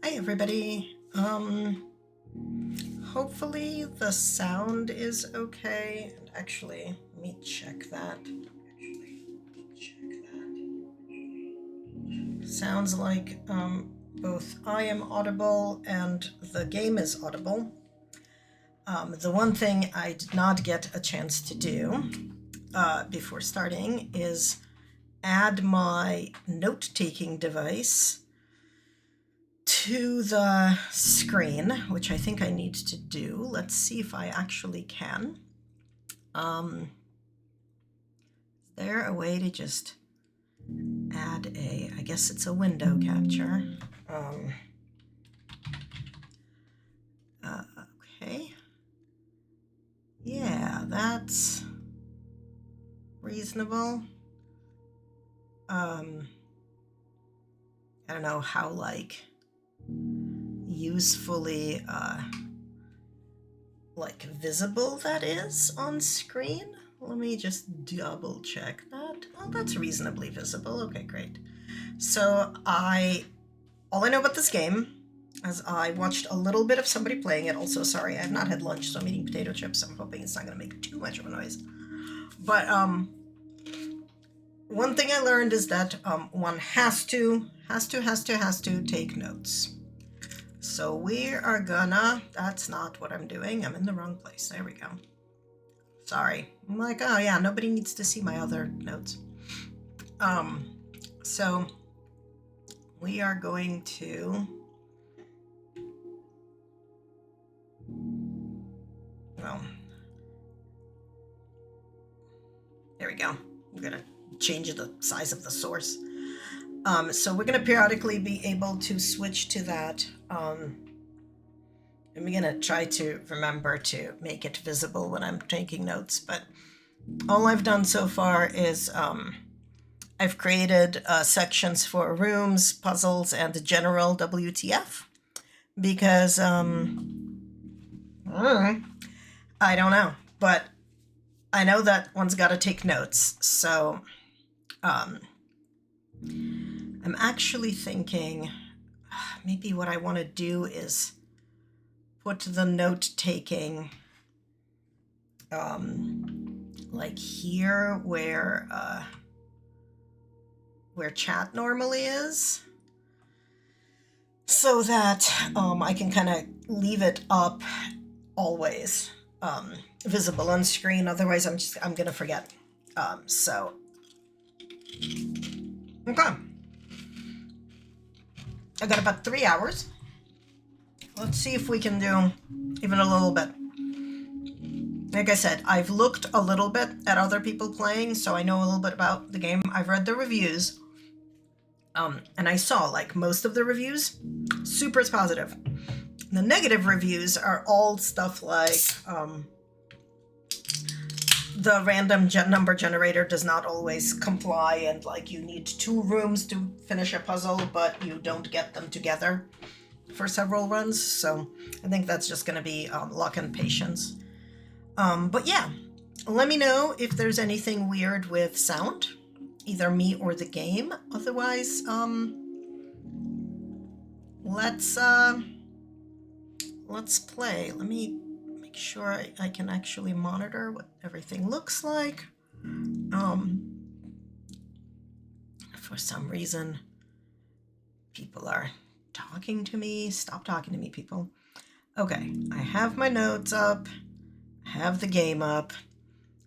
Hi everybody. Hopefully the sound is okay. And actually, let me check that. Sounds like both I am audible and the game is audible. The one thing I did not get a chance to do before starting is add my note-taking device to the screen, which I think I need to do. Let's see if I actually can. Is there a way to just add I guess it's a window capture. Okay. Yeah, that's reasonable. I don't know how usefully visible that is on screen. Let me just double check that. Oh, that's reasonably visible. Okay, great. So all I know about this game, as I watched a little bit of somebody playing it. Also, sorry, I have not had lunch, so I'm eating potato chips. I'm hoping it's not going to make too much of a noise. But one thing I learned is that one has to take notes. So we are gonna, that's not what I'm doing. I'm in the wrong place. There we go. Sorry. I'm like, oh yeah, nobody needs to see my other notes. So we are going to, well, there we go. I'm gonna change the size of the source. So we're gonna periodically be able to switch to that. And we're gonna try to remember to make it visible when I'm taking notes, but all I've done so far is I've created sections for rooms, puzzles, and the general WTF because I don't know, but I know that one's got to take notes. So I'm actually thinking maybe what I want to do is put the note taking like here where chat normally is, so that I can kind of leave it up always visible on screen. Otherwise I'm gonna forget. So okay, I got about 3 hours. Let's see if we can do even a little bit. Like I said, I've looked a little bit at other people playing, so I know a little bit about the game. I've read the reviews, and I saw like most of the reviews, super positive. The negative reviews are all stuff like the random number generator does not always comply, and like you need 2 rooms to finish a puzzle, but you don't get them together for several runs. So I think that's just going to be luck and patience. But yeah, let me know if there's anything weird with sound, either me or the game. Otherwise, let's play. Let me make sure I can actually monitor what everything looks like. For some reason, people are talking to me. Stop talking to me, people. Okay, I have my notes up. I have the game up.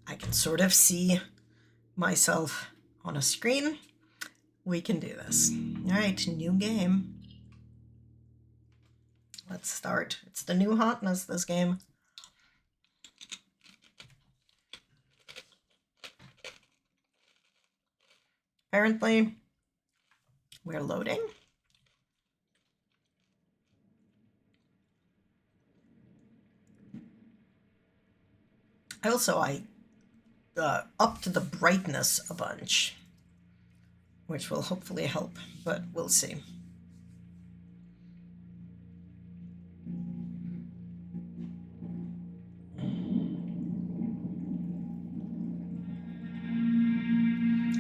I can sort of see myself on a screen. We can do this. All right, new game. Let's start. It's the new hotness, this game. Apparently, we're loading. Also, I upped the brightness a bunch, which will hopefully help, but we'll see.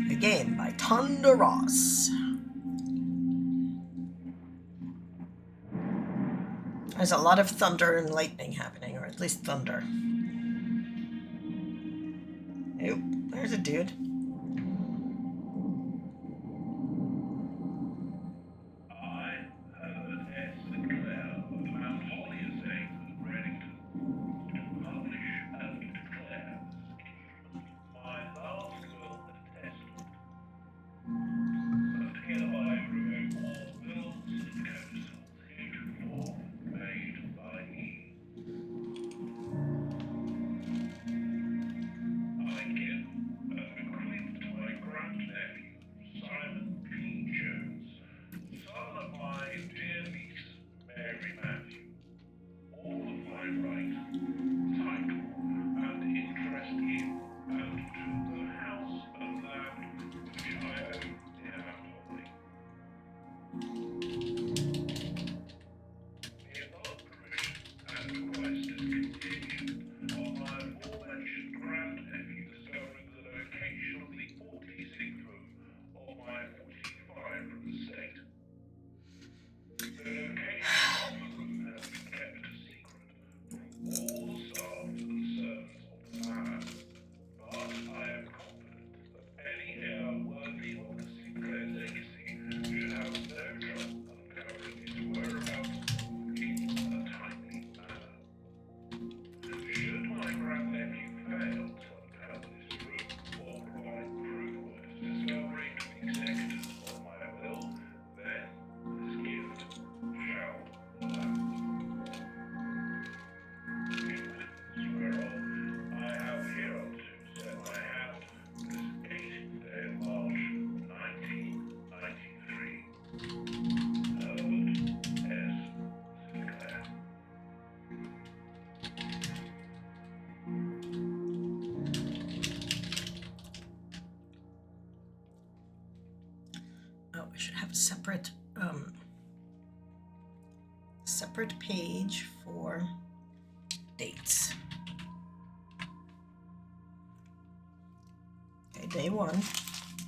A game by Tonda Ross. There's a lot of thunder and lightning happening, or at least thunder. Oh, there's a dude. Oh, I should have a separate page for dates. Okay, day 1.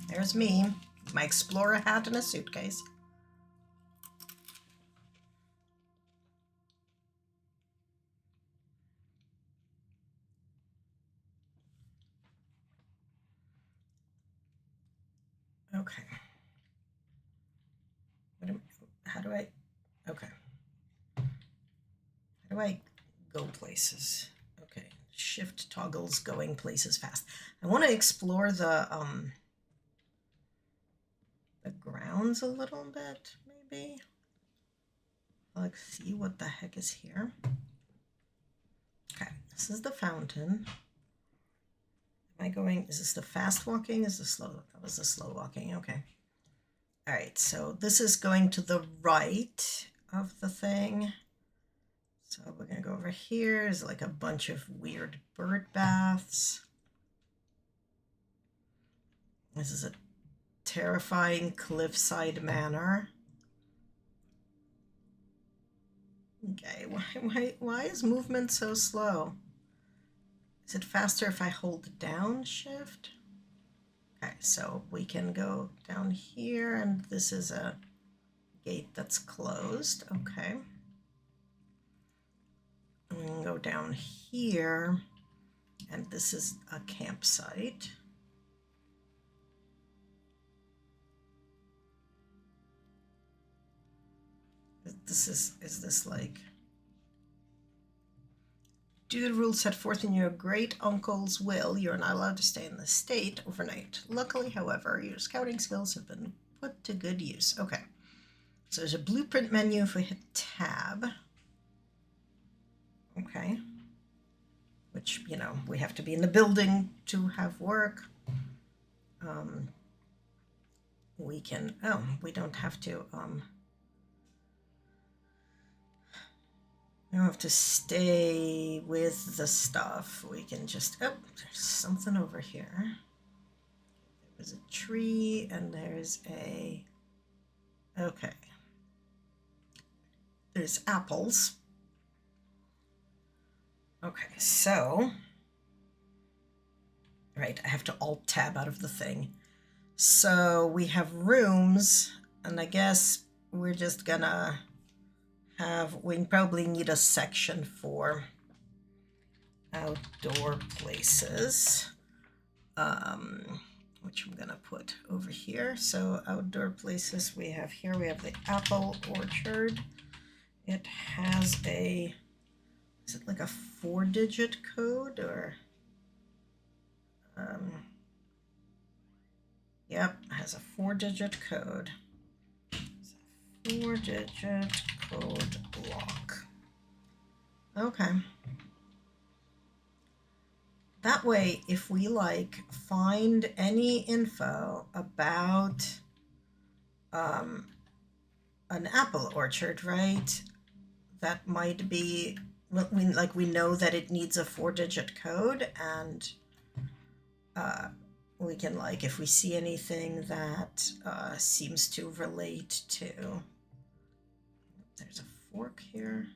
There's me, my explorer hat and a suitcase. Okay. How do I go places? Okay, shift toggles going places fast. I want to explore the grounds a little bit, maybe. Like, see what the heck is here. Okay, This is the fountain. Am I going, is this the fast walking? Is the slow? That was the slow walking. Okay. All right, so this is going to the right of the thing. So we're gonna go over here. There's like a bunch of weird bird baths. This is a terrifying cliffside manor. Okay, why is movement so slow? Is it faster if I hold down shift? Okay, so we can go down here, and this is a gate that's closed. Okay. And we can go down here, and this is a campsite. Is this like, due to the rules set forth in your great uncle's will, you're not allowed to stay in the state overnight. Luckily, however, your scouting skills have been put to good use. Okay, so there's a blueprint menu if we hit tab. Okay, which, you know, we have to be in the building to have work. We can, oh, we don't have to, we don't have to stay with the stuff. We can just, oh, there's something over here. There's a tree and there's a, okay. There's apples. Okay, so, right, I have to alt tab out of the thing. So we have rooms, and I guess we're just gonna have, we probably need a section for outdoor places, which I'm gonna put over here. So outdoor places, we have here, we have the apple orchard. It has a, is it like a 4-digit code or? Yep, it has a 4-digit code. It's a 4-digit code block. Okay. That way, if we like find any info about an apple orchard, right? That might be, we know that it needs a 4-digit code, and we can, like, if we see anything that seems to relate to, there's a fork here.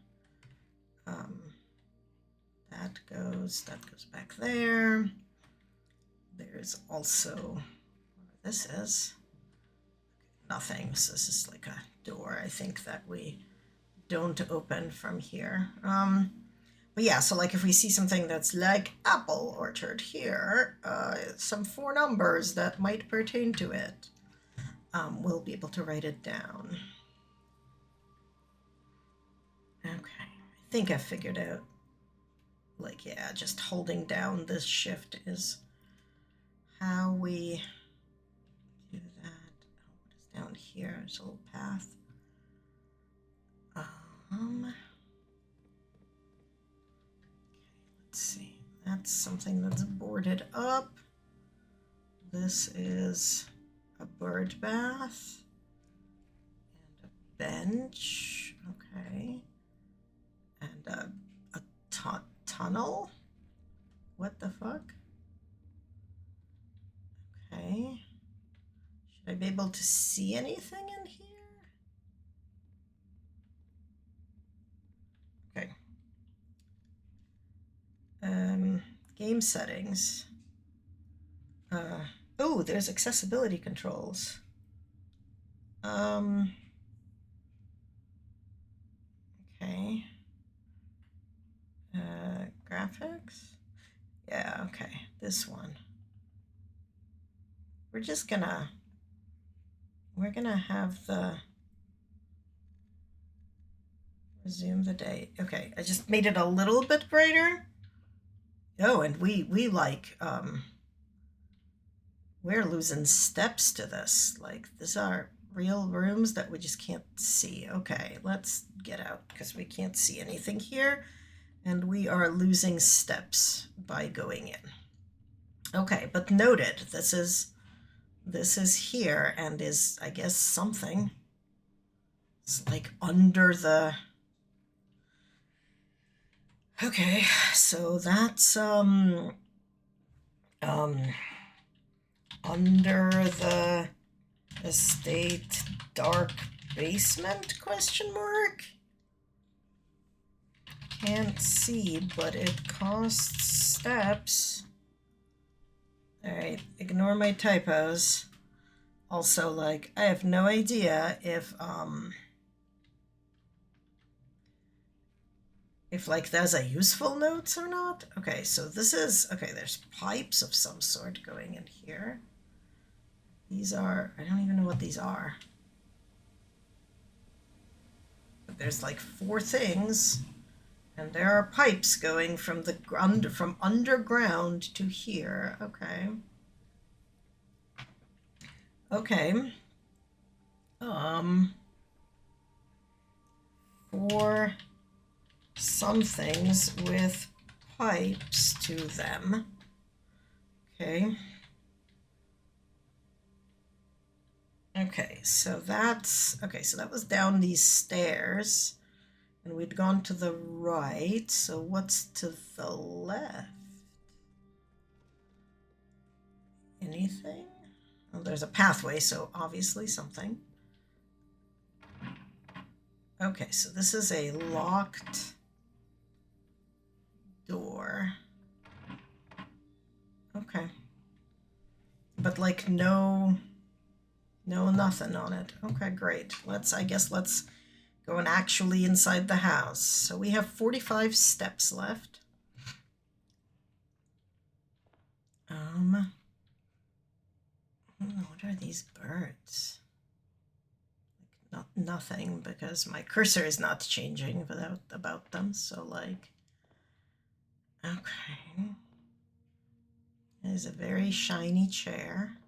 That goes back there. There's also, this is nothing. So this is like a door, I think, that we don't open from here. But yeah, so like if we see something that's like apple orchard here, some 4 numbers that might pertain to it, we'll be able to write it down. Okay, I think I figured out, like, yeah, just holding down this shift is how we do that. Oh, what is down here? There's a little path. Okay, let's see. That's something that's boarded up. This is a bird bath and a bench. Okay, and a tunnel. What the fuck? Okay. Should I be able to see anything in here? Okay. Game settings. Oh, there's accessibility controls. Okay. Graphics? Yeah, okay, this one. We're gonna have the resume the day. Okay, I just made it a little bit brighter. Oh, and we like, we're losing steps to this. Like, these are real rooms that we just can't see. Okay, let's get out because we can't see anything here. And we are losing steps by going in. Okay, but noted, this is here and is, I guess, something. It's like under the... Okay, so that's under the estate dark basement, question mark? Can't see, but it costs steps. Alright, ignore my typos. Also, like, I have no idea if like there's a useful notes or not. Okay, so this is, okay, there's pipes of some sort going in here. These are, I don't even know what these are. But there's like 4 things, and there are pipes going from the from underground to here. Okay. Okay. For some things with pipes to them. Okay. Okay, so that's, okay, so that was down these stairs, and we'd gone to the right, so what's to the left? Anything? Oh, there's a pathway, so obviously something. Okay, so this is a locked door. Okay. But like no nothing on it. Okay, great. I guess let's go and actually inside the house. So we have 45 steps left. What are these birds? Like, nothing, because my cursor is not changing about them, so like, okay. There's a very shiny chair.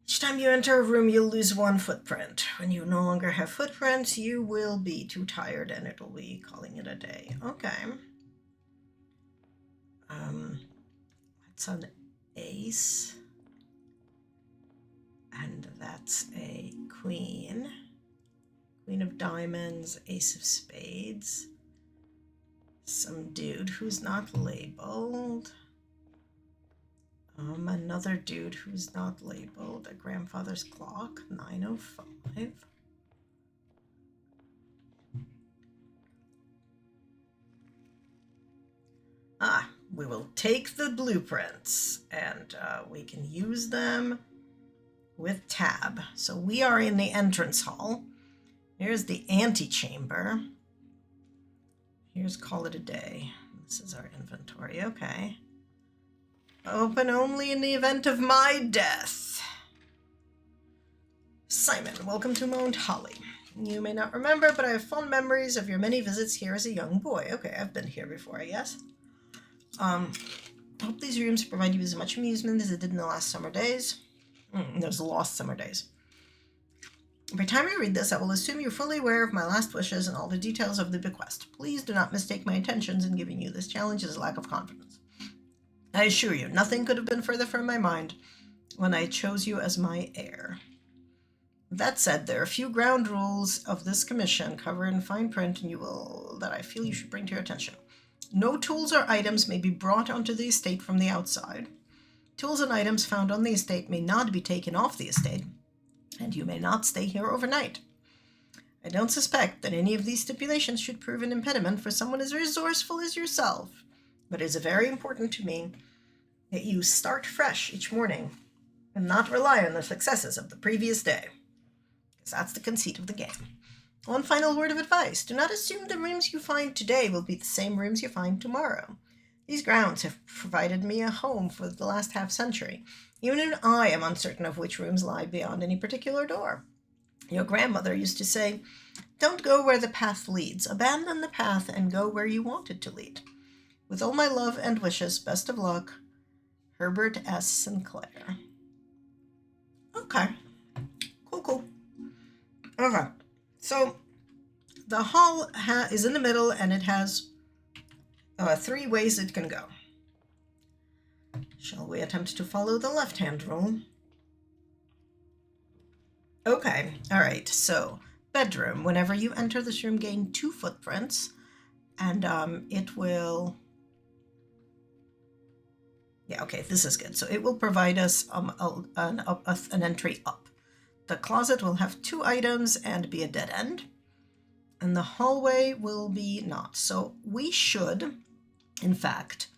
Each time you enter a room, you'll lose 1 footprint. When you no longer have footprints, you will be too tired and it'll be calling it a day. Okay. That's an ace. And that's a queen. Queen of diamonds, ace of spades. Some dude who's not labeled. Another dude who's not labeled. A grandfather's clock, 9:05. We will take the blueprints and we can use them with tab. So we are in the entrance hall. Here's the antechamber. Here's call it a day. This is our inventory. Okay. Open only in the event of my death. Simon, welcome to Mount Holly. You may not remember, but I have fond memories of your many visits here as a young boy. Okay, I've been here before, I guess. Hope these rooms provide you with as much amusement as it did in the last summer days. Those lost summer days. By the time you read this, I will assume you're fully aware of my last wishes and all the details of the bequest. Please do not mistake my intentions in giving you this challenge as a lack of confidence. I assure you, nothing could have been further from my mind when I chose you as my heir. That said, there are a few ground rules of this commission covered in fine print that I feel you should bring to your attention. No tools or items may be brought onto the estate from the outside. Tools and items found on the estate may not be taken off the estate, and you may not stay here overnight. I don't suspect that any of these stipulations should prove an impediment for someone as resourceful as yourself, but it is very important to me that you start fresh each morning and not rely on the successes of the previous day, because that's the conceit of the game. One final word of advice. Do not assume the rooms you find today will be the same rooms you find tomorrow. These grounds have provided me a home for the last half-century. Even I am uncertain of which rooms lie beyond any particular door. Your grandmother used to say, "Don't go where the path leads. Abandon the path and go where you want it to lead." With all my love and wishes, best of luck, Herbert S. Sinclair. Okay. Cool. Okay. So the hall is in the middle, and it has 3 ways it can go. Shall we attempt to follow the left-hand rule? Okay, all right, so bedroom. Whenever you enter this room, gain 2 footprints, and it will... Yeah, okay, this is good. So it will provide us an entry up. The closet will have 2 items and be a dead end, and the hallway will be not. So we should, in fact,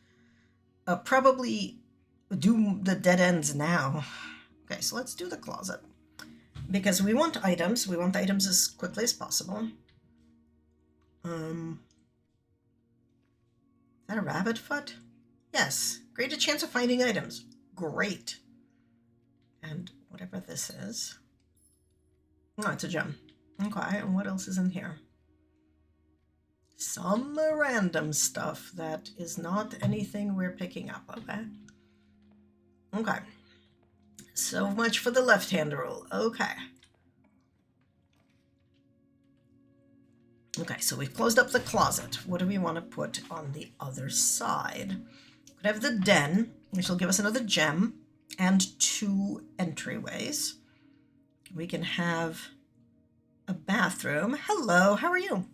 probably do the dead ends now. Okay, so let's do the closet. Because we want items. We want items as quickly as possible. Is that a rabbit foot? Yes. Greater chance of finding items. Great. And whatever this is. Oh, it's a gem. Okay, and what else is in here? Some random stuff that is not anything we're picking up, okay? Okay. So much for the left-hand rule. Okay. Okay, so we've closed up the closet. What do we want to put on the other side? We could have the den, which will give us another gem, and 2 entryways. We can have a bathroom. Hello, how are you?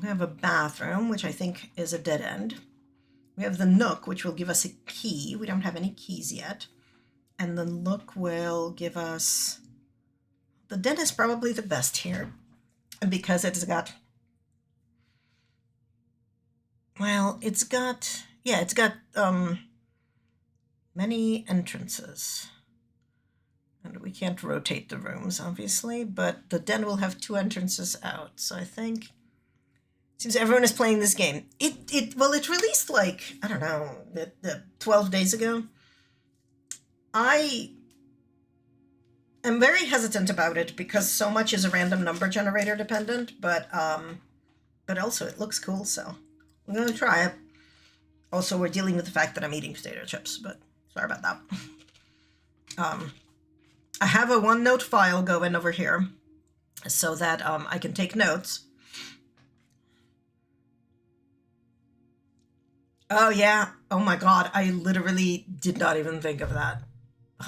We have a bathroom, which I think is a dead end. We have the nook, which will give us a key. We don't have any keys yet. And the nook will give us... The den is probably the best here, because it's got... Well, it's got... Yeah, it's got many entrances. And we can't rotate the rooms, obviously, but the den will have 2 entrances out. So I think... Seems everyone is playing this game. It released like, I don't know, 12 days ago. I am very hesitant about it because so much is a random number generator dependent, but also it looks cool, so I'm gonna try it. Also, we're dealing with the fact that I'm eating potato chips, but sorry about that. I have a OneNote file going over here so that I can take notes. Oh yeah, oh my god, I literally did not even think of that.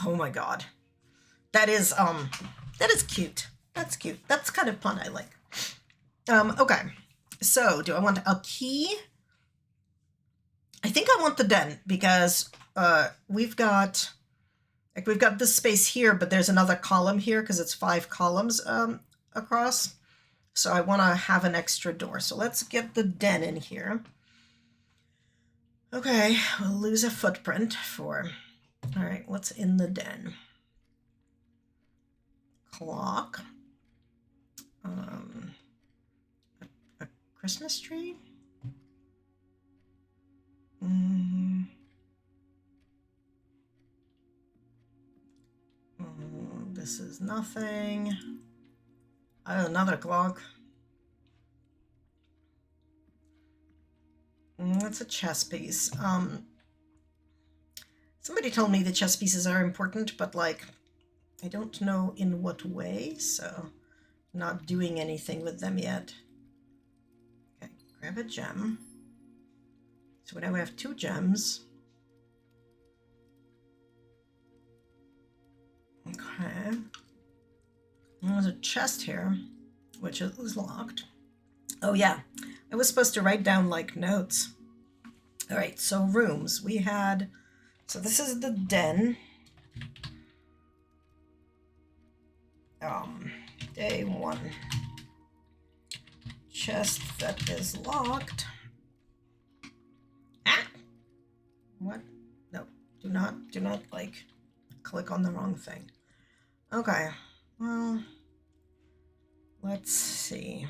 Oh my god. That is cute. That's cute. That's kind of fun I like. Okay. So, do I want a key? I think I want the den because we've got this space here, but there's another column here because it's 5 columns across. So I want to have an extra door. So let's get the den in here. Okay, we'll lose a footprint for... All right, what's in the den? Clock. A Christmas tree? This is nothing. Another clock. That's a chess piece. Somebody told me the chess pieces are important, but like, I don't know in what way, so I'm not doing anything with them yet. Okay, grab a gem. So now we have 2 gems. Okay. And there's a chest here, which is locked. Oh yeah, I was supposed to write down like notes. All right, so rooms. We had, so this is the den. Day 1. Chest that is locked. Ah! What? No, do not like click on the wrong thing. Okay, well, let's see.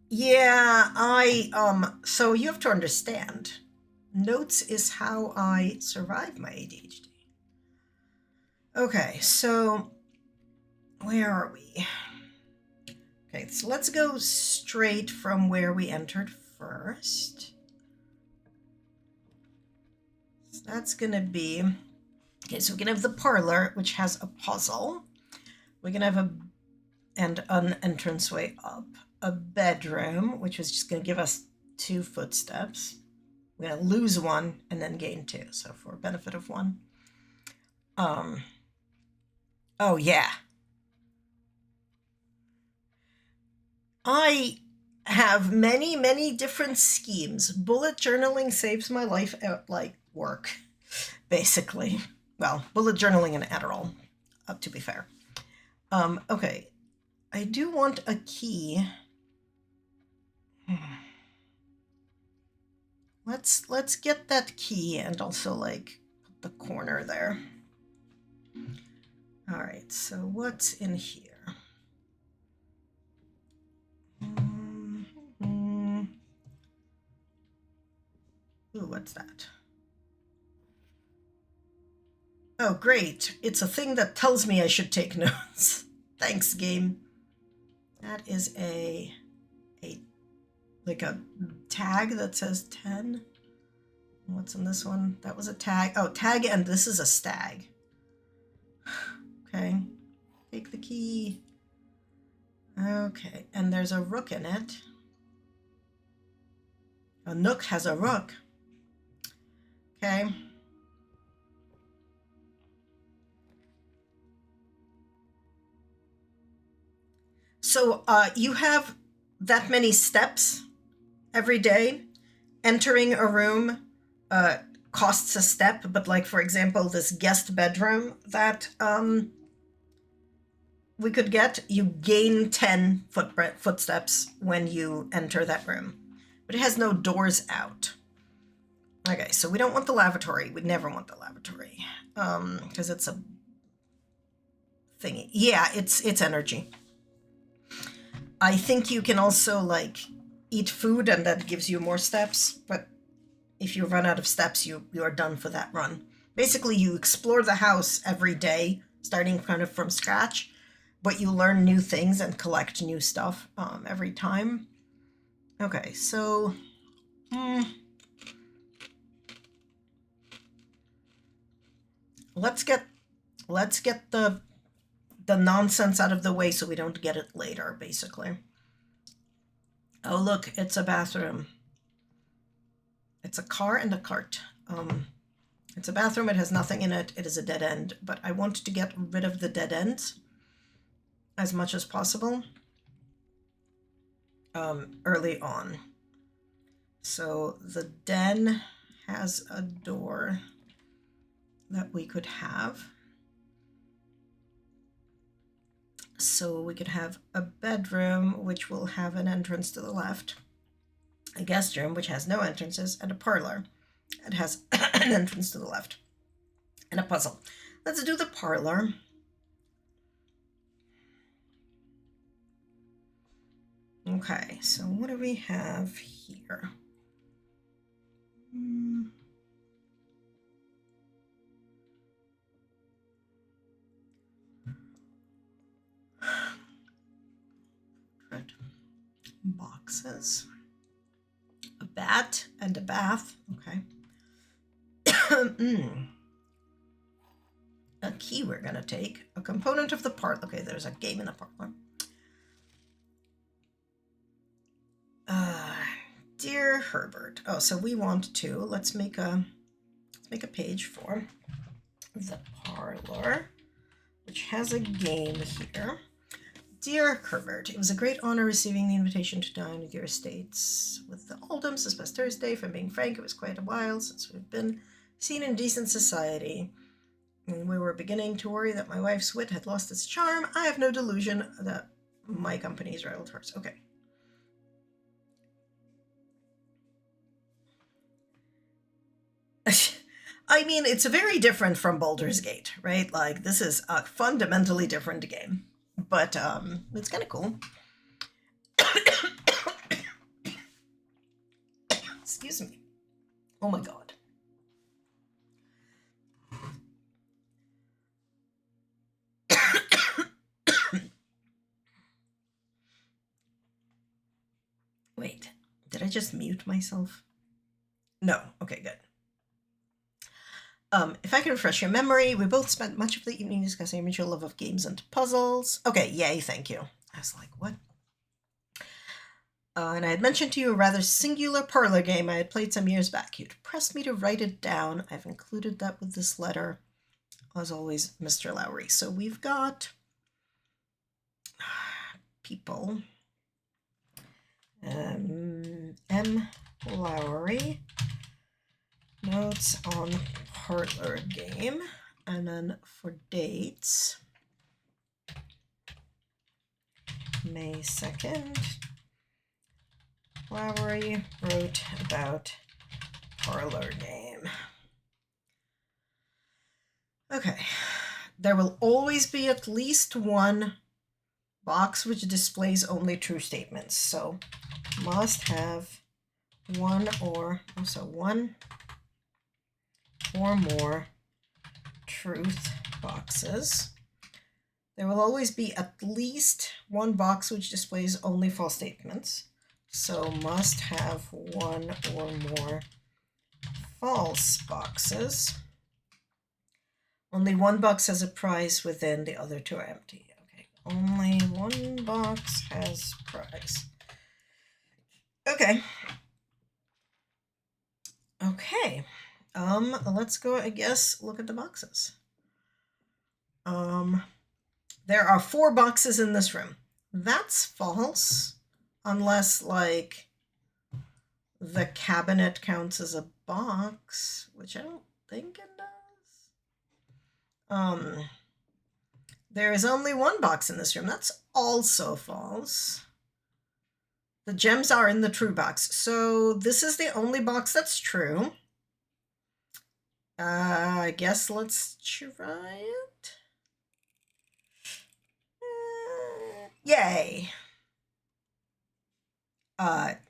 Yeah, so you have to understand, notes is how I survive my ADHD. Okay, so where are we? Okay, so let's go straight from where we entered first. So that's gonna be, okay, so we can have the parlor, which has a puzzle, we can have an entranceway up, a bedroom, which was just going to give us 2 footsteps. We're going to lose 1 and then gain 2, so for benefit of 1. Oh yeah. I have many different schemes. Bullet journaling saves my life at like work, basically. Well, bullet journaling and Adderall, to be fair. Okay, I do want a key. Let's get that key and also like put the corner there. All right, so what's in here? Ooh, what's that? Oh, great. It's a thing that tells me I should take notes. Thanks, game. That is a tag that says 10. What's in this one? That was a tag. Oh, tag, and this is a stag. Okay. Take the key. Okay, and there's a rook in it. A nook has a rook. Okay. So you have that many steps every day. Entering a room costs a step, but like, for example, this guest bedroom that we could get, you gain 10 footsteps when you enter that room. But it has no doors out. Okay, so we don't want the lavatory. We'd never want the lavatory. Because it's a thingy. Yeah, it's energy. I think you can also like eat food and that gives you more steps, but if you run out of steps, you are done for that run. Basically, you explore the house every day, starting kind of from scratch, but you learn new things and collect new stuff every time. Okay, so let's get the nonsense out of the way so we don't get it later, basically. Oh, look, it's a bathroom. It's a car and a cart. It's a bathroom, it has nothing in it, it is a dead end, but I want to get rid of the dead ends as much as possible early on. So the den has a door that we could have. So we could have a bedroom, which will have an entrance to the left, a guest room, which has no entrances, and a parlor. It has an entrance to the left, and a puzzle. Let's do the parlor. Okay, so what do we have here? Boxes. A bat and a bath. Okay. A key we're gonna take. A component of the part. Okay, there's a game in the parlor. Dear Herbert. Oh, so we want to. Let's make a page for the parlor, which has a game here. Dear Herbert, it was a great honor receiving the invitation to dine at your estates with the Oldhams this past Thursday. If I'm being frank, it was quite a while since we've been seen in decent society, and we were beginning to worry that my wife's wit had lost its charm. I have no delusion that my company is rivaled hers. Okay. I mean, it's very different from Baldur's Gate, right? Like, this is a fundamentally different game, but it's kind of cool. Excuse me. Oh my god. Wait, did I just mute myself? No. Okay, good. If I can refresh your memory, we both spent much of the evening discussing our mutual love of games and puzzles. Okay, yay, thank you. I was like, what? And I had mentioned to you a rather singular parlor game I had played some years back. You'd pressed me to write it down. I've included that with this letter. As always, Mr. Lowry. So we've got people. M. Lowry. Notes on parlor game. And then for dates, May 2nd, Lowry wrote about parlor game. Okay, there will always be at least one box which displays only true statements. So must have one or more truth boxes. There will always be at least one box which displays only false statements. So must have one or more false boxes. Only one box has a prize within, the other two are empty. Okay, only one box has prize. Okay. Okay. Let's go, I guess, look at the boxes. There are 4 boxes in this room. That's false, unless, like, the cabinet counts as a box, which I don't think it does. There is only one box in this room. That's also false. The gems are in the true box. So this is the only box that's true. I guess let's try it. Yay.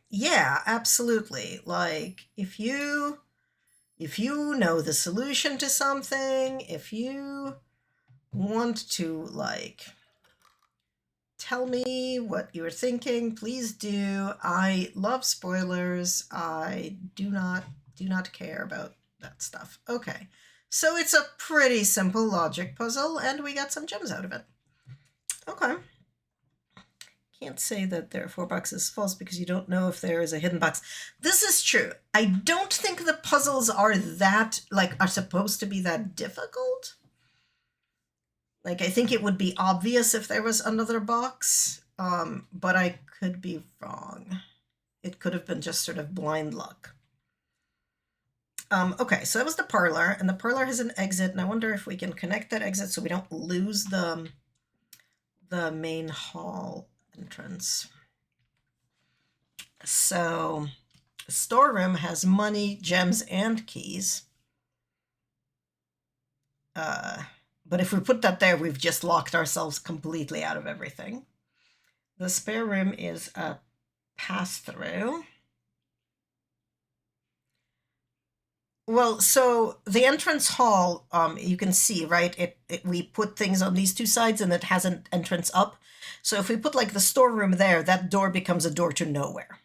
Yeah, absolutely. Like, if you know the solution to something, if you want to, like, tell me what you're thinking, please do. I love spoilers. I do not care about that stuff. Okay, so it's a pretty simple logic puzzle, and we got some gems out of it. Okay. Can't say that there are 4 boxes false because you don't know if there is a hidden box. This is true. I don't think the puzzles are supposed to be that difficult. Like, I think it would be obvious if there was another box, but I could be wrong. It could have been just sort of blind luck. Okay, so that was the parlor, and the parlor has an exit, and I wonder if we can connect that exit so we don't lose the main hall entrance. So the storeroom has money, gems, and keys. But if we put that there, we've just locked ourselves completely out of everything. The spare room is a pass-through. Well, so the entrance hall, you can see, right? We put things on these 2 sides, and it has an entrance up. So if we put, like, the storeroom there, that door becomes a door to nowhere.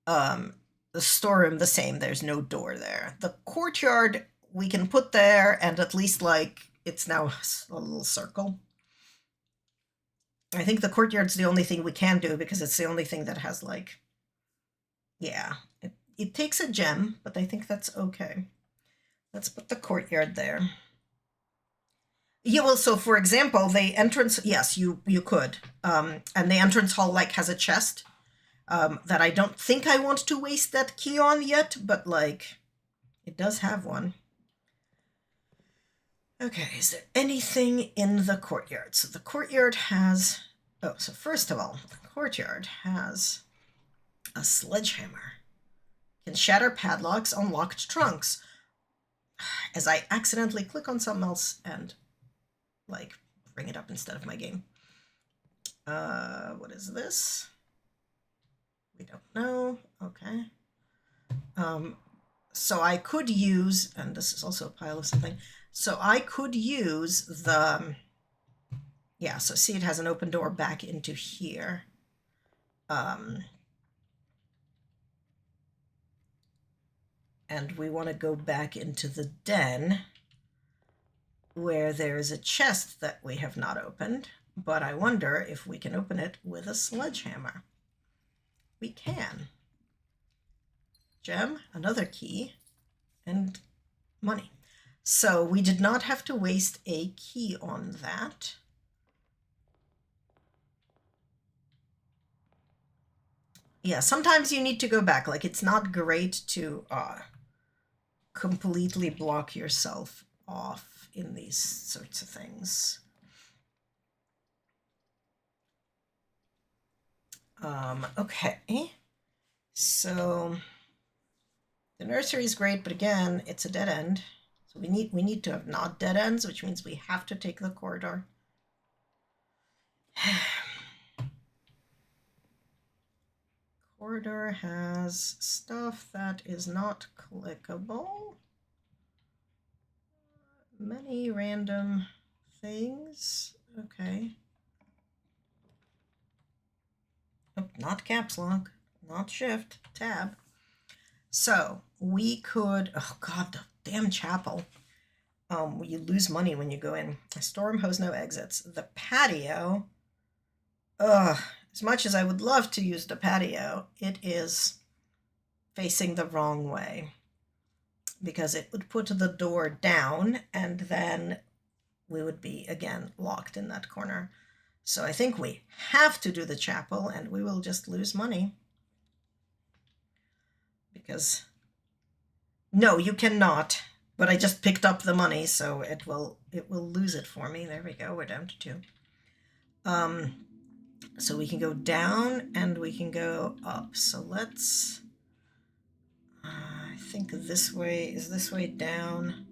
The storeroom, the same. There's no door there. The courtyard, we can put there, and at least, like, it's now a little circle. I think the courtyard's the only thing we can do because it's the only thing that has, like, yeah, it takes a gem, but I think that's okay. Let's put the courtyard there. Yeah, well, so for example, the entrance, yes, you could. And the entrance hall, like, has a chest that I don't think I want to waste that key on yet, but, like, it does have one. Okay, is there anything in the courtyard? So the courtyard has, so first of all, the courtyard has a sledgehammer. Can shatter padlocks on locked trunks. As I accidentally click on something else and, like, bring it up instead of my game. What is this? We don't know. Okay. So I could use, and this is also a pile of something. So I could use the, yeah, so see, it has an open door back into here. And we want to go back into the den where there is a chest that we have not opened, but I wonder if we can open it with a sledgehammer. We can. Gem, another key, and money. So we did not have to waste a key on that. Yeah, sometimes you need to go back. Like, it's not great to completely block yourself off in these sorts of things. Okay, so the nursery is great, but again, it's a dead end. So we need to have not dead ends, which means we have to take the corridor. Corridor has stuff that is not clickable. Many random things. Okay. Oh, not caps lock, not shift, tab. So we could, oh God, the damn chapel. You lose money when you go in. A storm has no exits. The patio, as much as I would love to use the patio, it is facing the wrong way because it would put the door down and then we would be again locked in that corner. So I think we have to do the chapel and we will just lose money. Because, no, you cannot, but I just picked up the money, so it will lose it for me. There we go, we're down to 2. So we can go down and we can go up. So let's, I think this way, is this way down?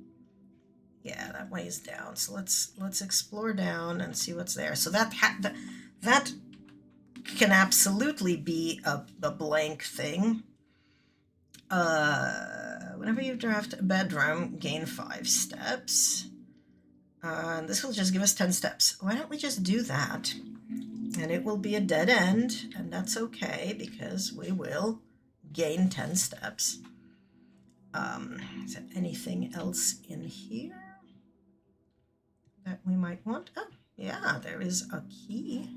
Yeah, that way is down. So let's explore down and see what's there. So that can absolutely be a blank thing. Whenever you draft a bedroom, gain 5 steps. And this will just give us 10 steps. Why don't we just do that? And it will be a dead end, and that's okay because we will gain 10 steps. Is there anything else in here that we might want? Oh, yeah, there is a key.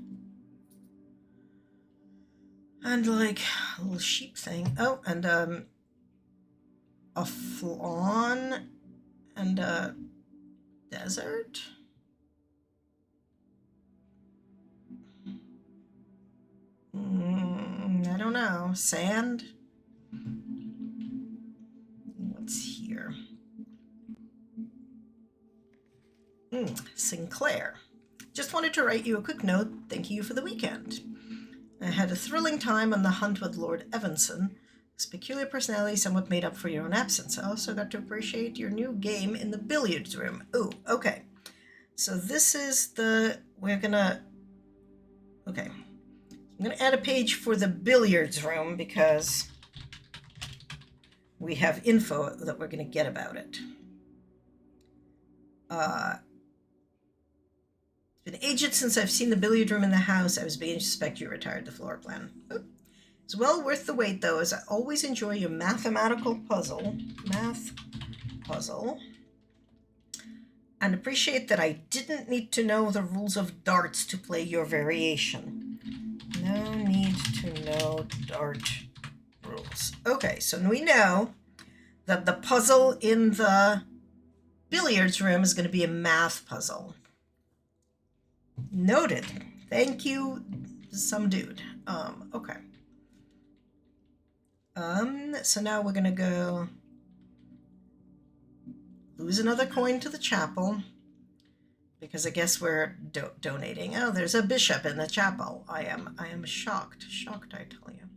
And like a little sheep thing. Oh, and a flawn and a desert. I don't know. Sand? What's here? Sinclair. Just wanted to write you a quick note thanking you for the weekend. I had a thrilling time on the hunt with Lord Evanson. His peculiar personality somewhat made up for your own absence. I also got to appreciate your new game in the billiards room. Ooh, okay. So this is we're gonna, okay. I'm gonna add a page for the billiards room because we have info that we're gonna get about it. It's been ages since I've seen the billiard room in the house. I was beginning to suspect you retired the floor plan. Ooh. It's well worth the wait, though, as I always enjoy your mathematical puzzle. Math puzzle. And appreciate that I didn't need to know the rules of darts to play your variation. No need to know dart rules. Okay, so we know that the puzzle in the billiards room is going to be a math puzzle. Noted. Thank you, some dude. Okay. So now we're gonna go lose another coin to the chapel because I guess we're donating. Oh, there's a bishop in the chapel. I am shocked, I tell you.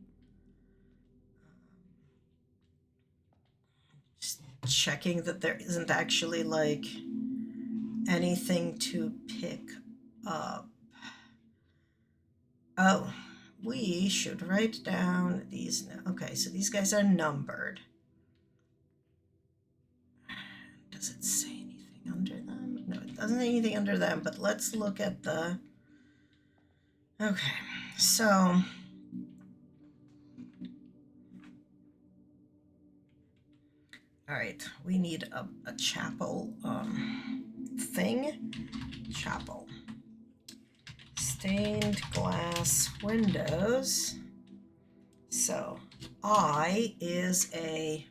Just checking that there isn't actually like anything to pick up. Oh, we should write down these. Okay, so these guys are numbered. Does it say anything under them? No, it doesn't say anything under them, but let's look at the... Okay, so... All right, we need a chapel thing. Chapel. Stained glass windows. So I is a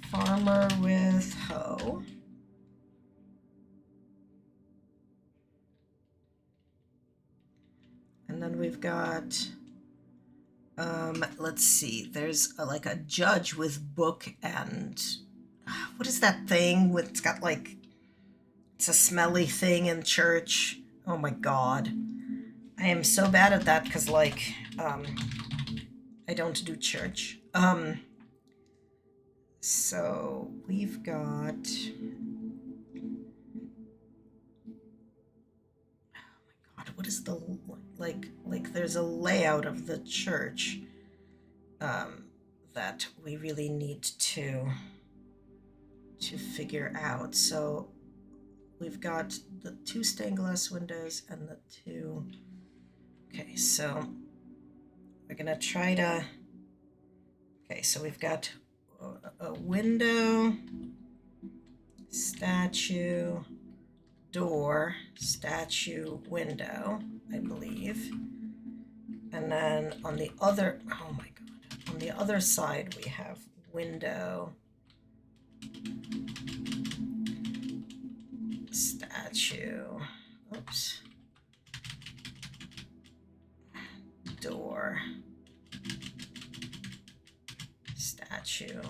farmer with hoe. And then we've got, let's see, there's like a judge with book and, what is that thing with, it's got like, it's a smelly thing in church. Oh my God. I am so bad at that because like, I don't do church. So we've got, God, what is the, like there's a layout of the church that we really need to figure out. So we've got the 2 stained glass windows and the 2. Okay, so we're gonna try to, okay, so we've got a window, statue, door, statue, window, I believe. And then on the other, oh my God, on the other side we have window, statue, oops, door, statue,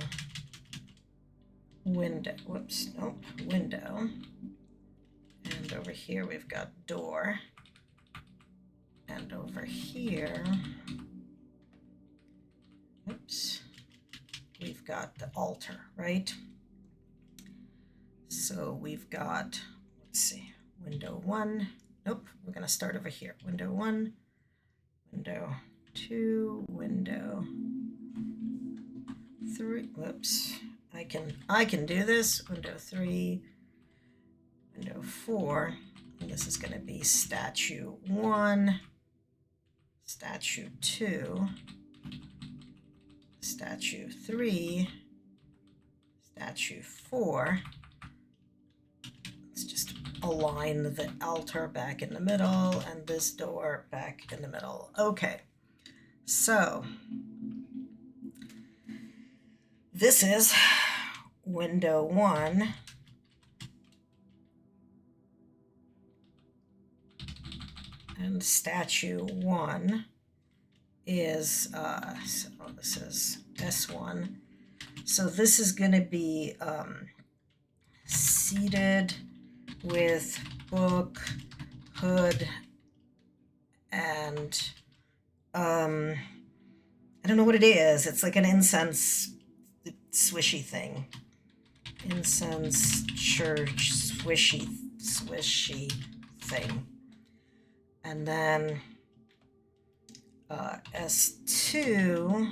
window, whoops, nope, window. And over here we've got door. And over here, oops, we've got the altar, right? So we've got, let's see, window 1. Nope, we're going to start over here. Window 1, window 2, window 3. Whoops, I can do this. Window 3, window 4. And this is going to be statue 1, statue 2, statue 3, statue 4. Let's just align the altar back in the middle and this door back in the middle. Okay, so this is window 1. And statue 1 is, so this is S1. So this is going to be seated with book, hood, and I don't know what it is. It's like an incense swishy thing. Incense church swishy thing. And then S2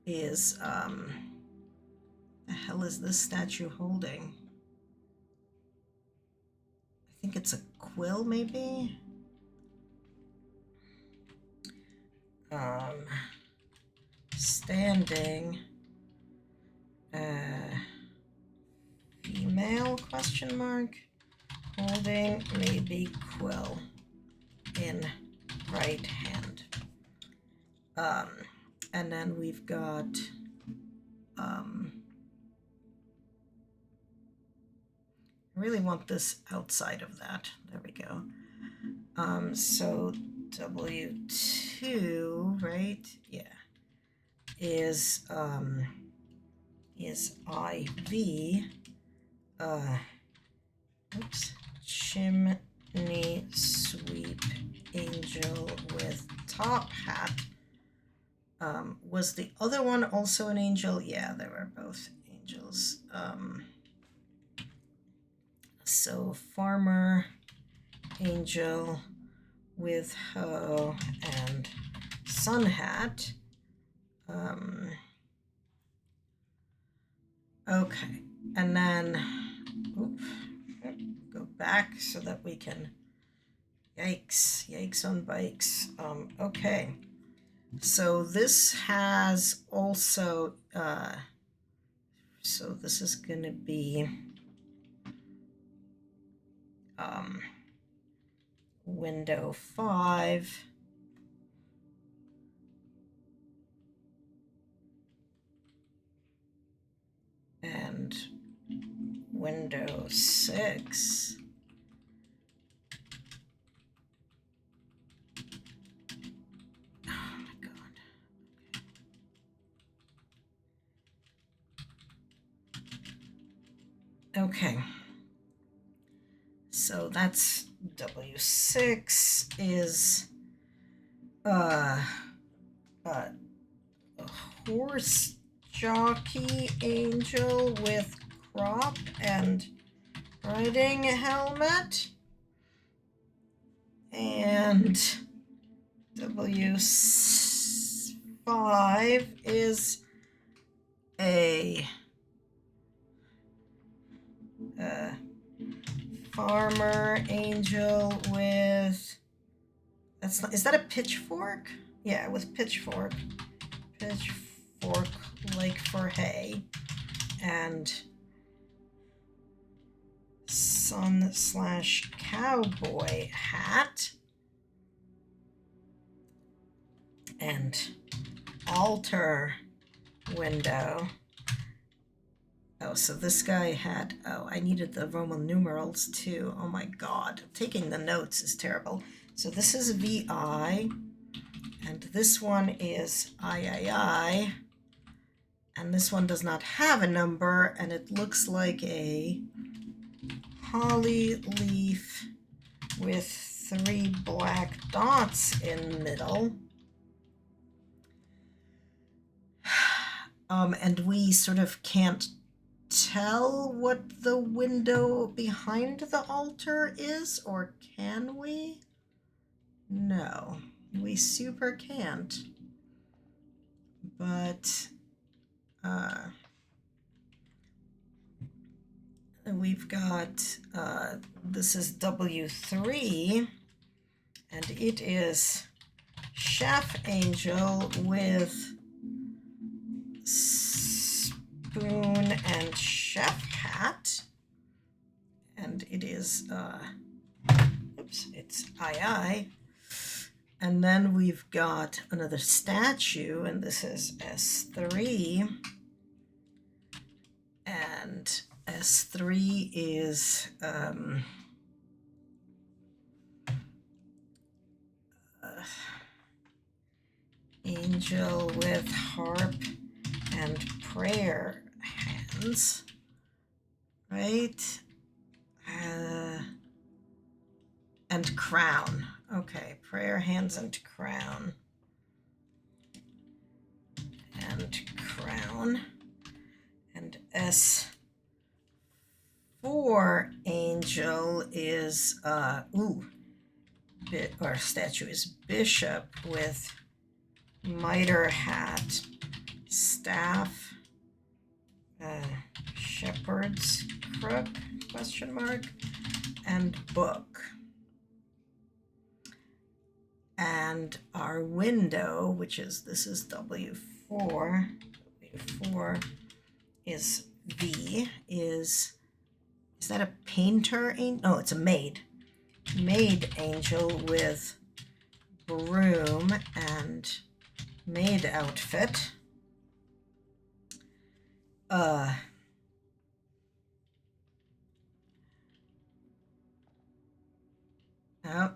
is, the hell is this statue holding? I think it's a quill, maybe? Standing, female, question mark, holding maybe quill in right hand. And then we've got, I really want this outside of that. There we go. So W2, right? Yeah. Is IV, oops, chimney sweep angel with top hat. Was the other one also an angel? Yeah, they were both angels. So farmer, angel with hoe and sun hat. Okay, and then go back so that we can Yikes. Yikes on bikes. Okay. So this has also, so this is going to be window 5. And window 6. Oh my God. Okay. So that's W6 is a horse jockey angel with crop and riding helmet. And W5 is a farmer angel with, that's not, is that a pitchfork? Yeah, with pitchfork like for hay, and sun/cowboy hat, and altar window. Oh, so this guy had, oh, I needed the Roman numerals too. Oh my God, taking the notes is terrible. So this is VI, and this one is III, and this one does not have a number, and it looks like a holly leaf with 3 black dots in the middle. And we sort of can't tell what the window behind the altar is, or can we? No, we super can't. But we've got, this is W3, and it is chef angel with spoon and chef hat, and it is it's II. And then we've got another statue, and this is S3, and S3 is angel with harp and prayer hands, right? And crown. Okay, prayer hands and crown. And crown. And S4 angel is, or statue is bishop with mitre hat, staff, shepherd's crook, question mark, and book. And our window, which is, this is W4, W4 is V, is that a painter? No, it's a maid. Maid angel with broom and maid outfit. Oh,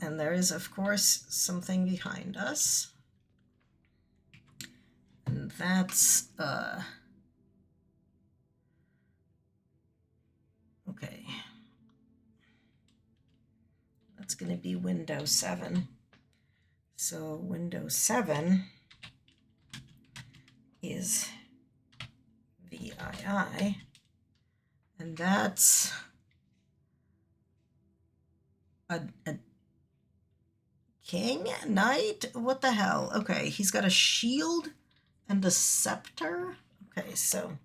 and there is, of course, something behind us. And that's, okay. That's going to be window 7. So window 7 is VII, and that's a king, knight, what the hell? Okay, he's got a shield and a scepter. Okay, so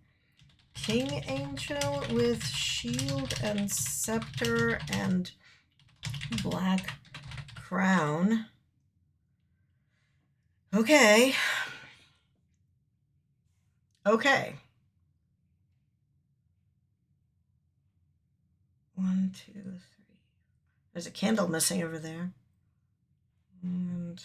king angel with shield and scepter and black crown. Okay. Okay. 1, 2, 3. There's a candle missing over there. And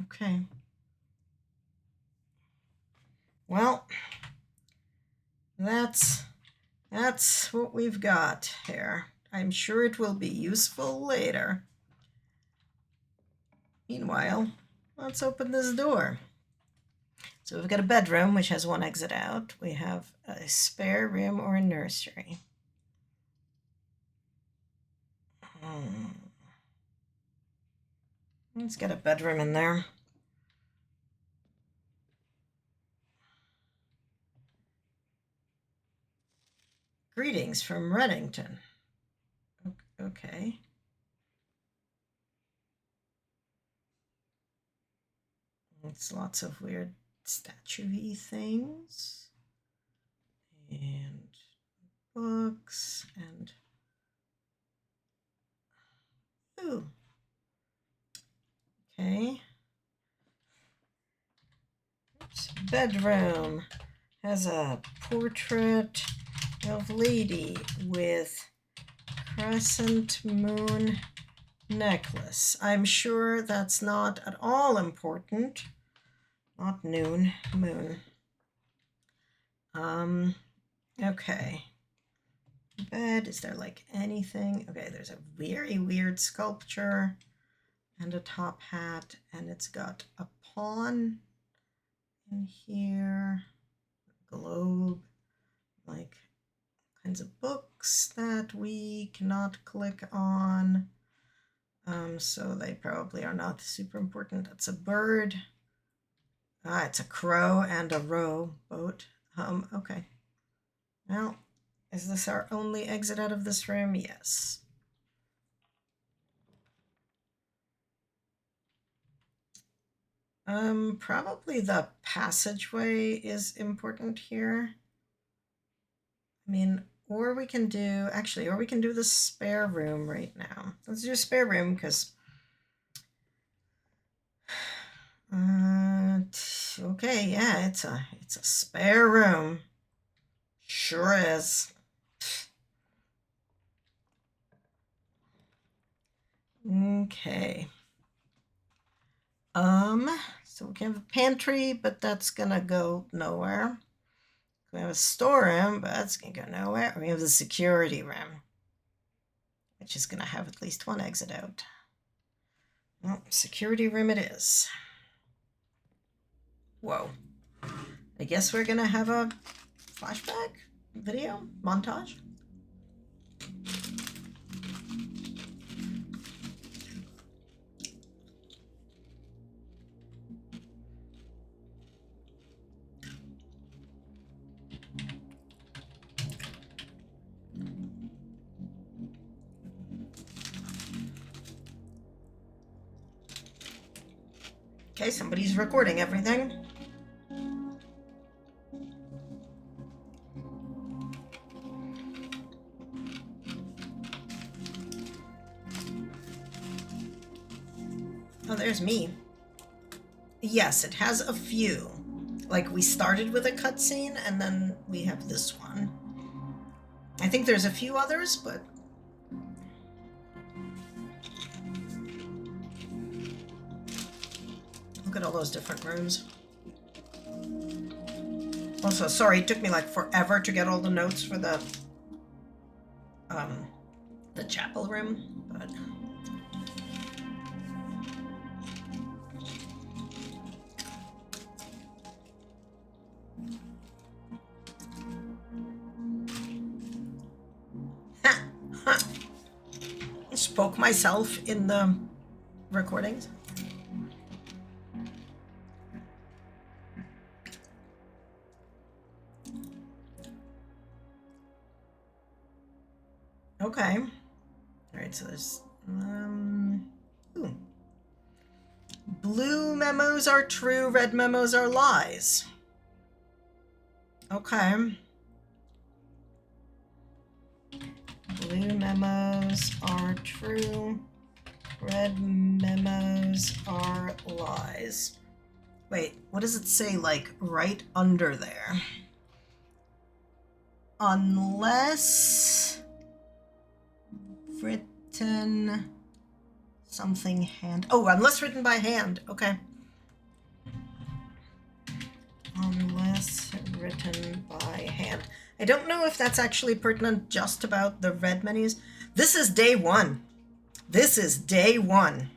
okay. Well, that's what we've got here. I'm sure it will be useful later. Meanwhile, let's open this door. So we've got a bedroom, which has one exit out. We have a spare room or a nursery. Let's get a bedroom in there. Greetings from Reddington. Okay. It's lots of weird statue-y things. And books and... Ooh. Okay. Bedroom has a portrait of lady with crescent moon necklace. I'm sure that's not at all important. Not noon, moon. Okay. Bed, is there like anything? Okay, there's a very weird sculpture and a top hat, and it's got a pawn in here, a globe, like kinds of books that we cannot click on. So they probably are not super important. It's a bird. It's a crow and a rowboat. Okay. Well, is this our only exit out of this room? Yes. Probably the passageway is important here. I mean, or we can do, actually, or we can do the spare room right now. Let's do a spare room because, okay, yeah, it's a spare room. Sure is. Okay. So we can have a pantry, but that's gonna go nowhere. We have a storeroom, but that's gonna go nowhere. We have the security room, which is gonna have at least one exit out. Well, security room it is. Whoa. I guess we're gonna have a flashback video montage. Okay, somebody's recording everything. Oh, there's me. Yes, it has a few. Like, we started with a cutscene, and then we have this one. I think there's a few others, but... Look at all those different rooms. Also, sorry, it took me like forever to get all the notes for the chapel room, but... Spoke myself in the recordings. Okay. All right, so there's ooh. Blue memos are true, red memos are lies. Okay. Blue memos are true. Red memos are lies. Wait, what does it say, like, right under there? Unless written something hand. Oh, unless written by hand. Okay. Unless written by hand. I don't know if that's actually pertinent just about the red menus. This is day one. This is day one.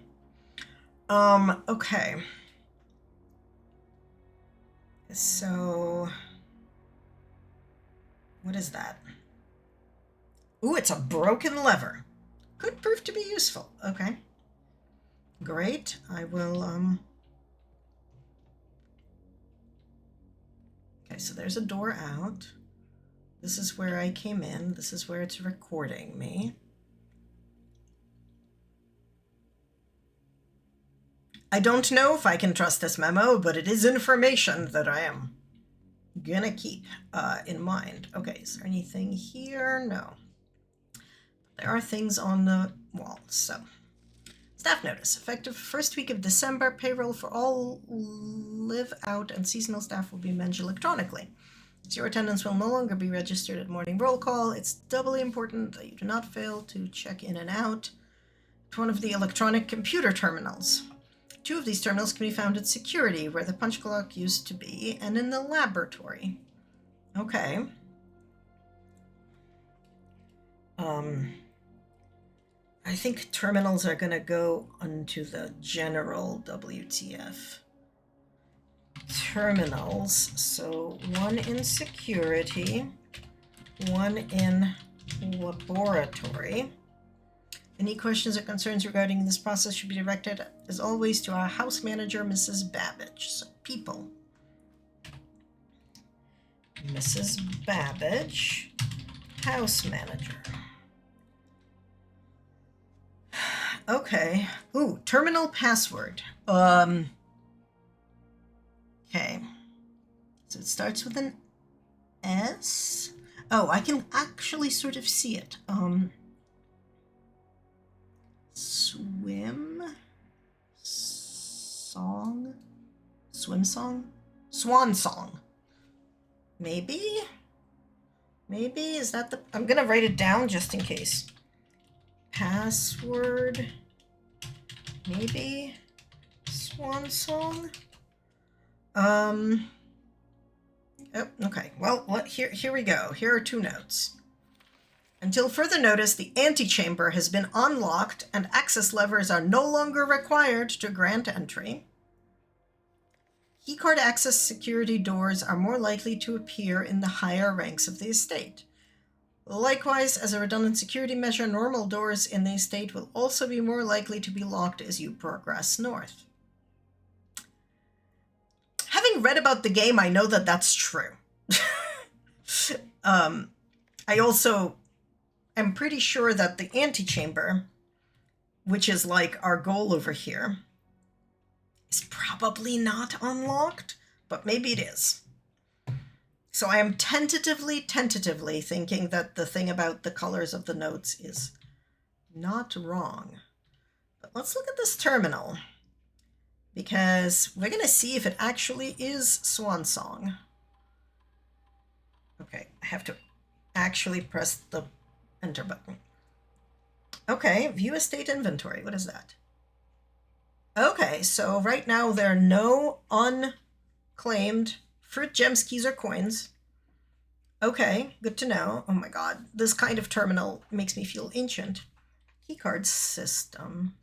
Okay. So, what is that? Ooh, it's a broken lever. Could prove to be useful. Okay. Great. I will, Okay, so there's a door out. This is where I came in. This is where it's recording me. I don't know if I can trust this memo, but it is information that I am gonna keep in mind. Okay, is there anything here? No. There are things on the wall. So, staff notice. Effective first week of December, payroll for all live out and seasonal staff will be managed electronically. So your attendance will no longer be registered at morning roll call. It's doubly important that you do not fail to check in and out at one of the electronic computer terminals. 2 of these terminals can be found at security, where the punch clock used to be, and in the laboratory. Okay. I think terminals are gonna go onto the general WTF. Terminals, so 1 in security, 1 in laboratory. Any questions or concerns regarding this process should be directed, as always, to our house manager, Mrs. Babbage. So, people. Mrs. Babbage, house manager. Okay. Ooh, terminal password. Okay. So it starts with an S. Oh, I can actually sort of see it. Swim song? Swim song? Swan song. Maybe? Maybe? Is that the... I'm gonna write it down just in case. Password. Maybe? Swan song? Oh, okay. Well, here we go. Here are 2 notes. Until further notice, the antechamber has been unlocked and access levers are no longer required to grant entry. Keycard access security doors are more likely to appear in the higher ranks of the estate. Likewise, as a redundant security measure, normal doors in the estate will also be more likely to be locked as you progress north. Having read about the game, I know that that's true. I also am pretty sure that the antechamber, which is like our goal over here, is probably not unlocked, but maybe it is. So I am tentatively thinking that the thing about the colors of the notes is not wrong. But let's look at this terminal, because we're going to see if it actually is Swan Song. Okay, I have to actually press the enter button. Okay, view estate inventory. What is that? Okay, so right now there are no unclaimed fruit, gems, keys, or coins. Okay, good to know. Oh my god, this kind of terminal makes me feel ancient. Keycard system.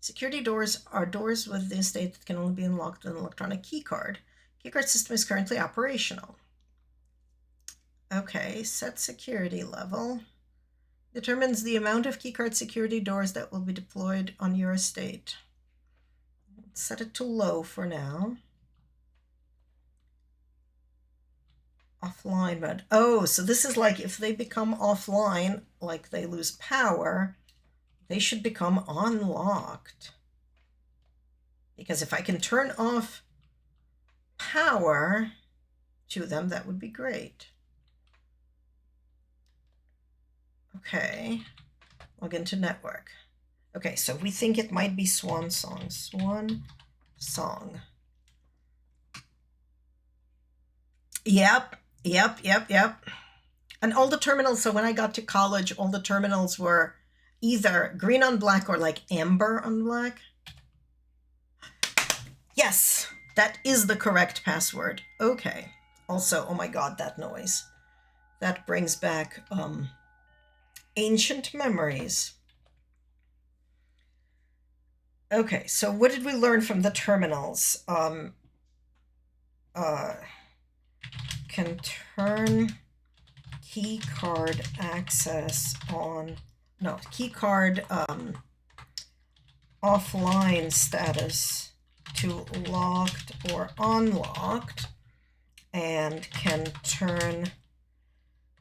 Security doors are doors with the estate that can only be unlocked with an electronic keycard. Keycard system is currently operational. Okay, set security level. Determines the amount of keycard security doors that will be deployed on your estate. Set it to low for now. Offline mode. Oh, so this is like if they become offline, like they lose power, they should become unlocked. Because if I can turn off power to them, that would be great. Okay, log into network. Okay, so we think it might be Swan Song. Swan Song. Yep. And all the terminals, so when I got to college, all the terminals were either green on black or like amber on black. Yes, that is the correct password. Okay. Also, oh my God, that noise. That brings back ancient memories. Okay, so what did we learn from the terminals? Can turn key card access on, no, key card offline status to locked or unlocked, and can turn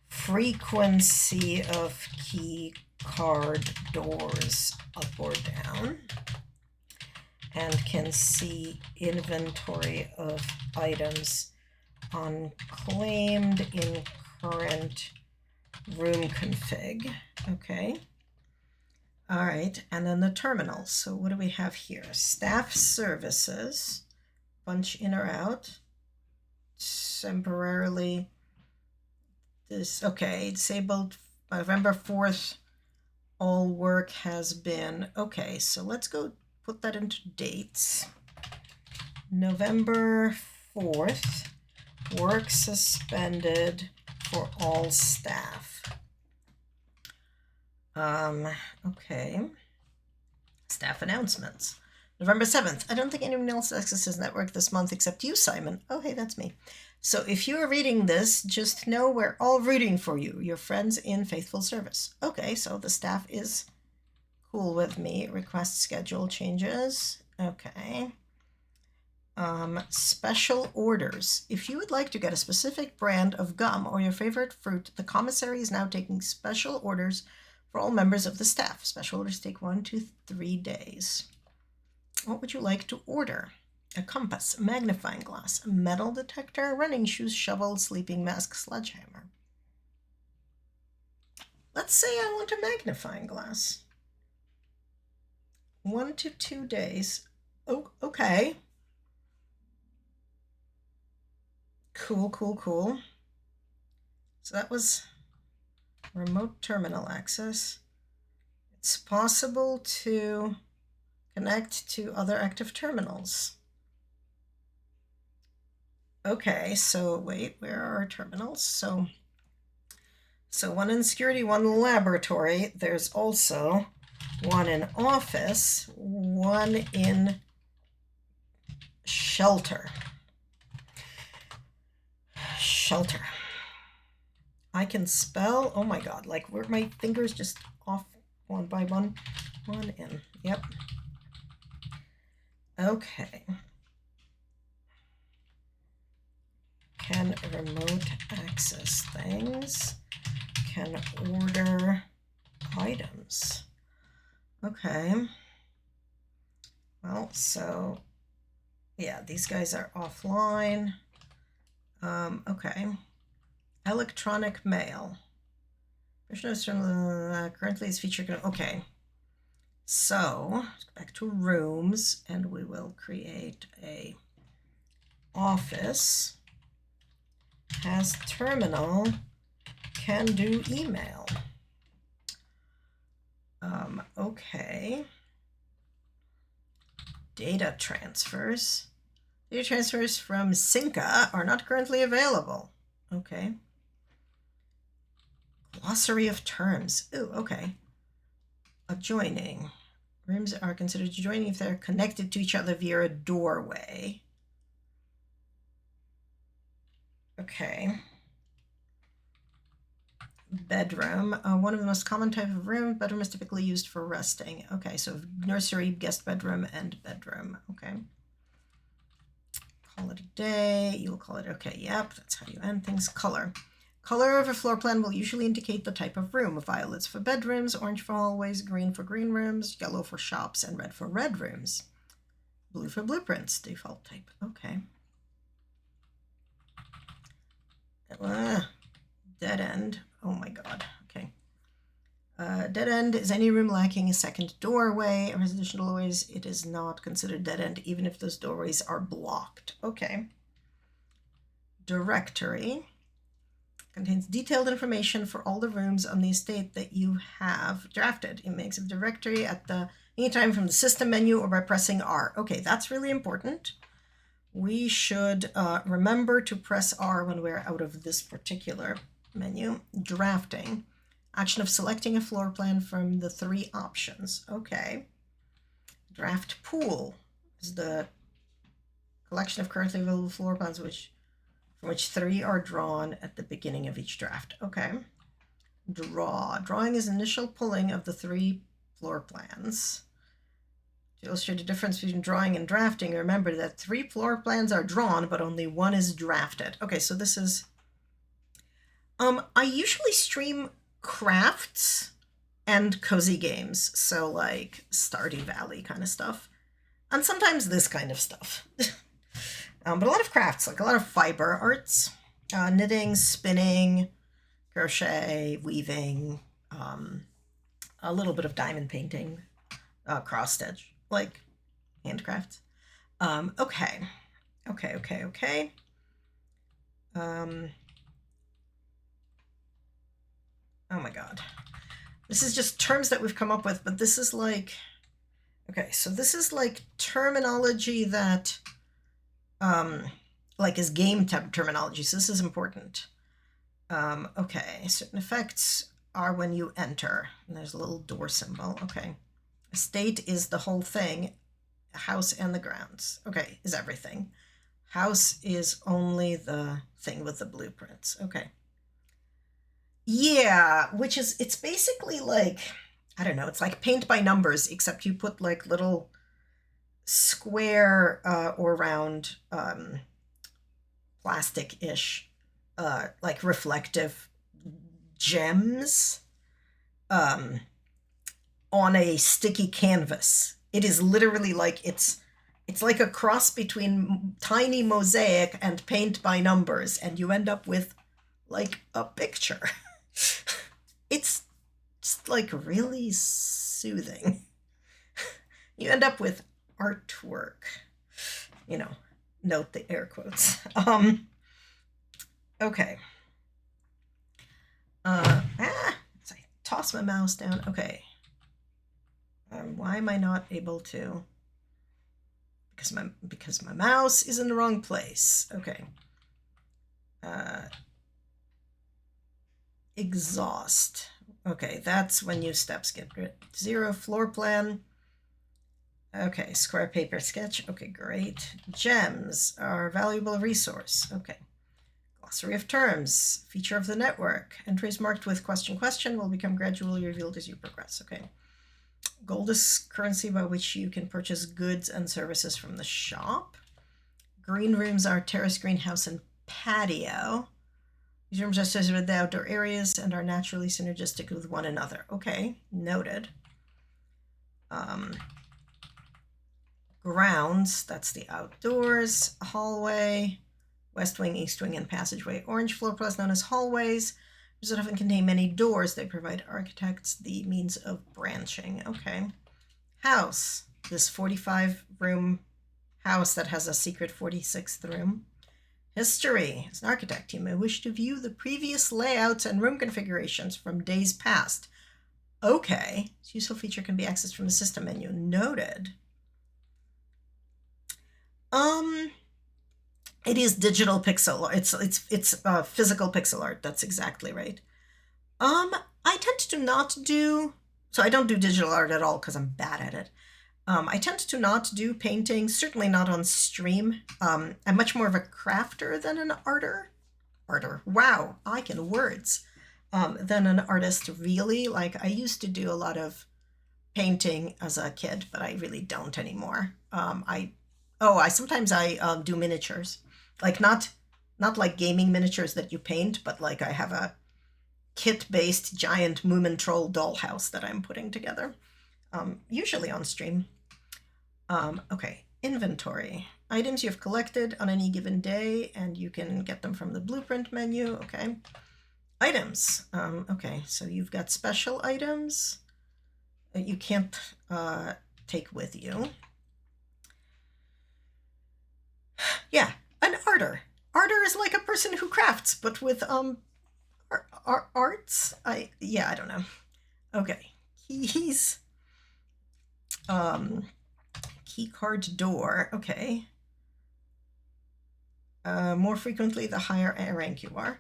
frequency of key card doors up or down, and can see inventory of items unclaimed in current room config. Okay. All right, and then the terminals. So what do we have here? Staff services, punch in or out. Temporarily, this, okay, disabled November 4th. All work has been, okay, so let's go put that into dates. November 4th, work suspended for all staff. Okay. Staff announcements. November 7th. I don't think anyone else accesses network this month except you, Simon. Oh, hey, that's me. So if you are reading this, just know we're all rooting for you, your friends in faithful service. Okay, so the staff is cool with me. Request schedule changes. Okay. Special orders. If you would like to get a specific brand of gum or your favorite fruit, the commissary is now taking special orders for all members of the staff. Special orders take 1 to 3 days. What would you like to order? A compass, a magnifying glass, a metal detector, running shoes, shovel, sleeping mask, sledgehammer. Let's say I want a magnifying glass. 1 to 2 days. Oh, okay. Cool. So that was remote terminal access. It's possible to connect to other active terminals. Okay, so wait, where are our terminals? So one in security, one in laboratory. There's also one in office, one in shelter. I can spell, oh my God, like where my fingers just off one by one. One in, yep. Okay. Can remote access things. Can order items. Okay. Well, so yeah, these guys are offline. Okay. Electronic mail. Currently is featured. Okay. So let's go back to rooms, and we will create a office. Has terminal, can do email. Okay. Data transfers. Data transfers from Synca are not currently available. Okay. Glossary of terms. Ooh, okay. Adjoining. Rooms are considered adjoining if they're connected to each other via a doorway. Okay. Bedroom. One of the most common type of room. Bedroom is typically used for resting. Okay, so nursery, guest bedroom, and bedroom. Okay. Call it a day. You will call it, okay, yep, that's how you end things. Color. Color of a floor plan will usually indicate the type of room. Violets for bedrooms, orange for hallways, green for green rooms, yellow for shops, and red for red rooms. Blue for blueprints, default type. Okay. Dead end. Oh my God. Okay. Dead end is any room lacking a second doorway. In residential doorways, it is not considered dead end, even if those doorways are blocked. Okay. Directory contains detailed information for all the rooms on the estate that you have drafted. It makes a directory at any time from the system menu or by pressing R. Okay, that's really important. We should remember to press R when we're out of this particular menu. Drafting. Action of selecting a floor plan from the 3 options. Okay. Draft pool is the collection of currently available floor plans from which 3 are drawn at the beginning of each draft. Okay. Draw. Drawing is initial pulling of the 3 floor plans. To illustrate the difference between drawing and drafting, remember that 3 floor plans are drawn, but only 1 is drafted. Okay, so this is... I usually stream crafts and cozy games, so like Stardew Valley kind of stuff, and sometimes this kind of stuff. But a lot of crafts, like a lot of fiber arts, knitting, spinning, crochet, weaving, a little bit of diamond painting, cross stitch, like handcrafts. Okay. Oh my god. This is just terms that we've come up with, but this is like... Okay, so this is like terminology that like is game terminology, so this is important. Okay, certain effects are when you enter. And there's a little door symbol. Okay. Estate is the whole thing. House and the grounds. Okay, is everything. House is only the thing with the blueprints. Okay. Yeah, which is, it's basically like, I don't know, it's like paint by numbers, except you put like little square or round plastic-ish, like reflective gems on a sticky canvas. It is literally like, it's like a cross between tiny mosaic and paint by numbers, and you end up with like a picture. It's just like really soothing. You end up with artwork, you know, note the air quotes. Okay. So I toss my mouse down. Okay. Why am I not able to? Because my mouse is in the wrong place. Okay. Exhaust. Okay, that's when you steps get 0. Floor plan. Okay, square paper sketch. Okay, great. Gems are a valuable resource. Okay. Glossary of terms. Feature of the network. Entries marked with question will become gradually revealed as you progress. Okay. Gold is currency by which you can purchase goods and services from the shop. Green rooms are terrace, greenhouse, and patio. These rooms are associated with the outdoor areas and are naturally synergistic with one another. Okay, noted. Grounds, that's the outdoors. Hallway, west wing, east wing, and passageway. Orange floor plans known as hallways. These often contain many doors. They provide architects the means of branching. Okay. House, this 45-room house that has a secret 46th room. History. As an architect, you may wish to view the previous layouts and room configurations from days past. Okay. This useful feature can be accessed from the system menu. Noted. It is digital pixel. It's physical pixel art. That's exactly right. I tend to not do... So I don't do digital art at all because I'm bad at it. I tend to not do painting, certainly not on stream. I'm much more of a crafter than an arter. Wow, I can words. Than an artist, really. Like, I used to do a lot of painting as a kid, but I really don't anymore. I sometimes do miniatures. Like, not like gaming miniatures that you paint, but like I have a kit-based giant Moomin Troll dollhouse that I'm putting together. Usually on stream. Okay, inventory. Items you have collected on any given day, and you can get them from the blueprint menu. Okay. Items. Okay, so you've got special items that you can't take with you. Yeah, an arter. Arter is like a person who crafts, but with arts. I don't know. Okay, keys. Key card door. Okay. More frequently, the higher rank you are.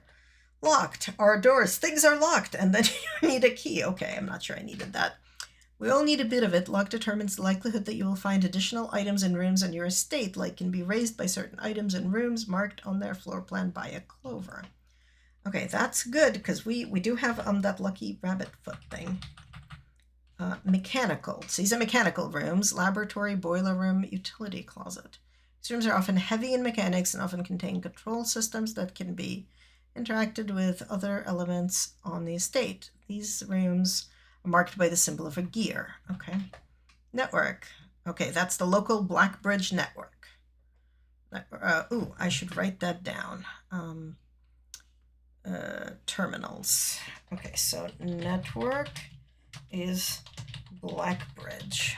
Locked. Our doors. Things are locked, and then you need a key. Okay, I'm not sure I needed that. We all need a bit of it. Luck determines the likelihood that you will find additional items and rooms on your estate. Like can be raised by certain items and rooms marked on their floor plan by a clover. Okay, that's good because we do have that lucky rabbit foot thing. Mechanical. So these are mechanical rooms. Laboratory, boiler room, utility closet. These rooms are often heavy in mechanics and often contain control systems that can be interacted with other elements on the estate. These rooms are marked by the symbol of a gear. Okay. Network. Okay, that's the local Blackbridge network. Ooh, I should write that down. Terminals. Okay, so network is Blackbridge.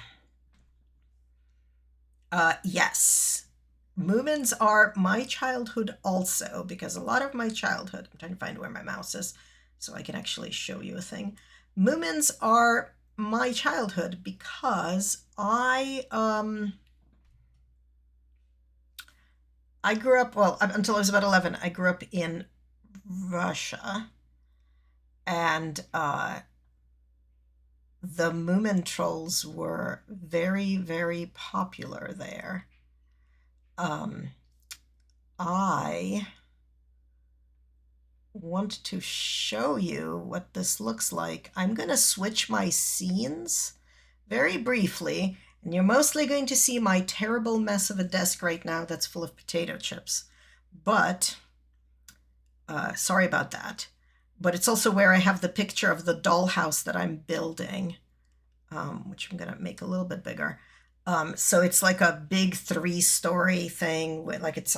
Yes. Moomins are my childhood also, because a lot of my childhood, I'm trying to find where my mouse is so I can actually show you a thing. Moomins are my childhood because I grew up, well, until I was about 11, I grew up in Russia, and the Moomin trolls were very, very popular there. I want to show you what this looks like. I'm going to switch my scenes very briefly, and you're mostly going to see my terrible mess of a desk right now that's full of potato chips. But, sorry about that. But it's also where I have the picture of the dollhouse that I'm building, which I'm going to make a little bit bigger. So it's like a big 3-story thing with like it's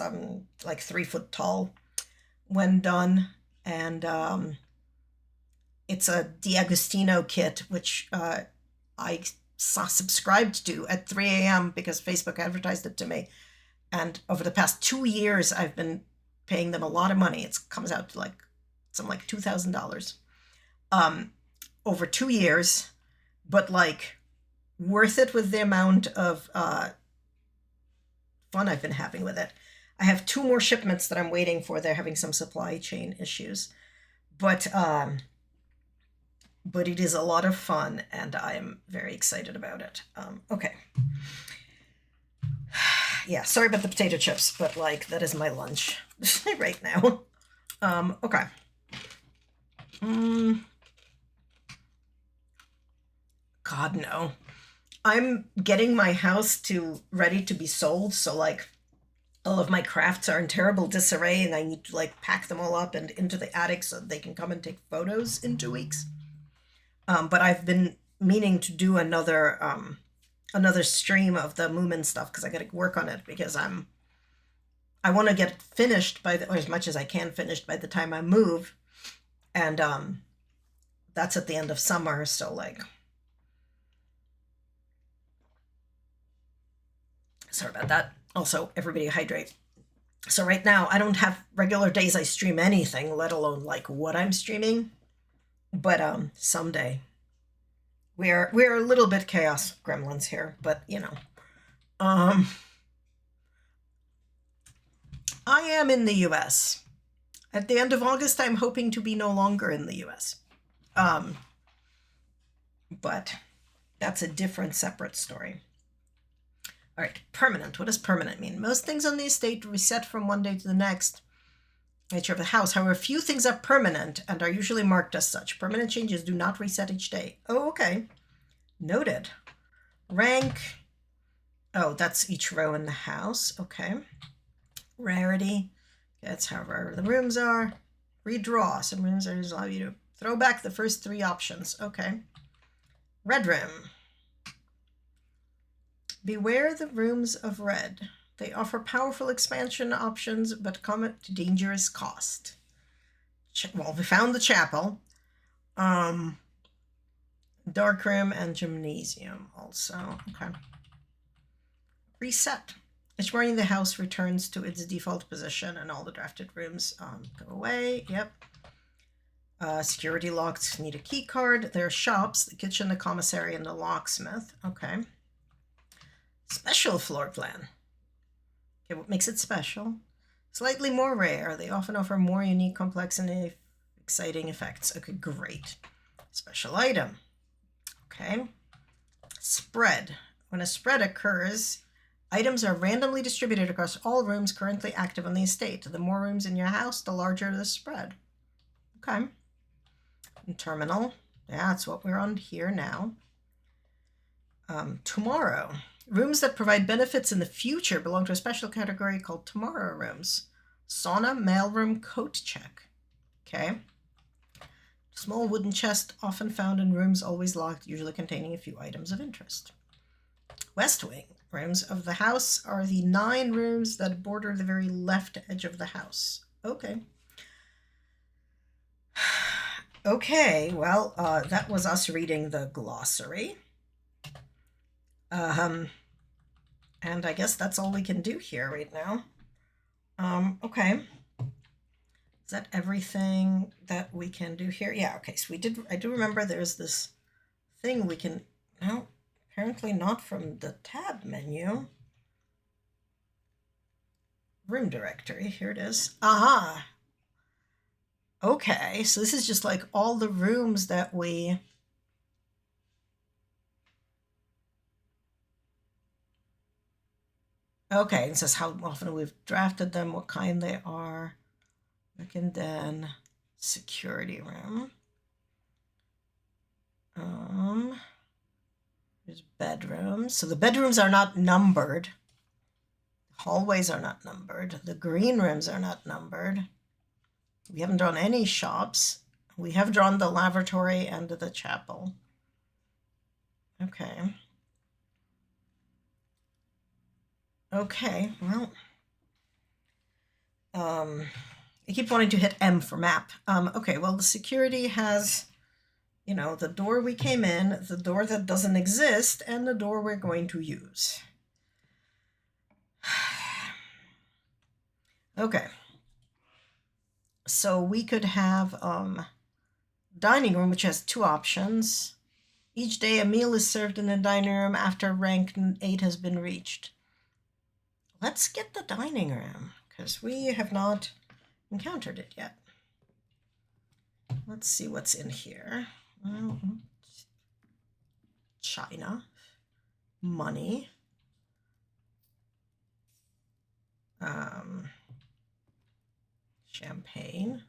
like 3 foot tall when done, and it's a D'Agostino kit which I subscribed to at 3 a.m. because Facebook advertised it to me, and over the past 2 years I've been paying them a lot of money. It comes out to like something like $2,000 over 2 years, but like worth it with the amount of fun I've been having with it. I have 2 more shipments that I'm waiting for. They're having some supply chain issues, but it is a lot of fun, and I am very excited about it. Okay. Yeah, sorry about the potato chips, but like that is my lunch right now. Okay. God, no. I'm getting my house ready to be sold, so like all of my crafts are in terrible disarray, and I need to like pack them all up and into the attic so they can come and take photos in 2 weeks. But I've been meaning to do another stream of the Moomin stuff because I got to work on it because I want to get finished or as much as I can finished by the time I move, and that's at the end of summer, so like. Sorry about that. Also, everybody hydrate. So right now, I don't have regular days I stream anything, let alone like what I'm streaming. But someday. We're a little bit chaos gremlins here, but you know. I am in the US. At the end of August, I'm hoping to be no longer in the US. But that's a different, separate story. All right, permanent. What does permanent mean? Most things on the estate reset from one day to the next. Nature of the house. However, few things are permanent and are usually marked as such. Permanent changes do not reset each day. Oh, okay. Noted. Rank. Oh, that's each row in the house. Okay. Rarity. That's how rare the rooms are. Redraw. Some rooms allow you to throw back the first 3 options. Okay. Red room. Beware the rooms of red. They offer powerful expansion options, but come at dangerous cost. well, we found the chapel, dark room, and gymnasium also. Okay. Reset. Each morning the house returns to its default position and all the drafted rooms go away. Yep. Security locks need a key card. There are shops, the kitchen, the commissary, and the locksmith. Okay. Special floor plan. Okay, what makes it special? Slightly more rare. They often offer more unique, complex, and exciting effects. Okay, great. Special item. Okay. Spread. When a spread occurs, items are randomly distributed across all rooms currently active on the estate. The more rooms in your house, the larger the spread. Okay. And terminal. Yeah, that's what we're on here now. Tomorrow. Rooms that provide benefits in the future belong to a special category called tomorrow rooms. Sauna, mailroom, coat check. Okay. Small wooden chest, often found in rooms always locked, usually containing a few items of interest. West wing. Rooms of the house are the 9 rooms that border the very left edge of the house. Okay. Okay, well, that was us reading the glossary. And I guess that's all we can do here right now. Okay. Is that everything that we can do here? Yeah, okay, so I do remember there's this thing we can, no, apparently not from the tab menu. Room directory, here it is. Aha. Okay, so this is just like all the rooms that we... Okay, it says how often we've drafted them, what kind they are. And then security room. There's bedrooms. So the bedrooms are not numbered. Hallways are not numbered. The green rooms are not numbered. We haven't drawn any shops. We have drawn the lavatory and the chapel. Okay. Okay, well. I keep wanting to hit M for map. Okay, well, the security has, you know, the door we came in, the door that doesn't exist, and the door we're going to use. Okay. So we could have dining room, which has 2 options. Each day a meal is served in the dining room after rank 8 has been reached. Let's get the dining room, because we have not encountered it yet. Let's see what's in here. China, money, champagne,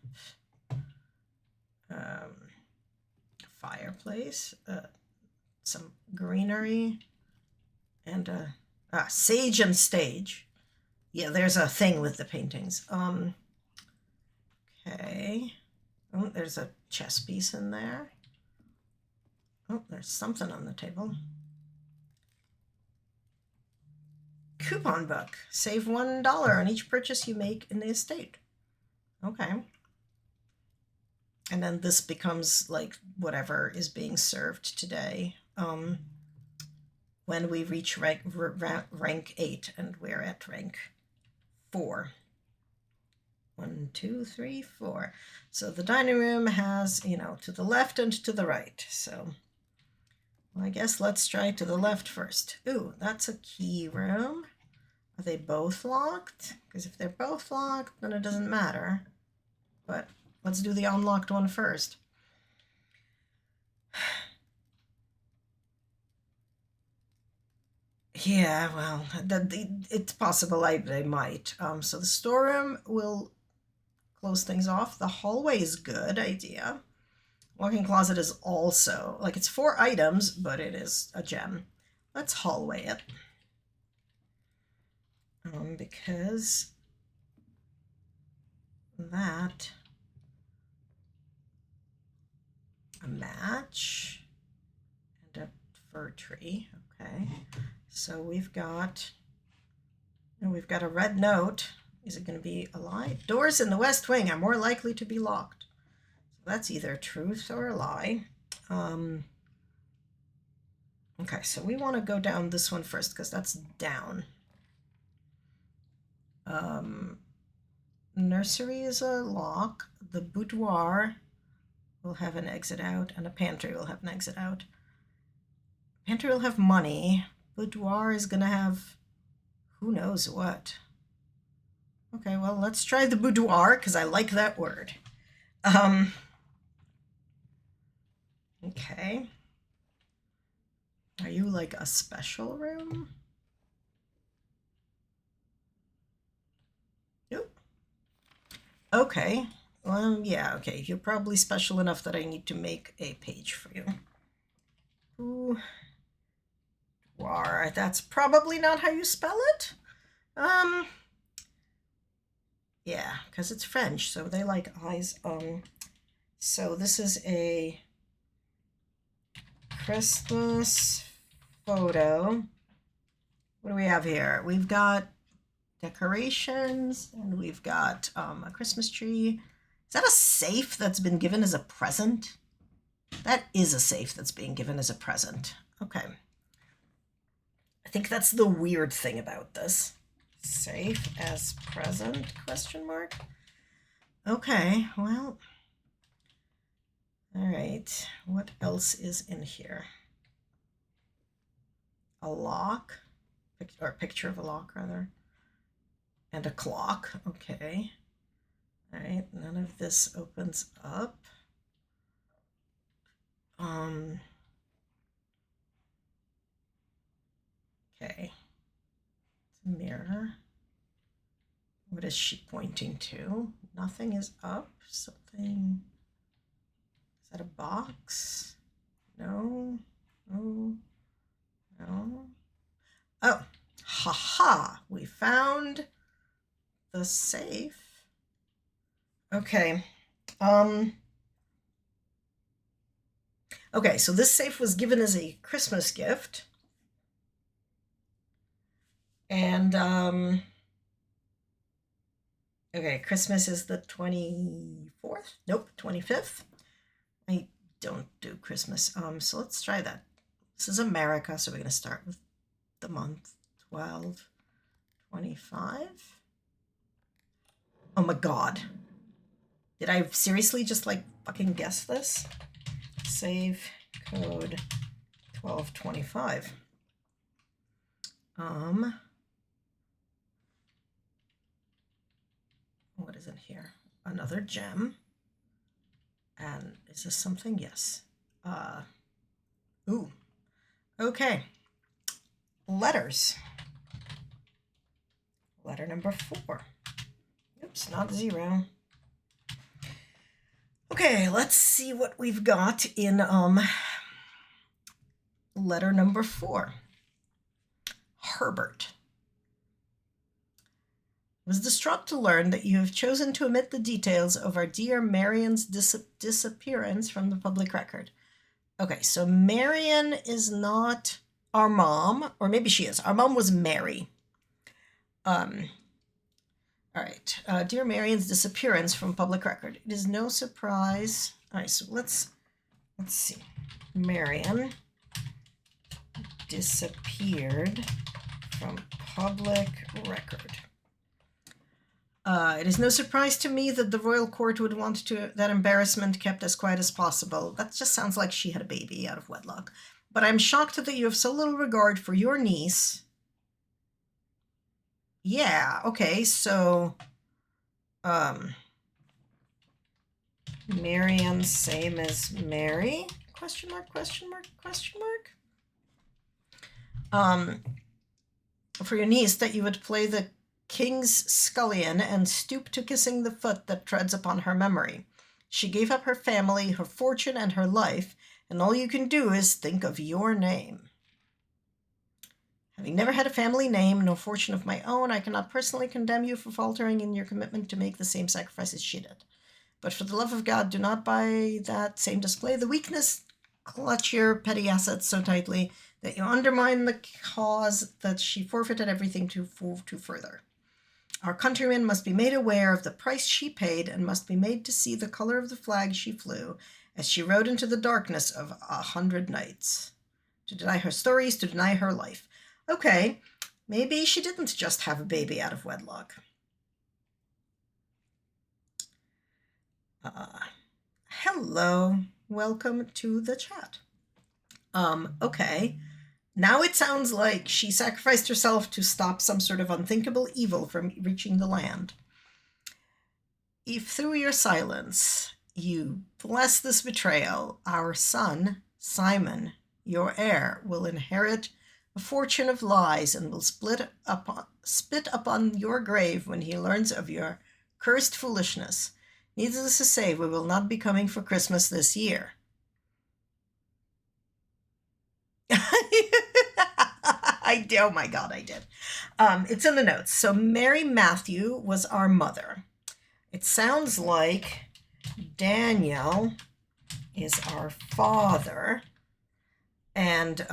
fireplace, some greenery, and sage and stage. Yeah, there's a thing with the paintings. Okay. Oh, there's a chess piece in there. Oh, there's something on the table. Coupon book. Save $1 on each purchase you make in the estate. Okay. And then this becomes like whatever is being served today. When we reach rank 8, and we're at rank 4. 1, 2, 3, 4. So the dining room has, you know, to the left and to the right. So well, I guess let's try to the left first. Ooh, that's a key room. Are they both locked? Because if they're both locked, then it doesn't matter. But let's do the unlocked one first. Yeah, well, it's possible they might. So the storeroom will close things off. The hallway is good idea. Walk-in closet is also, like, it's 4 items, but it is a gem. Let's hallway it. Because that, a match, and a fir tree. Okay, so we've got a red note. Is it going to be alive? Doors in the west wing are more likely to be locked. That's either truth or a lie. Okay, so we want to go down this one first because that's down. Nursery is a lock. The boudoir will have an exit out, and a pantry will have an exit out. Pantry will have money. Boudoir is gonna have who knows what. Okay, well, let's try the boudoir because I like that word. Okay. Are you like a special room? Nope. Okay. Yeah, okay. You're probably special enough that I need to make a page for you. Boudoir. That's probably not how you spell it. Yeah, because it's French, so they like eyes. So this is a Christmas photo. What do we have here? We've got decorations, and we've got a Christmas tree. Is that a safe that's been given as a present? That is a safe that's being given as a present. Okay. I think that's the weird thing about this. Safe as present, question mark? Okay, well, all right. What else is in here? A lock, or a picture of a lock, rather. And a clock, okay. All right, none of this opens up. Okay. It's a mirror. What is she pointing to? Nothing is up. Something. Is that a box? No. No. No. Oh, haha. We found the safe. Okay. Okay, so this safe was given as a Christmas gift. And okay, Christmas is the 24th? Nope, 25th. I don't do Christmas. So let's try that. This is America, so we're going to start with the month 12, 25. Oh my god. Did I seriously just like fucking guess this? Save code 1225. What is in here? Another gem. And is this something? Yes. Ooh. Okay. Letters. Letter number 4. Oops, not 0. Okay, let's see what we've got in letter number 4. Herbert. I was distraught to learn that you have chosen to omit the details of our dear Marion's disappearance from the public record. Okay, so Marion is not our mom, or maybe she is. Our mom was Mary. All right, dear Marion's disappearance from public record. It is no surprise. All right, so let's see. Marion disappeared from public record. It is no surprise to me that the royal court would want that embarrassment kept as quiet as possible. That just sounds like she had a baby out of wedlock. But I'm shocked that you have so little regard for your niece. Yeah, okay, so Marion, same as Mary? Question mark, question mark, question mark. For your niece, that you would play the king's scullion and stoop to kissing the foot that treads upon her memory. She gave up her family, her fortune, and her life, and all you can do is think of your name. Having never had a family name, no fortune of my own, I cannot personally condemn you for faltering in your commitment to make the same sacrifices she did. But for the love of God, do not by that same display the weakness clutch your petty assets so tightly that you undermine the cause that she forfeited everything to further. Our countrymen must be made aware of the price she paid and must be made to see the color of the flag she flew as she rode into the darkness of 100 nights. To deny her stories, to deny her life. Okay, maybe she didn't just have a baby out of wedlock. Hello, welcome to the chat. Okay. Now it sounds like she sacrificed herself to stop some sort of unthinkable evil from reaching the land. If through your silence you bless this betrayal, our son, Simon, your heir, will inherit a fortune of lies and will spit upon your grave when he learns of your cursed foolishness. Needless to say, we will not be coming for Christmas this year. Oh my God, I did. It's in the notes. So Mary Matthew was our mother. It sounds like Daniel is our father. And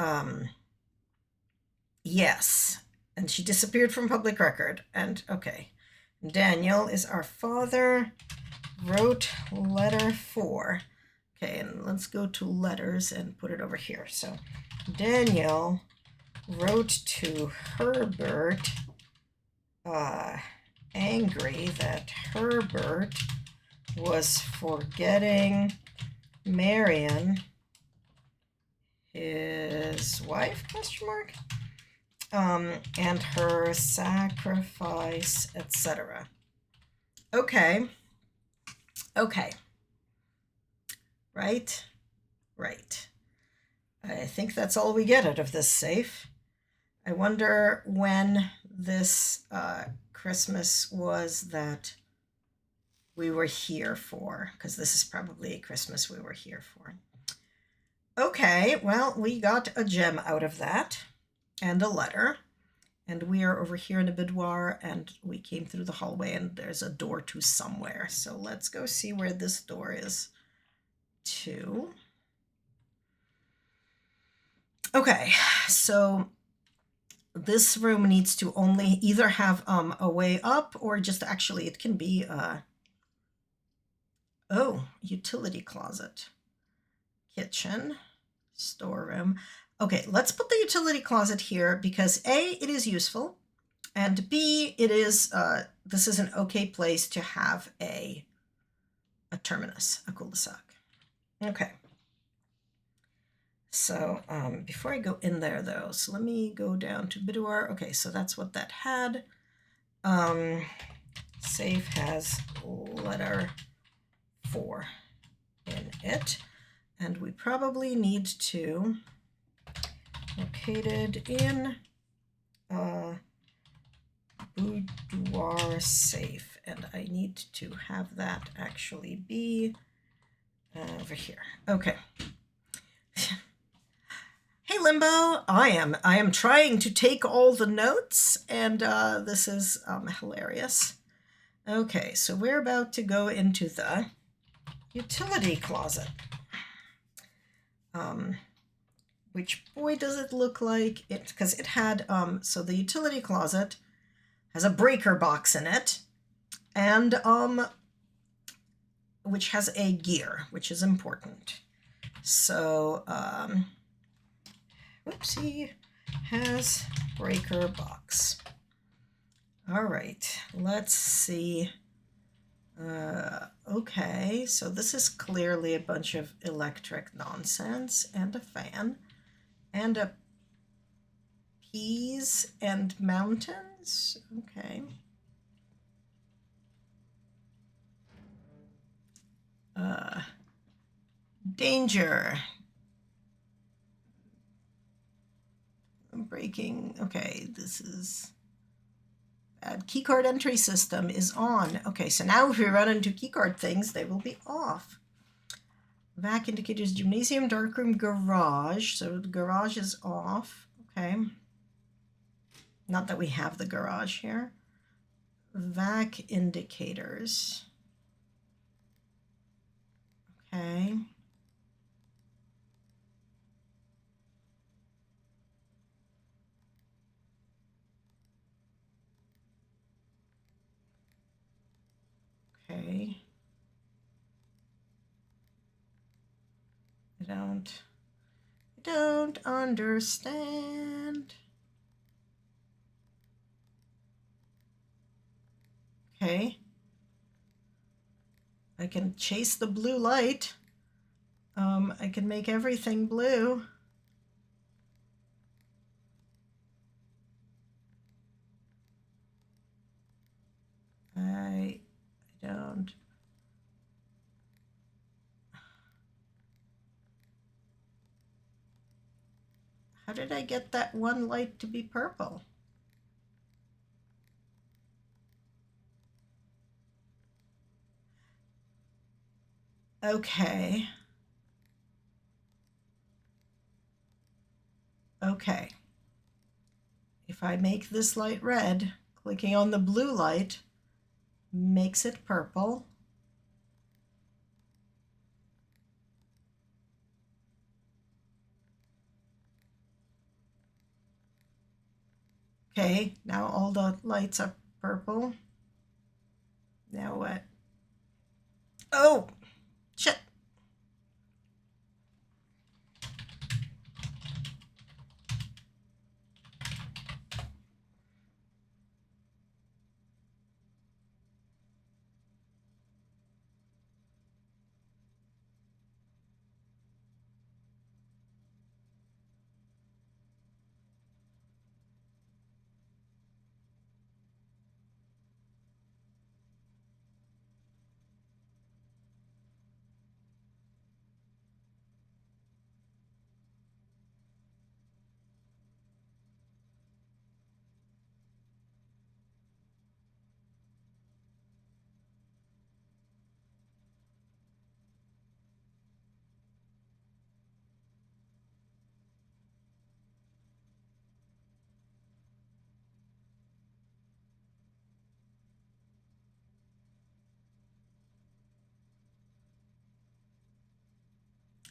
yes, and she disappeared from public record. And okay, Daniel is our father, wrote letter 4. Okay, and let's go to letters and put it over here. So Daniel wrote to Herbert, angry that Herbert was forgetting Marion, his wife, question mark, and her sacrifice, etc. Okay. Right. I think that's all we get out of this safe. I wonder when this Christmas was that we were here for, because this is probably a Christmas we were here for. Okay, well, we got a gem out of that and a letter, and we are over here in the boudoir, and we came through the hallway, and there's a door to somewhere. So let's go see where this door is to. Okay, so this room needs to only either have a way up or just actually it can be utility closet, kitchen, storeroom. Okay, let's put the utility closet here because A, it is useful, and B, it is this is an okay place to have a terminus, a cul-de-sac. Okay. So before I go in there, though, so let me go down to boudoir. Okay, so that's what that had. Safe has letter 4 in it. And we probably need to located in boudoir safe. And I need to have that actually be over here. Okay. Hey Limbo, I am trying to take all the notes, and this is hilarious. Okay, so we're about to go into the utility closet. Which boy does it look like it, because it had so the utility closet has a breaker box in it, and which has a gear, which is important. So whoopsie, has breaker box. All right, let's see. Okay, so this is clearly a bunch of electric nonsense, and a fan, and a peas and mountains. Okay. Danger. Breaking. Okay, this is bad. Keycard entry system is on. Okay, so now if we run into keycard things, they will be off. Vac indicators, gymnasium, darkroom, garage. So the garage is off. Okay. Not that we have the garage here. Vac indicators. Okay. Okay. I don't understand. Okay. I can chase the blue light. I can make everything blue. I don't. How did I get that one light to be purple? Okay. Okay. If I make this light red, clicking on the blue light makes it purple. Okay, now all the lights are purple. Now what? Oh, shit.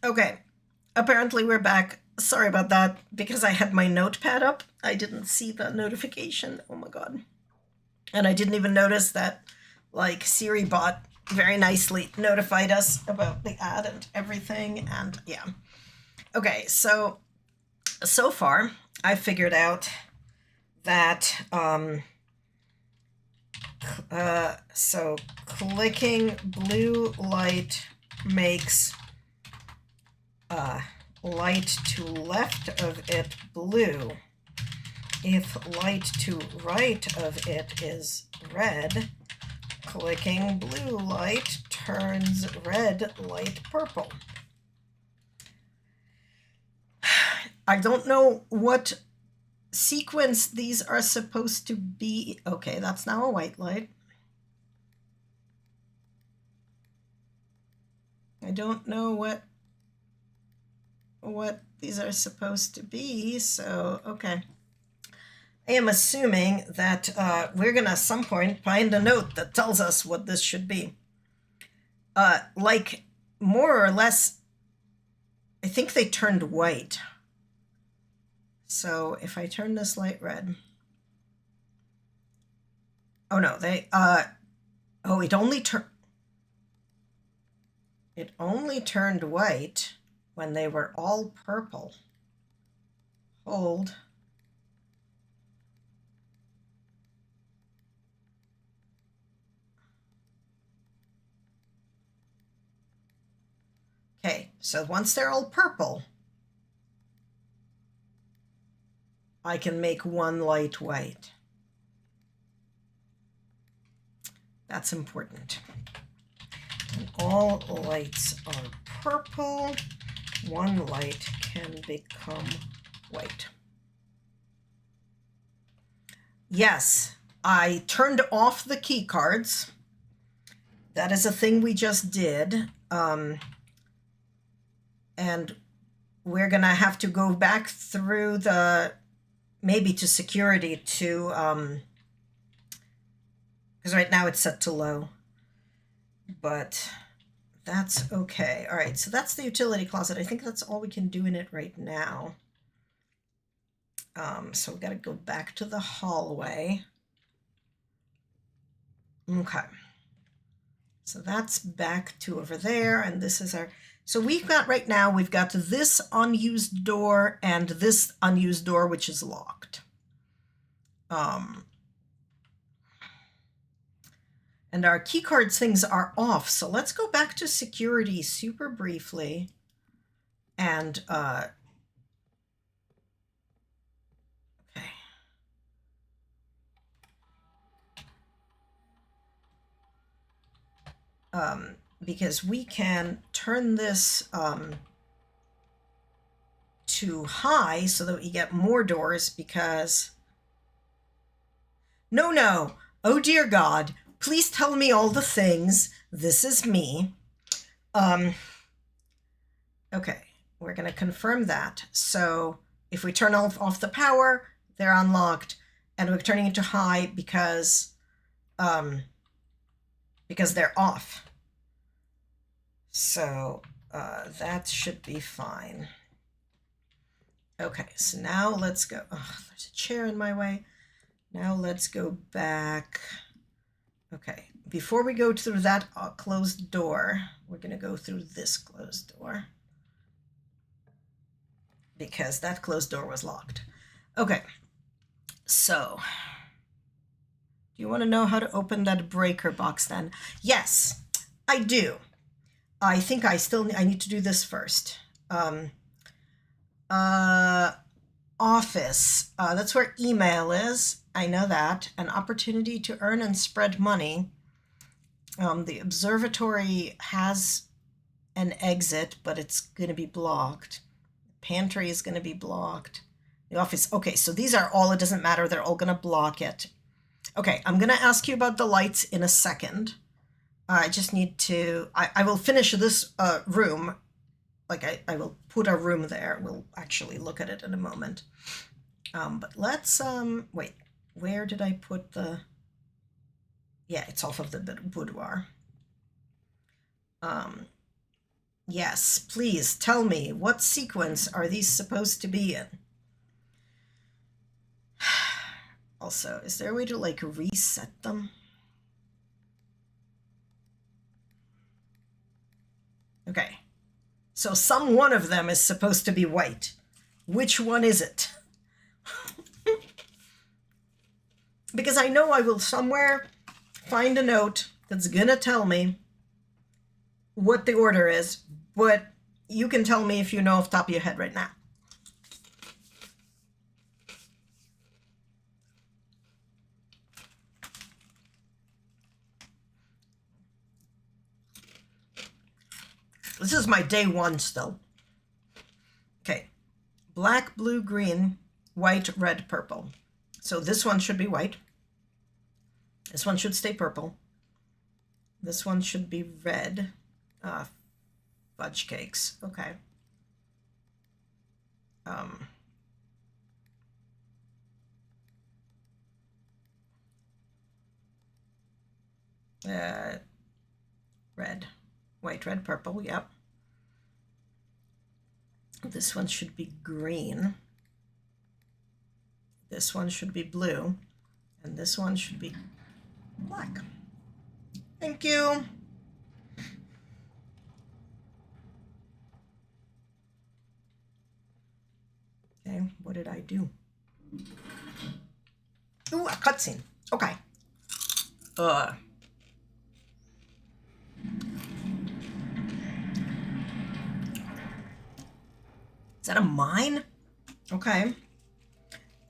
Okay, apparently we're back. Sorry about that, because I had my notepad up. I didn't see the notification. Oh my god. And I didn't even notice that, like, Siri bot very nicely notified us about the ad and everything. And yeah. Okay, so far I figured out that so clicking blue light makes light to left of it blue. If light to right of it is red, clicking blue light turns red light purple. I don't know what sequence these are supposed to be. Okay, that's now a white light. I don't know what these are supposed to be, so okay. I am assuming that we're gonna at some point find a note that tells us what this should be. Like, more or less, I think they turned white. So if I turn this light red, oh no, they oh, it only turned white when they were all purple. Hold. Okay, so once they're all purple, I can make one light white. That's important. When all lights are purple, one light can become white. Yes, I turned off the key cards. That is a thing we just did. And we're gonna have to go back through maybe to security to, because right now it's set to low, but that's okay. All right, so that's the utility closet. I think that's all we can do in it right now. So we got to go back to the hallway. Okay. So that's back to over there, and this is our, so we've got right now, we've got this unused door and this unused door, which is locked. And our keycards things are off. So let's go back to security super briefly. And, okay. Because we can turn this to high so that we get more doors because... No. Oh, dear God. Please tell me all the things. This is me. Okay, we're going to confirm that. So if we turn off the power, they're unlocked, and we're turning it to high because they're off. So that should be fine. Okay, so now let's go. Oh, there's a chair in my way. Now let's go back. Okay, before we go through that closed door, we're going to go through this closed door because that closed door was locked. Okay, so do you want to know how to open that breaker box then? Yes, I do. I think I need to do this first. Office, that's where email is. I know that. An opportunity to earn and spread money. The observatory has an exit, but it's going to be blocked. Pantry is going to be blocked. The office, okay, so these are all, it doesn't matter, they're all going to block it. Okay, I'm going to ask you about the lights in a second. I just need to, I will finish this room. Like I will put a room there. We'll actually look at it in a moment. But let's, wait, where did I put the, yeah, it's off of the boudoir. Yes, please tell me, what sequence are these supposed to be in? Also, is there a way to like reset them? Okay. So some one of them is supposed to be white. Which one is it? Because I know I will somewhere find a note that's gonna tell me what the order is, but you can tell me if you know off the top of your head right now. This is my day one still. Okay, black, blue, green, white, red, purple. So this one should be white. This one should stay purple. This one should be red. Fudge cakes, okay. Red. White, red, purple, yep. This one should be green. This one should be blue. And this one should be black. Thank you. Okay, what did I do? Ooh, a cutscene. Okay. Is that a mine? Okay.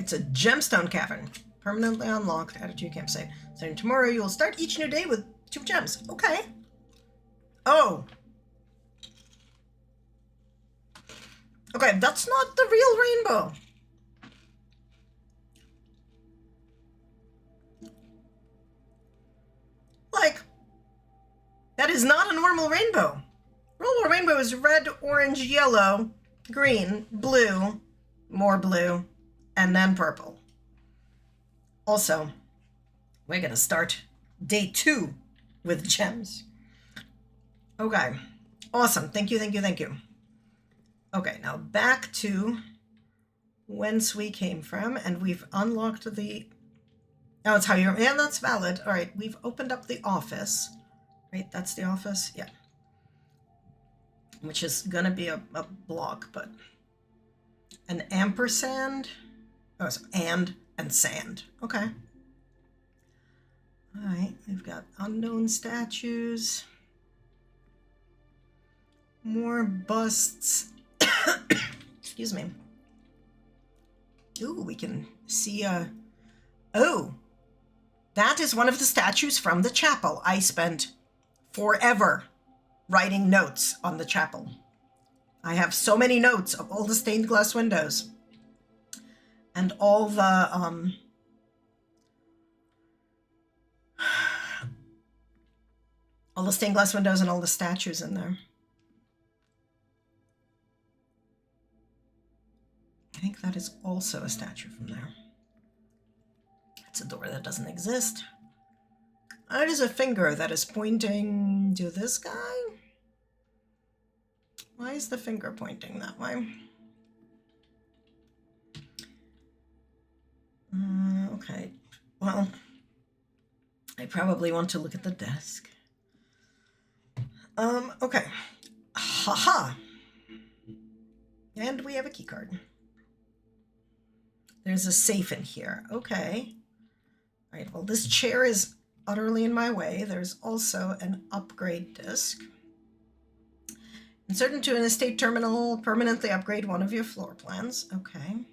It's a gemstone cavern. Permanently unlocked. Added to your campsite. Starting tomorrow, you will start each new day with 2 gems. Okay. Oh. Okay, that's not the real rainbow. Like, that is not a normal rainbow. Normal rainbow is red, orange, yellow, green, blue, more blue, and then purple. Also, we're gonna start day 2 with gems. Okay, awesome. Thank you, thank you, thank you. Okay, now back to whence we came from, and we've unlocked the... Oh, it's how you're... Yeah, that's valid. All right, we've opened up the office. right? That's the office, yeah. Which is gonna be a block, but an ampersand. Oh, so and sand. Okay. All right, we've got unknown statues, more busts. Excuse me. Ooh, we can see oh, that is one of the statues from the chapel. I spent forever writing notes on the chapel. I have so many notes of all the stained glass windows and all the stained glass windows and all the statues in there. I think that is also a statue from there. It's a door that doesn't exist. That is a finger that is pointing to this guy. Why is the finger pointing that way? Okay, well, I probably want to look at the desk. Okay. Haha. And we have a key card. There's a safe in here. Okay. All right, well, this chair is utterly in my way. There's also an upgrade disc. Insert into an estate terminal, permanently upgrade one of your floor plans. Okay.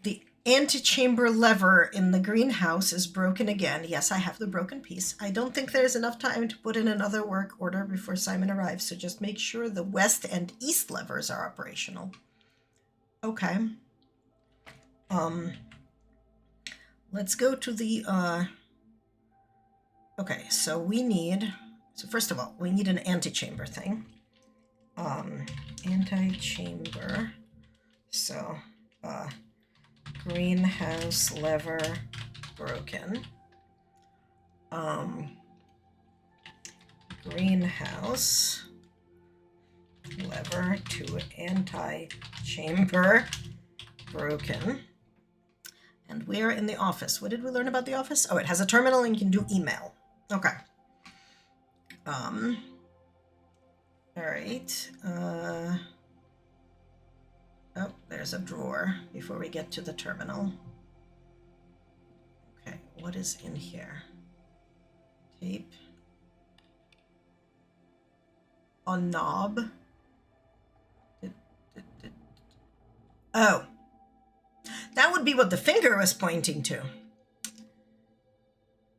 The antechamber lever in the greenhouse is broken again. Yes, I have the broken piece. I don't think there's enough time to put in another work order before Simon arrives, so just make sure the west and east levers are operational. Okay. Let's go to the, okay, so we need, so first of all, we need an antechamber thing. Antechamber, so, greenhouse lever broken. Greenhouse lever to antechamber broken. And we're in the office. What did we learn about the office? Oh, it has a terminal and you can do email. Okay. All right. Oh, there's a drawer before we get to the terminal. Okay, what is in here? Tape. A knob. Oh. That would be what the finger was pointing to.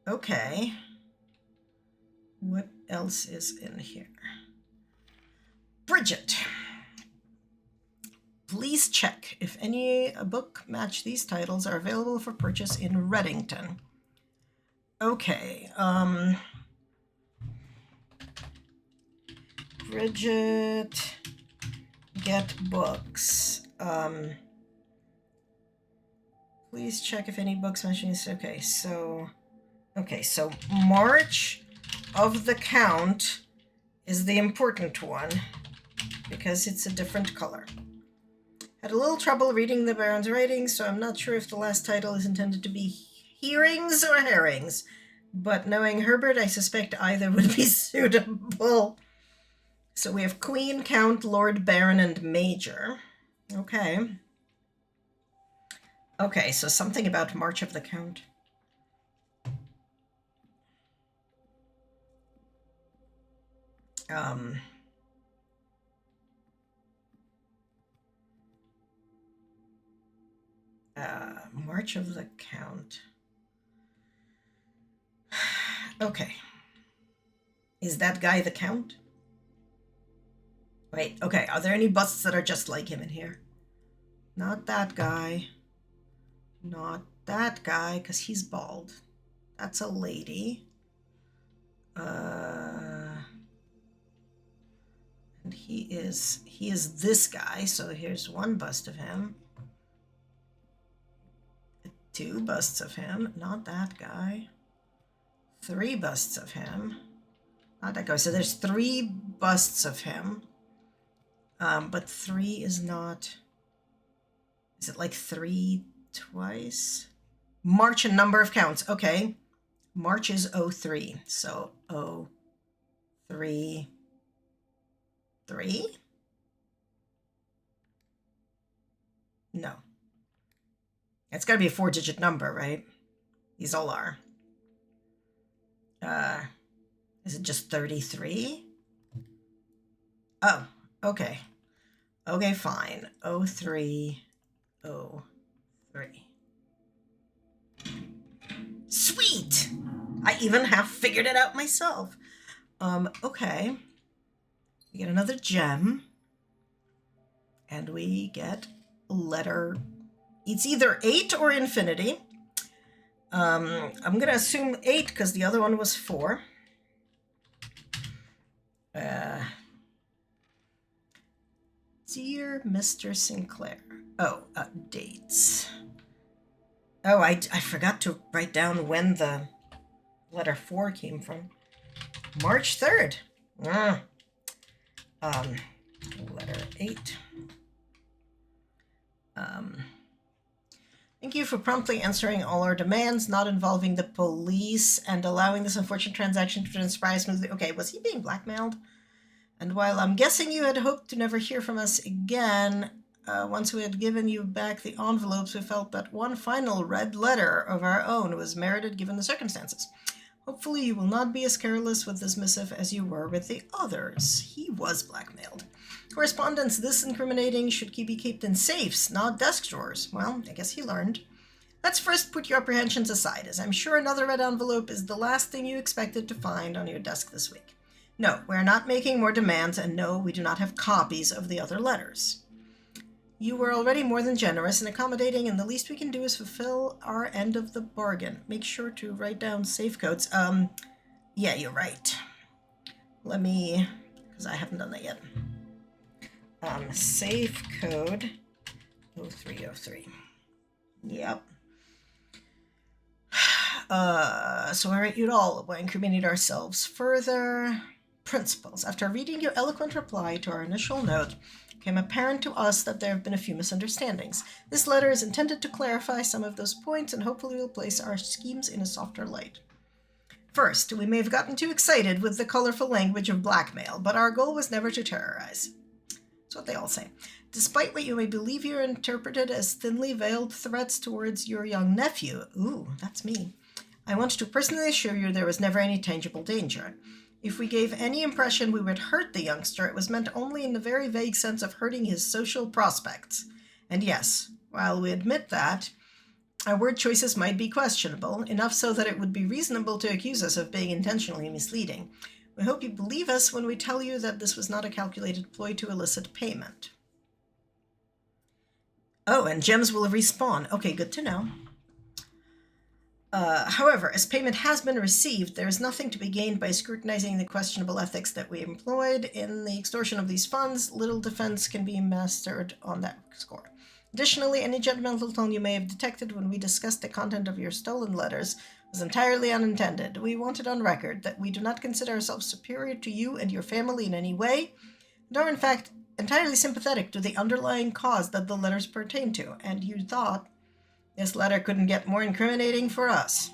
Okay. What else is in here? Bridget. Please check if any book match these titles are available for purchase in Reddington. Okay. Bridget, get books. Please check if any books mention this. Okay, so March of the Count is the important one because it's a different color. Had a little trouble reading the Baron's writing, so I'm not sure if the last title is intended to be hearings or herrings, but knowing Herbert, I suspect either would be suitable. So we have Queen, Count, Lord, Baron, and Major. Okay. Okay, so something about March of the Count. March of the Count. Okay. Is that guy the Count? Wait, okay, are there any busts that are just like him in here? Not that guy. Not that guy, because he's bald. That's a lady. And he is this guy, so here's one bust of him. Two busts of him, not that guy. Three busts of him, not that guy. So there's three busts of him. But three is not, is it like three twice? March and number of counts, okay. March is 03, so 03, 3? No. It's got to be a 4-digit number, right? These all are. Is it just 33? Oh, okay. Okay, fine. 03, 03. Sweet! I even have figured it out myself. Okay. We get another gem. And we get letter. It's either 8 or infinity. I'm going to assume 8 because the other one was 4. Dear Mr. Sinclair. Oh, dates. Oh, I forgot to write down when the letter 4 came from. March 3rd. Letter 8. Thank you for promptly answering all our demands, not involving the police, and allowing this unfortunate transaction to transpire smoothly. Okay, was he being blackmailed? And while I'm guessing you had hoped to never hear from us again, once we had given you back the envelopes, we felt that one final red letter of our own was merited given the circumstances. Hopefully you will not be as careless with this missive as you were with the others. He was blackmailed. Correspondence this incriminating should be kept in safes, not desk drawers. Well, I guess he learned. Let's first put your apprehensions aside, as I'm sure another red envelope is the last thing you expected to find on your desk this week. No, we're not making more demands, and no, we do not have copies of the other letters. You were already more than generous and accommodating, and the least we can do is fulfill our end of the bargain. Make sure to write down safe codes. Yeah, you're right. Let me, because I haven't done that yet. Safe code 0303. Yep. So I write you it all. We'll incriminate ourselves further. Principles. After reading your eloquent reply to our initial note, it became apparent to us that there have been a few misunderstandings. This letter is intended to clarify some of those points and hopefully will place our schemes in a softer light. First, we may have gotten too excited with the colorful language of blackmail, but our goal was never to terrorize. That's what they all say. Despite what you may believe you interpreted as thinly veiled threats towards your young nephew, ooh, that's me, I want to personally assure you there was never any tangible danger. If we gave any impression we would hurt the youngster, it was meant only in the very vague sense of hurting his social prospects. And yes, while we admit that, our word choices might be questionable, enough so that it would be reasonable to accuse us of being intentionally misleading. We hope you believe us when we tell you that this was not a calculated ploy to elicit payment. Oh, and gems will respawn. Okay, good to know. However, as payment has been received, there is nothing to be gained by scrutinizing the questionable ethics that we employed in the extortion of these funds. Little defense can be mastered on that score. Additionally, any judgmental tone you may have detected when we discussed the content of your stolen letters was entirely unintended. We want it on record that we do not consider ourselves superior to you and your family in any way, and are in fact entirely sympathetic to the underlying cause that the letters pertain to, and you thought this letter couldn't get more incriminating for us.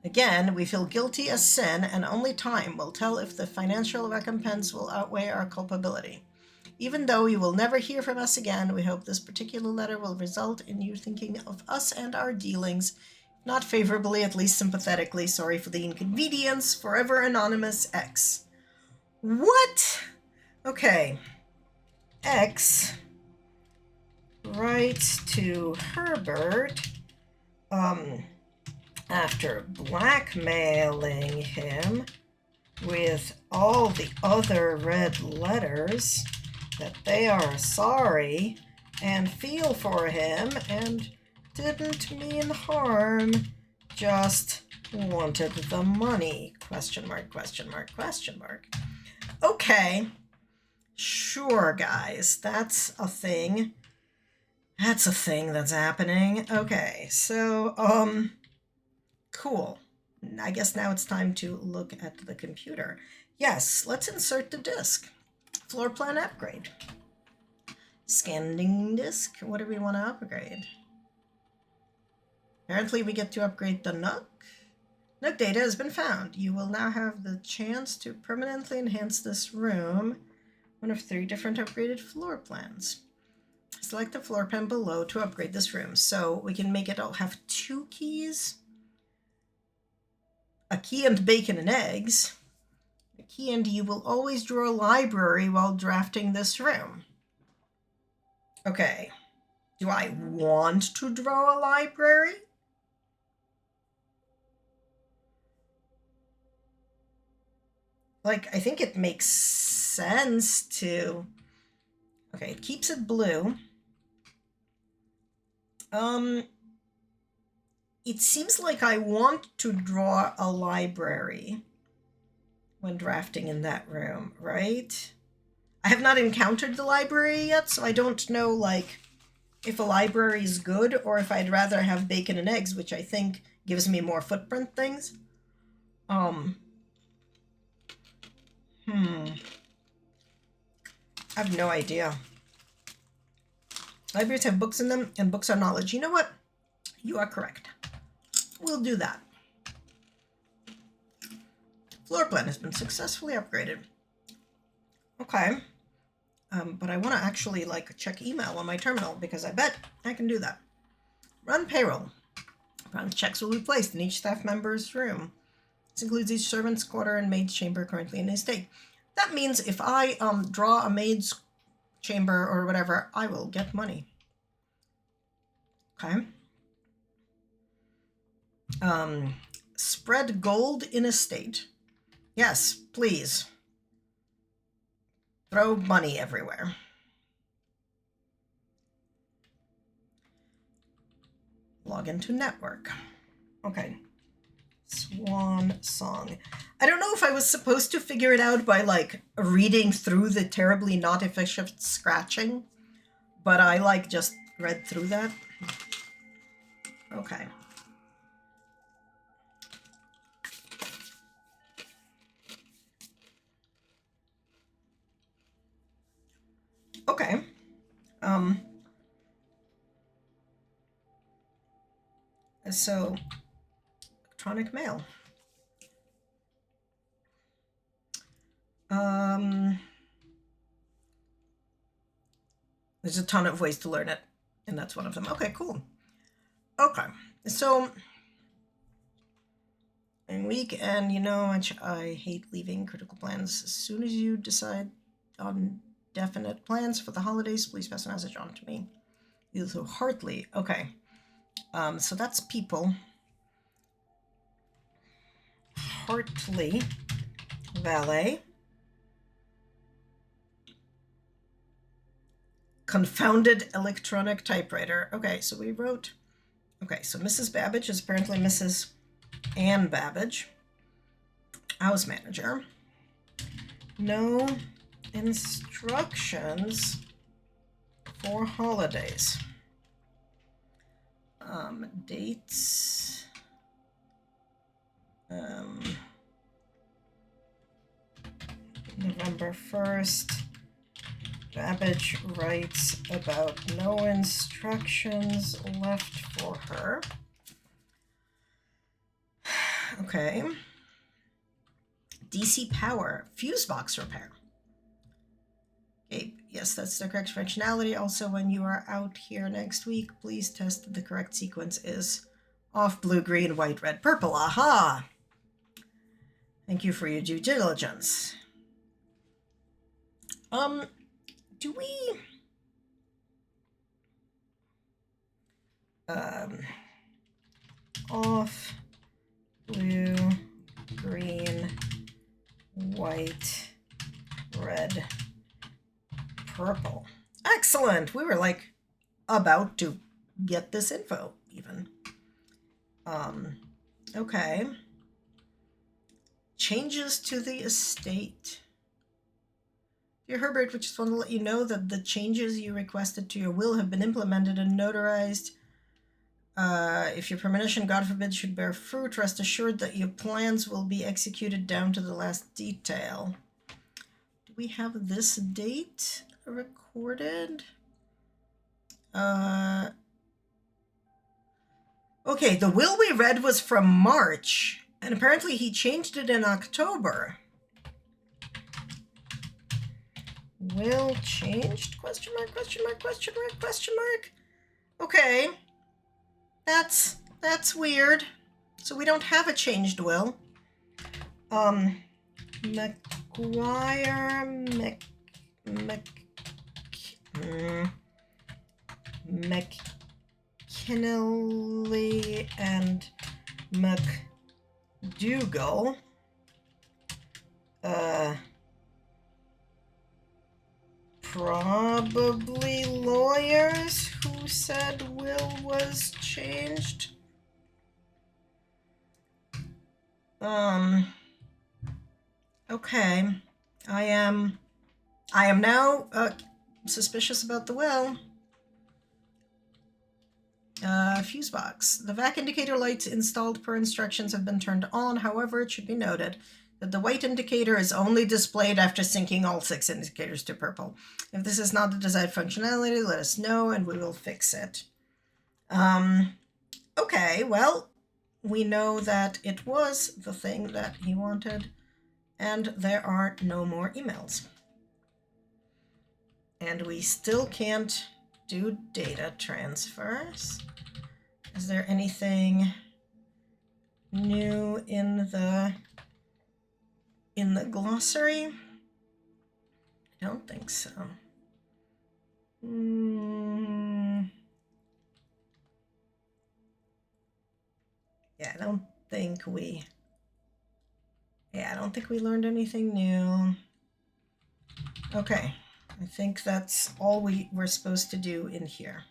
Again, we feel guilty as sin, and only time will tell if the financial recompense will outweigh our culpability. Even though you will never hear from us again, we hope this particular letter will result in you thinking of us and our dealings, not favorably, at least sympathetically. Sorry for the inconvenience. Forever Anonymous X. What? Okay. X writes to Herbert after blackmailing him with all the other red letters that they are sorry and feel for him and didn't mean harm, just wanted the money. Question mark, question mark, question mark. Okay. Sure, guys. That's a thing. That's a thing that's happening. Okay, so, cool. I guess now it's time to look at the computer. Yes, let's insert the disk. Floor plan upgrade. Scanning disk. What do we want to upgrade? Apparently we get to upgrade the Nook. Note data has been found. You will now have the chance to permanently enhance this room. One of 3 different upgraded floor plans. Select the floor plan below to upgrade this room. So we can make it all have 2 keys. A key and bacon and eggs. A key and you will always draw a library while drafting this room. Okay. Do I want to draw a library? Like, I think it makes sense to... Okay, it keeps it blue. It seems like I want to draw a library when drafting in that room, right? I have not encountered the library yet, so I don't know, like, if a library is good or if I'd rather have bacon and eggs, which I think gives me more footprint things. I have no idea. Libraries have books in them, and books are knowledge. You know what? You are correct. We'll do that. Floor plan has been successfully upgraded. Okay. But I want to actually, like, check email on my terminal because I bet I can do that. Run payroll. Run checks will be placed in each staff member's room. This includes each servant's quarter and maid's chamber currently in his state. That means if I draw a maid's chamber or whatever, I will get money. Okay. Spread gold in a state. Yes, please. Throw money everywhere. Log into network. Okay. Swan song. I don't know if I was supposed to figure it out by, like, reading through the terribly not efficient scratching, but I, like, just read through that. Okay. Okay. So, electronic mail. There's a ton of ways to learn it, and that's one of them. Okay, cool. Okay, so in weekend, you know, I hate leaving critical plans. As soon as you decide on definite plans for the holidays, please pass a message on to me. You so Hartley. Okay. So that's people. Hartley Valet. Confounded electronic typewriter. Okay, so we wrote... Okay, so Mrs. Babbage is apparently Mrs. Ann Babbage. House manager. No instructions for holidays. Dates. November 1st. Babbage writes about no instructions left for her. Okay. DC power, fuse box repair. Okay, yes, that's the correct functionality. Also, when you are out here next week, please test that the correct sequence is off, blue, green, white, red, purple. Aha! Thank you for your due diligence. Do we... off, blue, green, white, red, purple. Excellent! We were, like, about to get this info, even. Okay. Changes to the estate. Dear Herbert, we just want to let you know that the changes you requested to your will have been implemented and notarized. If your premonition, God forbid, should bear fruit, rest assured that your plans will be executed down to the last detail. Do we have this date recorded? Okay, the will we read was from March, And apparently he changed it in October. Will changed? Question mark, question mark, question mark, question mark. Okay. That's weird. So we don't have a changed will. McGuire, McKinley, and McDougal. Probably lawyers who said will was changed. Okay. I am now suspicious about the will. Fuse box. The vac indicator lights installed per instructions have been turned on. However, it should be noted that the white indicator is only displayed after syncing all 6 indicators to purple. If this is not the desired functionality, let us know and we will fix it. Okay, well, we know that it was the thing that he wanted, and there are no more emails. And we still can't do data transfers. Is there anything new in the glossary? I don't think so. Yeah, I don't think we learned anything new. Okay, I think that's all we were supposed to do in here.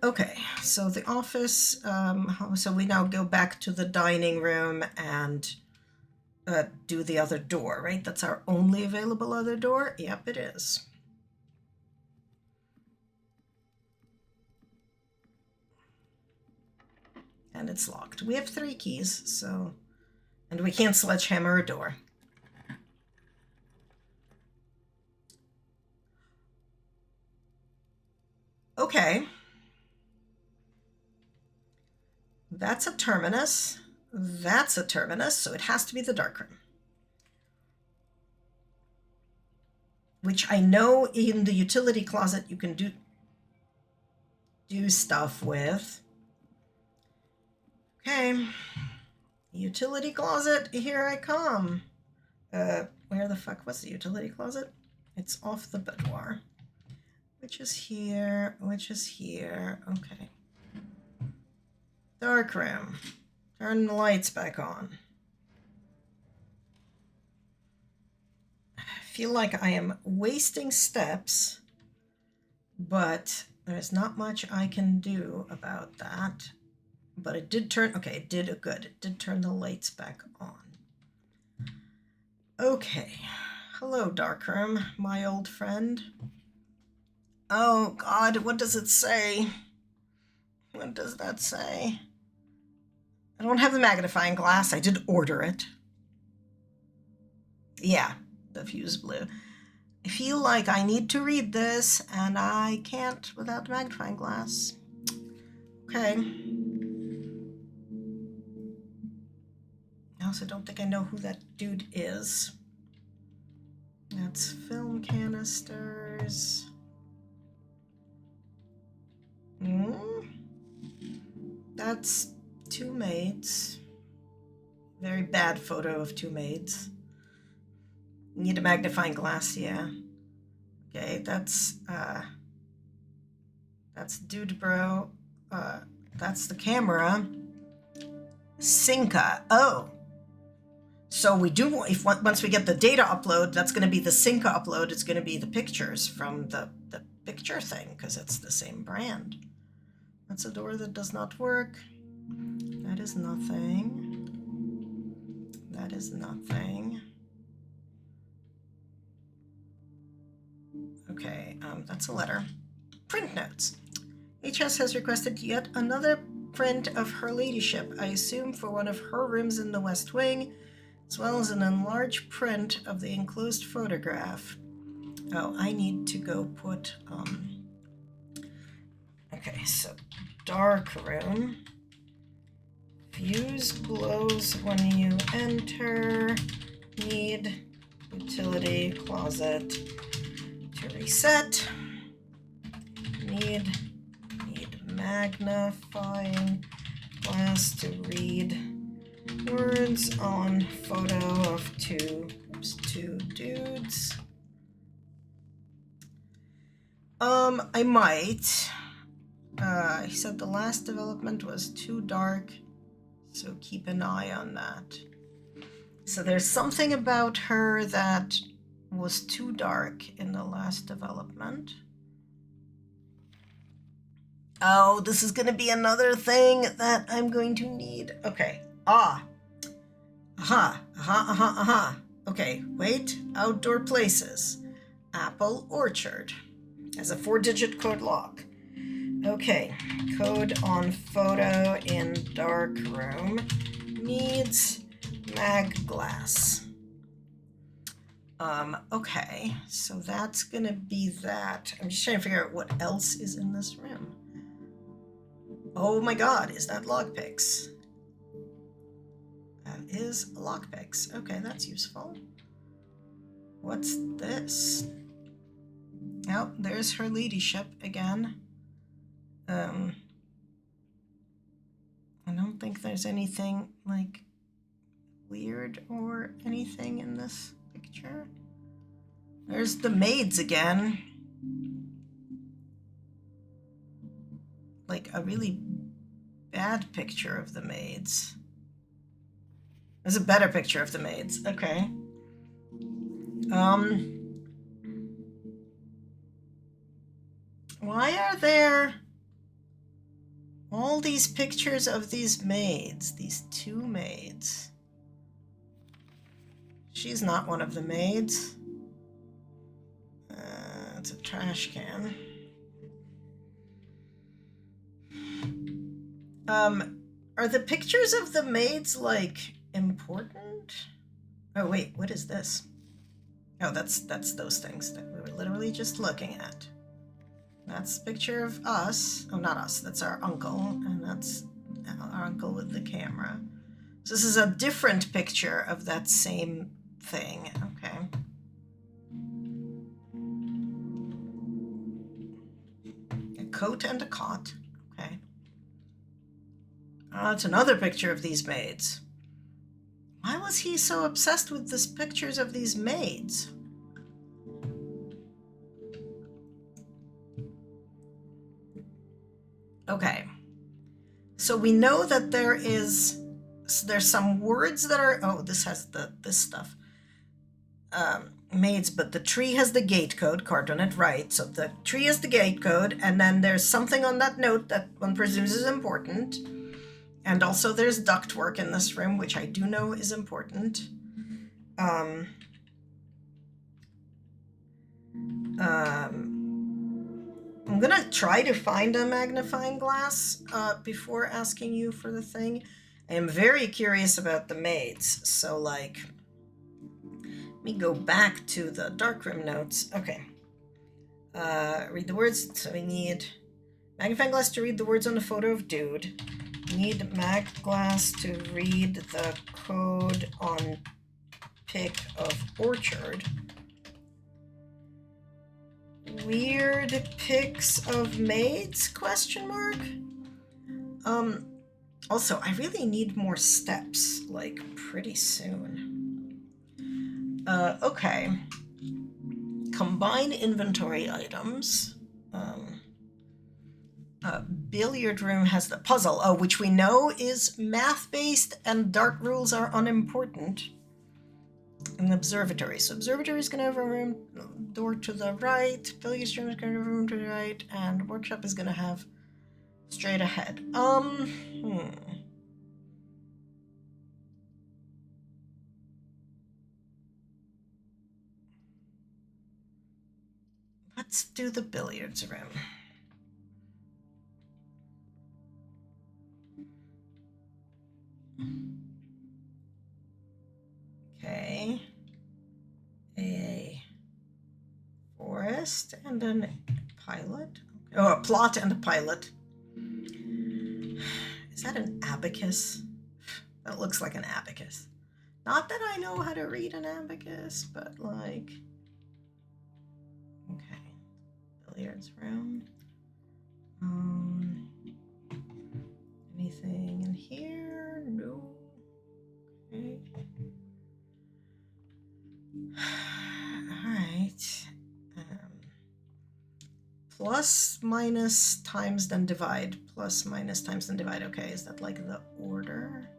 Okay, so the office, so we now go back to the dining room and do the other door, right? That's our only available other door? Yep, it is. And it's locked. We have 3 keys, so... And we can't sledgehammer a door. Okay. That's a terminus. That's a terminus, so it has to be the darkroom. Which I know in the utility closet you can do stuff with. Okay. Utility closet, here I come. Where the fuck was the utility closet? It's off the boudoir. Which is here, which is here. Okay. Darkroom. Turn the lights back on. I feel like I am wasting steps, but there's not much I can do about that. But it did turn, okay, it did good. It did turn the lights back on. Okay. Hello, darkroom, my old friend. Oh, God, what does it say? What does that say? I don't have the magnifying glass. I did order it. Yeah, the fuse blew. I feel like I need to read this, and I can't without the magnifying glass. Okay. I also don't think I know who that dude is. That's film canisters. That's 2 maids. Very bad photo of 2 maids. Need a magnifying glass, yeah. Okay, that's Dude Bro. That's the camera. Synca. Oh. So we do, once we get the data upload, that's going to be the Synca upload. It's going to be the pictures from the picture thing, because it's the same brand. That's a door that does not work. That is nothing. That is nothing. Okay, that's a letter. Print notes. HS has requested yet another print of her ladyship, I assume for one of her rooms in the West Wing, as well as an enlarged print of the enclosed photograph. Oh, I need to go put, okay, so dark room. Fuse glows when you enter. Need utility closet to reset. Need magnifying glass to read words on photo of two dudes. I might. He said the last development was too dark, so keep an eye on that. So there's something about her that was too dark in the last development. Oh, this is going to be another thing that I'm going to need. Okay. Okay, wait. Outdoor places. Apple orchard. Has a 4-digit code lock. Okay. Code on photo in dark room. Needs mag glass. Okay. So that's going to be that. I'm just trying to figure out what else is in this room. Oh my god, is that lockpicks? That is lockpicks. Okay, that's useful. What's this? Oh, there's her ladyship again. I don't think there's anything like weird or anything in this picture. There's the maids again. Like a really bad picture of the maids. There's a better picture of the maids. Okay. Why are there all these pictures of these maids? These two maids. She's not one of the maids. It's a trash can. Are the pictures of the maids, like, important? Oh, wait, what is this? Oh, that's those things that we were literally just looking at. That's a picture of us. Oh, not us. That's our uncle, and that's our uncle with the camera. So this is a different picture of that same thing. Okay. A coat and a cot. Okay. It's another picture of these maids. Why was he so obsessed with these pictures of these maids? Okay. So we know that there's some words that are, oh, this has this stuff. Maids, but the tree has the gate code, carved on it, right? So the tree has the gate code, and then there's something on that note that one presumes is important. And also there's ductwork in this room, which I do know is important. I'm gonna try to find a magnifying glass before asking you for the thing. I am very curious about the maids, so like, let me go back to the darkroom notes. Okay. Read the words. So we need magnifying glass to read the words on the photo of dude. Need mag glass to read the code on pic of orchard. Weird pics of maids? Question mark. Also, I really need more steps, like pretty soon. Okay. Combine inventory items. Billiard room has the puzzle, which we know is math-based and dark rules are unimportant. An observatory. So observatory is going to have a room door to the right, billiard room is going to have a room to the right, and workshop is going to have straight ahead. Let's do the billiards room. Okay. A forest and a pilot. Oh, a plot and a pilot. Is that an abacus? That looks like an abacus. Not that I know how to read an abacus, but like, okay, billiards room. Anything in here? No. Okay. All right. Plus, minus, times, then divide. Plus, minus, times, then divide. Okay, is that like the order?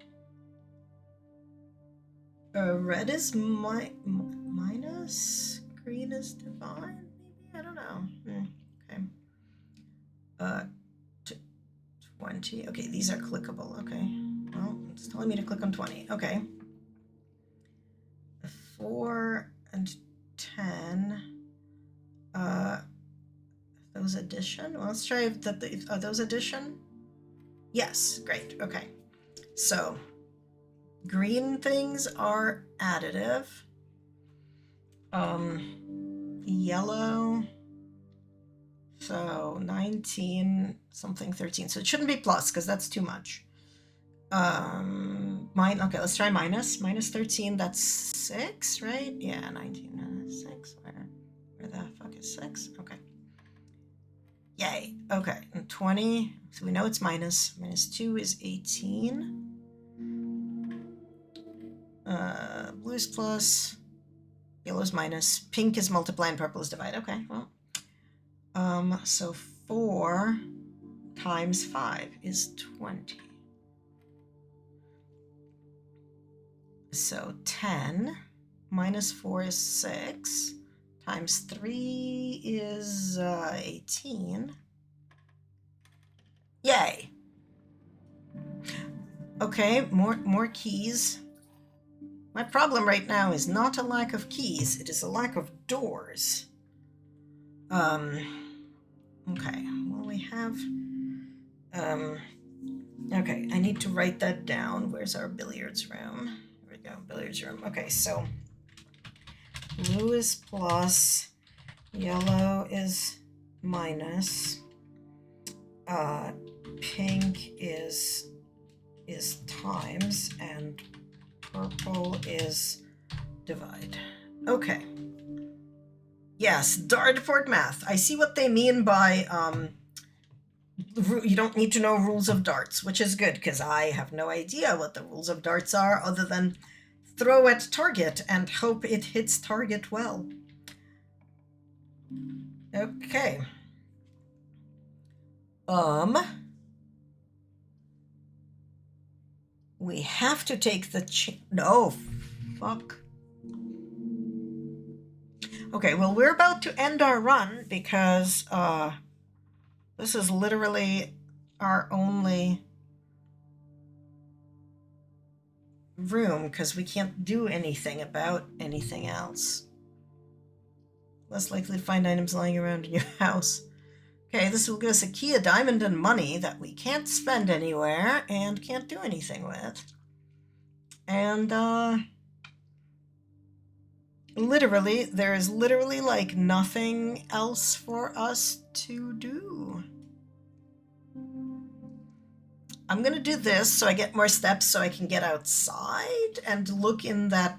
Red is minus, green is divide, maybe? I don't know. Okay. 20. Okay, these are clickable. Okay. Well, it's telling me to click on 20. Okay. 4 and 10. Those addition? Well, let's try that. Are those addition? Yes, great. Okay. So green things are additive. Yellow. So 19 something 13. So it shouldn't be plus because that's too much. Okay, let's try minus. Minus 13, that's 6, right? Yeah, 19 minus 6. Where the fuck is 6? Okay. Yay. Okay, and 20. So we know it's minus. Minus 2 is 18. Blue's plus. Yellow's minus. Pink is multiply and purple is divide. Okay, well. So 4 times 5 is 20. So 10 minus 4 is 6. Times 3 is 18. Yay! Okay, more keys. My problem right now is not a lack of keys, it is a lack of doors. Okay, well we have, okay, I need to write that down. Where's our billiards room? Here we go, billiards room. Okay, so blue is plus, yellow is minus, pink is times, and purple is divide. Okay. Yes, dartboard math. I see what they mean by you don't need to know rules of darts, which is good because I have no idea what the rules of darts are other than throw at target and hope it hits target well. Okay. We have to take the no, fuck. Okay, well, we're about to end our run because this is literally our only room because we can't do anything about anything else. Less likely to find items lying around in your house. Okay, this will give us a key, a diamond, and money that we can't spend anywhere and can't do anything with. And literally, there is literally like nothing else for us to do. I'm gonna do this so I get more steps so I can get outside and look in that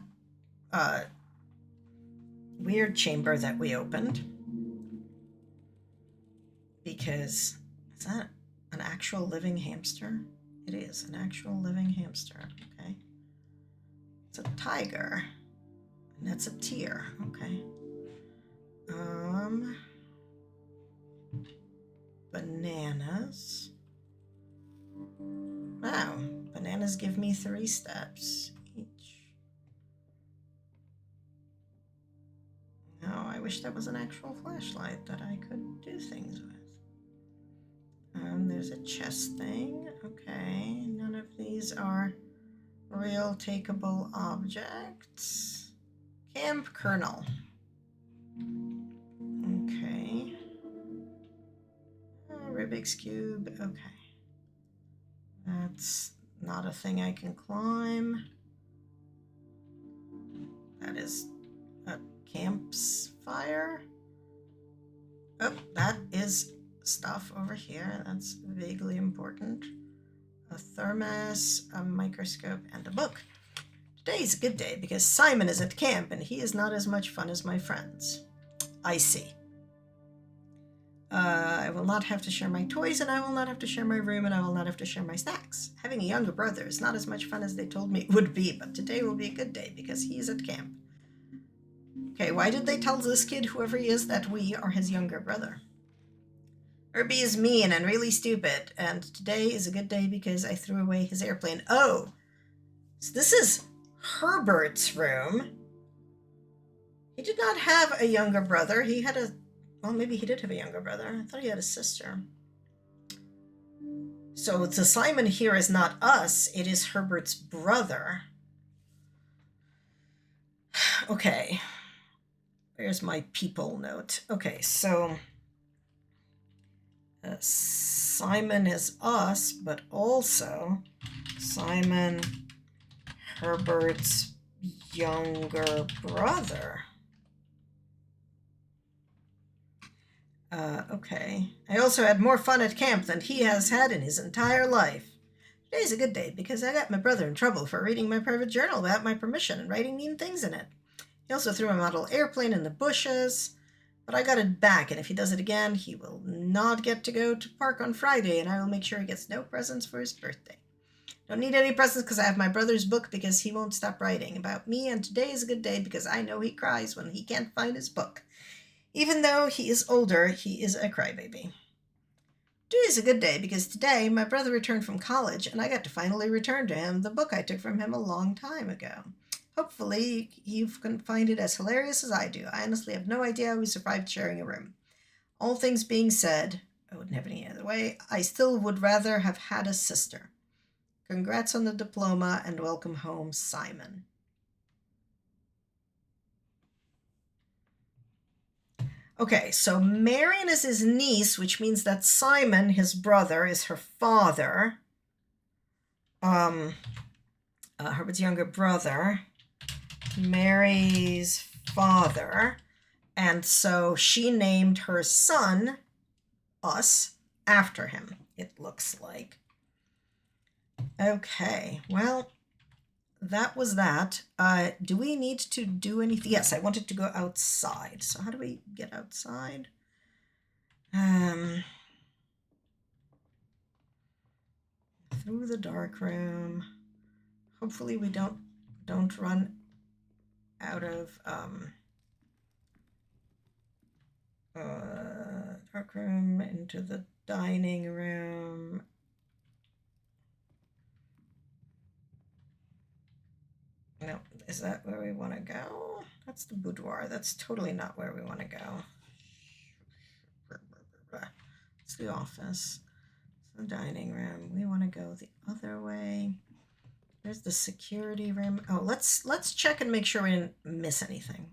weird chamber that we opened. Because, is that an actual living hamster? It is an actual living hamster, okay. It's a tiger, and that's a tear, okay. Bananas. Wow, bananas give me 3 steps each. Oh, I wish that was an actual flashlight that I could do things with. There's a chest thing. Okay, none of these are real takeable objects. Camp kernel. Okay. Rubik's cube. Okay. That's not a thing I can climb. That is a campfire. Oh, that is stuff over here. That's vaguely important. a thermos, a microscope, and a book. Today is a good day because Simon is at camp and he is not as much fun as my friends. I see. I will not have to share my toys, and I will not have to share my room, and I will not have to share my snacks. Having a younger brother is not as much fun as they told me it would be, but today will be a good day because he is at camp. Okay, why did they tell this kid, whoever he is, that we are his younger brother? Herbie is mean and really stupid, and today is a good day because I threw away his airplane. Oh, so this is Herbert's room. He did not have a younger brother. He had a... Well, maybe he did have a younger brother. I thought he had a sister. So the Simon here is not us. It is Herbert's brother. Okay. Where's my people note? Okay, so... Simon is us, but also Simon, Herbert's younger brother. Okay. I also had more fun at camp than he has had in his entire life. Today's a good day because I got my brother in trouble for reading my private journal without my permission and writing mean things in it. He also threw a model airplane in the bushes, but I got it back, and if he does it again, he will not get to go to park on Friday, and I will make sure he gets no presents for his birthday. Don't need any presents because I have my brother's book because he won't stop writing about me, and today is a good day because I know he cries when he can't find his book. Even though he is older, he is a crybaby. Today is a good day because today my brother returned from college and I got to finally return to him the book I took from him a long time ago. Hopefully you can find it as hilarious as I do. I honestly have no idea how we survived sharing a room. All things being said, I wouldn't have it any other way, I still would rather have had a sister. Congrats on the diploma and welcome home, Simon. Okay, so Marion is his niece, which means that Simon, his brother, is her father. Herbert's younger brother, Mary's father. And so she named her son, us, after him, it looks like. Okay, well, that was that. Do we need to do anything? Yes, I wanted to go outside. So how do we get outside? Through the dark room. Hopefully we don't run out of dark room into the dining room. No, is that where we want to go? That's the boudoir. That's totally not where we want to go. It's the office. It's the dining room. We want to go the other way. There's the security room. Oh, let's check and make sure we didn't miss anything.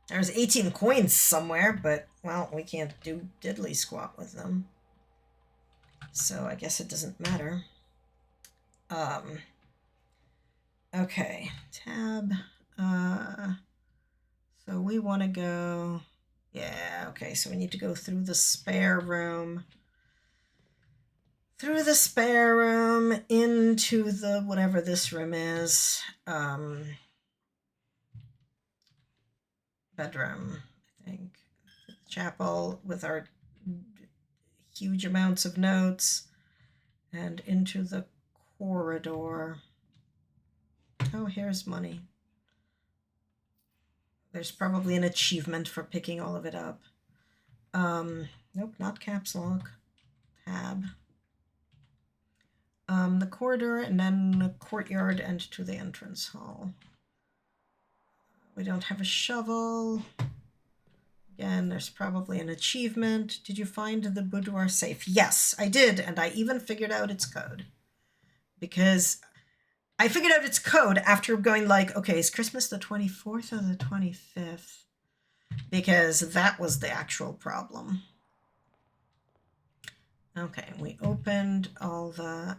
There's 18 coins somewhere, but, well, we can't do diddly squat with them. So I guess it doesn't matter. Okay, tab. So we want to go, yeah, okay, so we need to go through the spare room. Through the spare room into the, whatever this room is, bedroom, I think. Chapel with our huge amounts of notes, and into the corridor. Oh, here's money. There's probably an achievement for picking all of it up. Nope, not caps lock. Tab. The corridor, and then the courtyard, and to the entrance hall. We don't have a shovel. Again, there's probably an achievement. Did you find the boudoir safe? Yes, I did, and I even figured out its code. Because I figured out its code after going like, okay, is Christmas the 24th or the 25th? Because that was the actual problem. Okay, we opened all the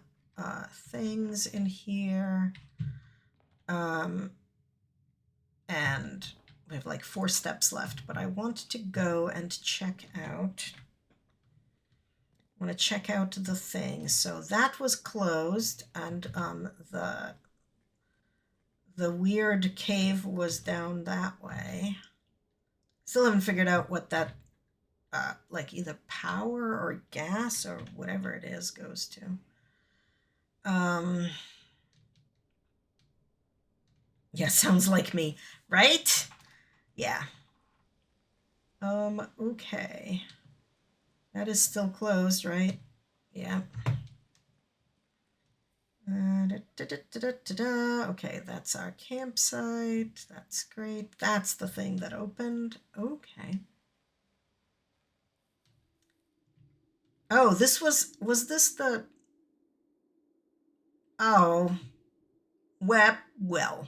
things in here. And we have like 4 steps left, but I want to go and check out want to check out the thing. So that was closed, and the weird cave was down that way. Still haven't figured out what that like either power or gas or whatever it is goes to. Yeah, sounds like me, right? Yeah. Okay. That is still closed, right? Yeah. Okay, that's our campsite. That's great. That's the thing that opened. Okay. Oh, this was this the... Oh. Well.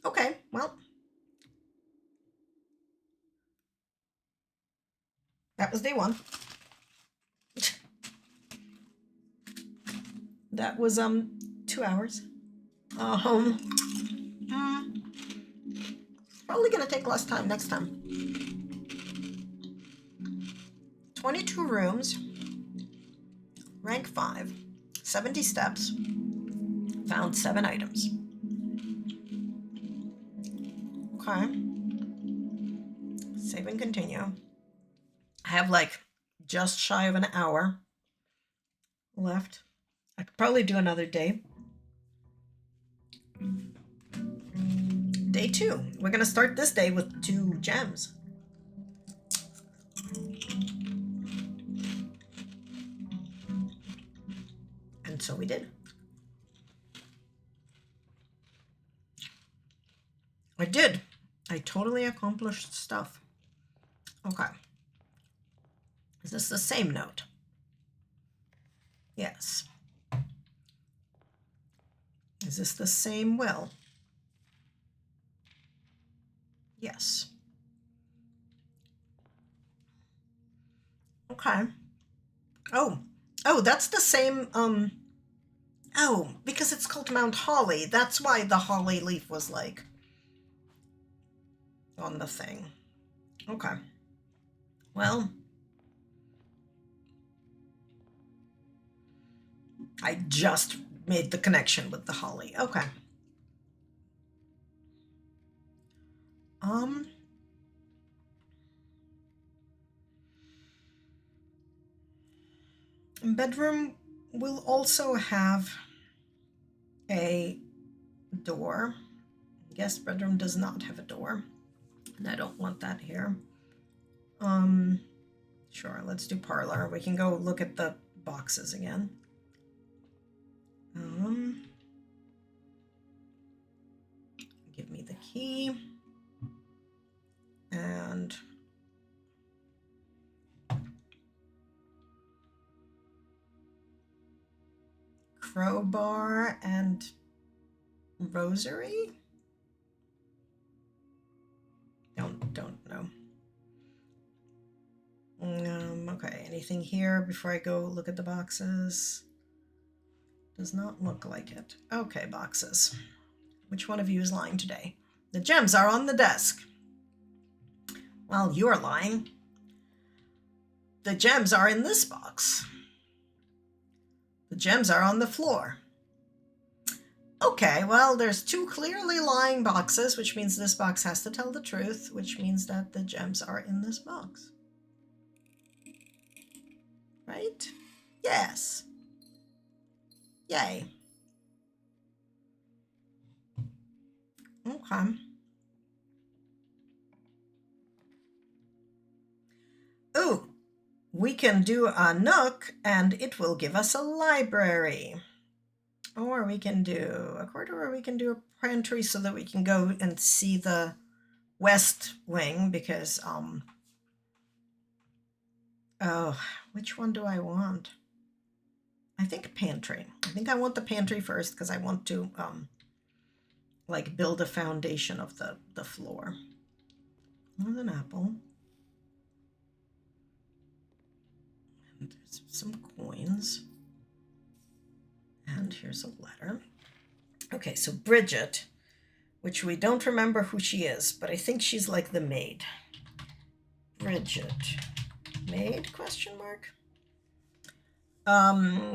Okay, well. That was day one. That was 2 hours. Probably gonna take less time next time. 22 rooms, rank 5, 70 steps, found 7 items. Okay. Save and continue. I have like just shy of an hour left. I could probably do another day. Day 2. We're gonna start this day with 2 gems. And so we did. I did. I totally accomplished stuff. Okay. Is this the same note? Yes. Is this the same will? Yes. Okay. Oh, that's the same, oh, because it's called Mount Holly. That's why the holly leaf was like on the thing. Okay. Well, I just made the connection with the holly. Okay. Bedroom will also have a door. Guest bedroom does not have a door, and I don't want that here. Sure, let's do parlor. We can go look at the boxes again. Give me the key. And crowbar and rosary? Don't know. Okay, anything here before I go look at the boxes? Does not look like it. Okay, boxes. Which one of you is lying today? The gems are on the desk. Well, you are lying. The gems are in this box. The gems are on the floor. Okay, well, there's 2 clearly lying boxes, which means this box has to tell the truth, which means that the gems are in this box. Right? Yes. Yay. Okay. Ooh, we can do a nook and it will give us a library. Or we can do a corridor, or we can do a pantry so that we can go and see the west wing because, oh, which one do I want? I think pantry. I think I want the pantry first because I want to, like build a foundation of the floor. There's an apple. And there's some coins. And here's a letter. Okay, so Bridget, which we don't remember who she is, but I think she's like the maid. Bridget, made, question mark.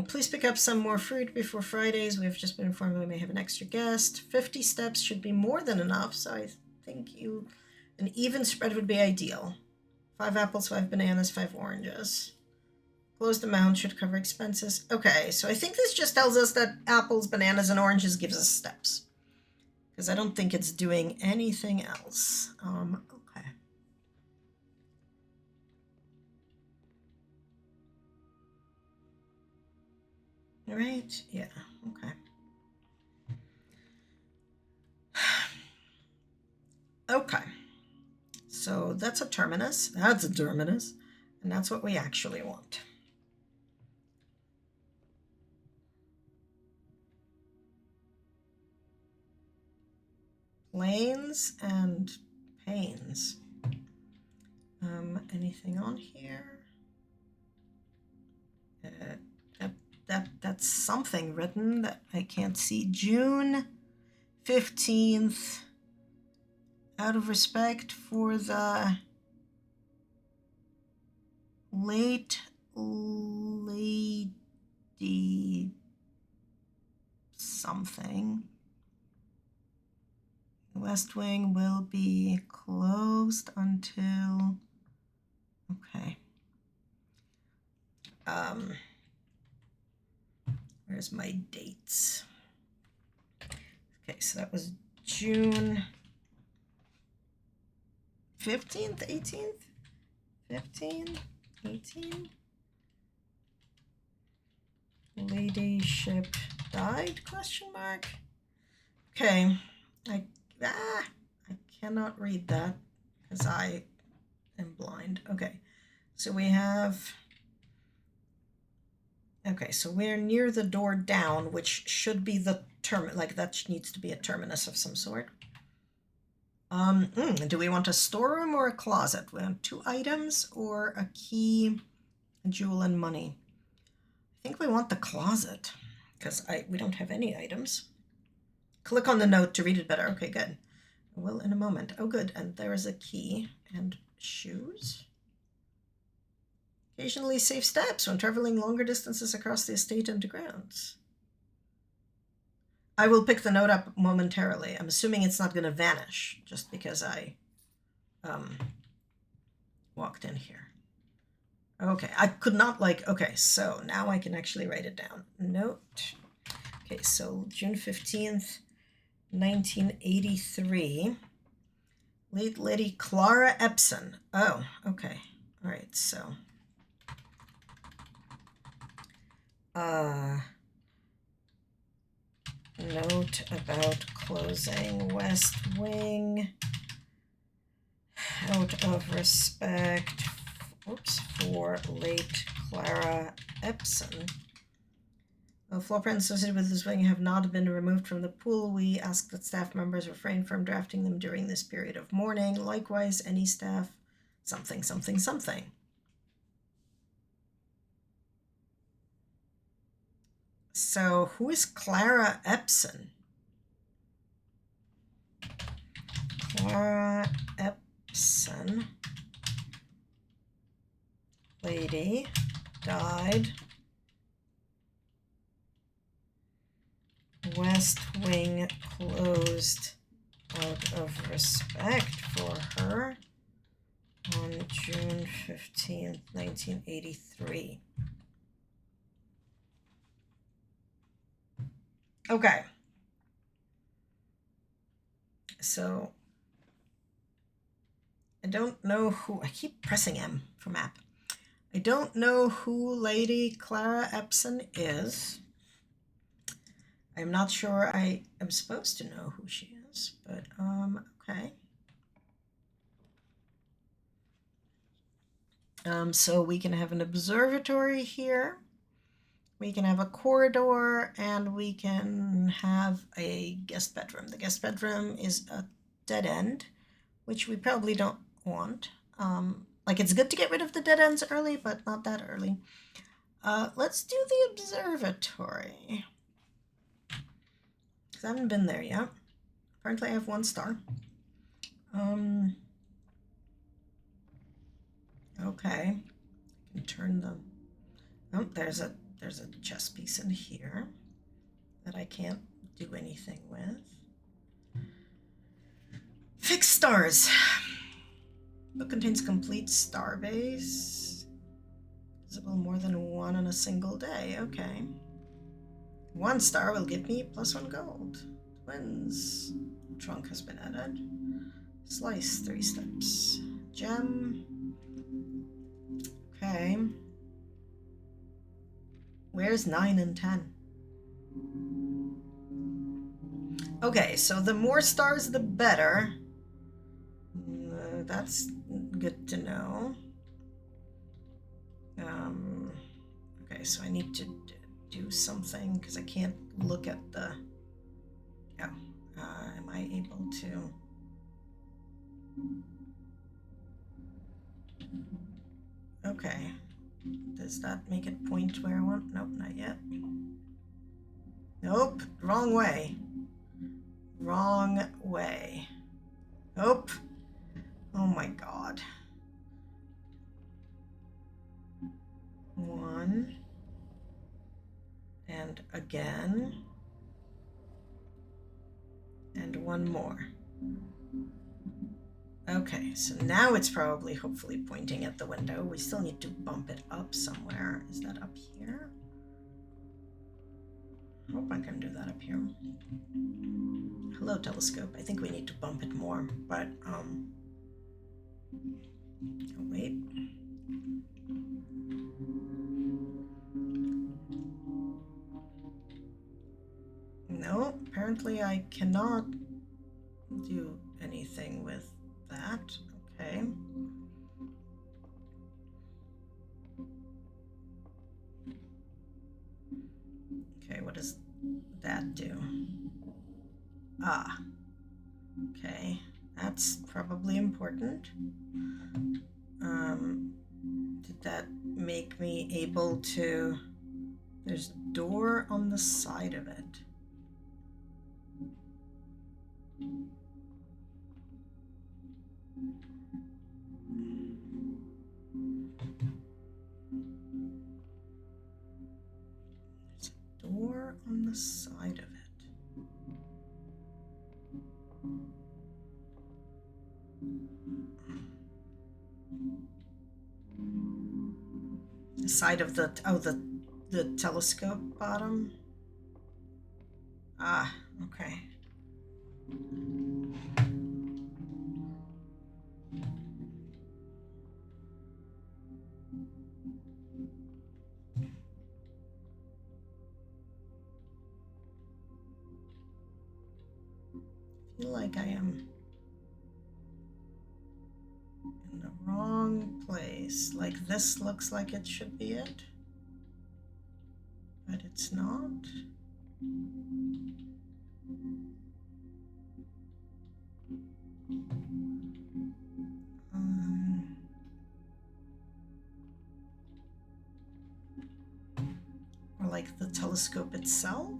Please pick up some more fruit before Fridays. We've just been informed we may have an extra guest. 50 steps should be more than enough, so I think an even spread would be ideal. 5 apples, 5 bananas, 5 oranges. Closed amount should cover expenses. Okay, so I think this just tells us that apples, bananas, and oranges gives us steps. Because I don't think it's doing anything else. Okay. All right, yeah, okay. Okay, so that's a terminus. That's a terminus. And that's what we actually want. Planes and panes. Anything on here? That's something written that I can't see. June 15th. Out of respect for the late lady something. The West Wing will be closed until, okay. Where's my dates? Okay, so that was June 15th, 18th, 15, 18. Ladyship died, question mark. Okay, I cannot read that because I am blind. Okay, so we have, okay, so we're near the door down, which should be the like that needs to be a terminus of some sort. Do we want a storeroom or a closet? We want 2 items or a key, a jewel, and money. I think we want the closet because we don't have any items. Click on the note to read it better. Okay, good. I will in a moment. Oh, good. And there is a key and shoes. Occasionally safe steps when traveling longer distances across the estate and grounds. I will pick the note up momentarily. I'm assuming it's not going to vanish just because I walked in here. Okay, I could not okay, so now I can actually write it down. Note. Okay, so June 15th, 1983. Late Lady Clara Epson. Oh, okay. All right, so. Note about closing West Wing out of respect, for late Clara Epson. The floor plans associated with this wing have not been removed from the pool. We ask that staff members refrain from drafting them during this period of mourning. Likewise, any staff, something. So, who is Clara Epson? Clara Epson, lady, died. West Wing closed out of respect for her on June 15th, 1983. Okay. So, I don't know who, I keep pressing M for map. I don't know who Lady Clara Epson is. I'm not sure I am supposed to know who she is, but okay. So we can have an observatory here. We can have a corridor, and we can have a guest bedroom. The guest bedroom is a dead end, which we probably don't want. Like, it's good to get rid of the dead ends early, but not that early. Let's do the observatory. Because I haven't been there yet. Apparently I have 1 star. Okay. can turn them. Oh, there's a chess piece in here that I can't do anything with. Fixed stars. Book contains complete star base. Visible more than one in a single day. Okay. 1 star will give me +1 gold. Twins. Trunk has been added. Slice 3 steps. Gem. Okay. Where's 9 and 10? Okay, so the more stars, the better. That's good to know. Okay, so I need to do something because I can't look at the... Oh, am I able to... Okay. Does that make it point where I want? Nope, not yet. Nope, wrong way. Wrong way. Nope. Oh my god. 1. And again. And 1 more. Okay, so now it's probably hopefully pointing at the window. We still need to bump it up somewhere. Is that up here? I hope I can do that up here. Hello, telescope. I think we need to bump it more, but, oh, wait. No, apparently I cannot do anything with that. Okay. Okay, what does that do? Ah. Okay, that's probably important. Did that make me able to... There's a door on the side of it. There's a door on the side of it. The side of the... Oh, the telescope bottom? Ah, okay. I feel like I am in the wrong place. Like this looks like it should be it, but it's not. Or like the telescope itself.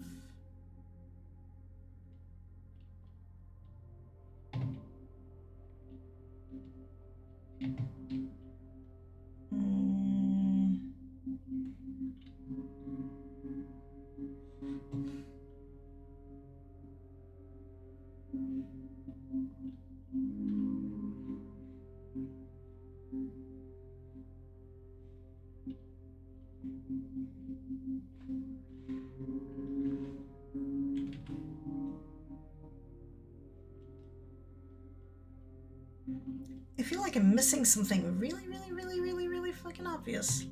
I feel like I'm missing something really, really, really, really, really fucking obvious.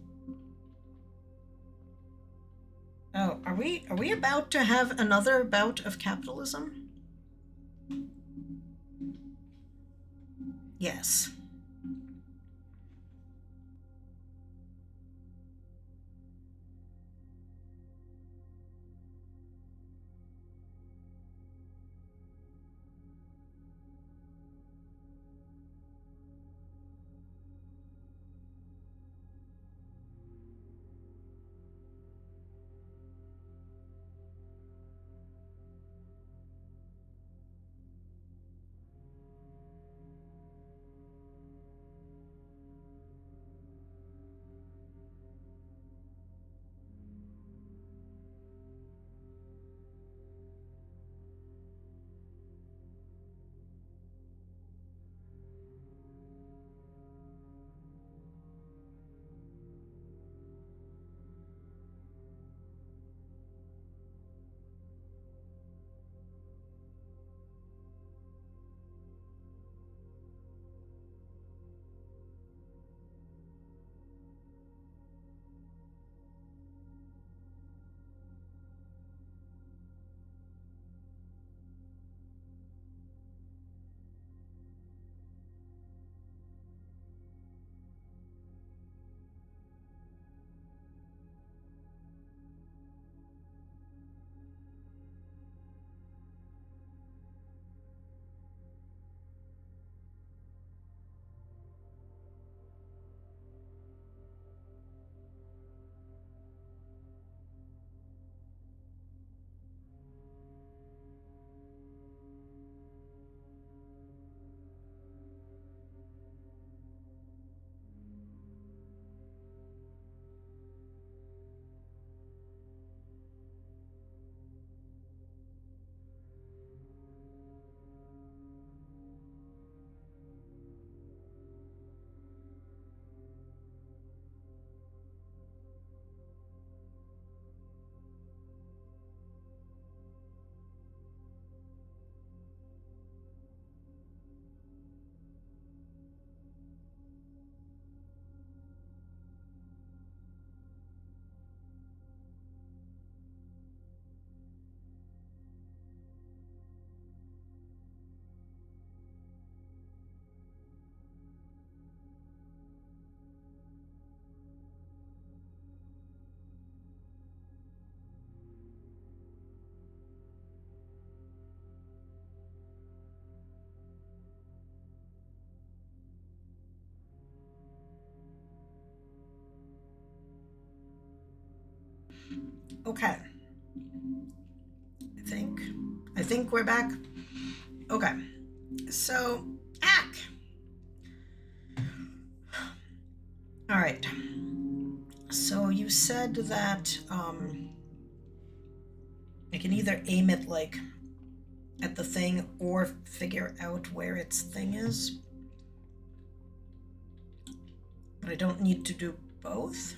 Oh, are we about to have another bout of capitalism? Yes. Okay. I think we're back. Okay. So, Ack. All right. So you said that I can either aim it like at the thing or figure out where its thing is. But I don't need to do both.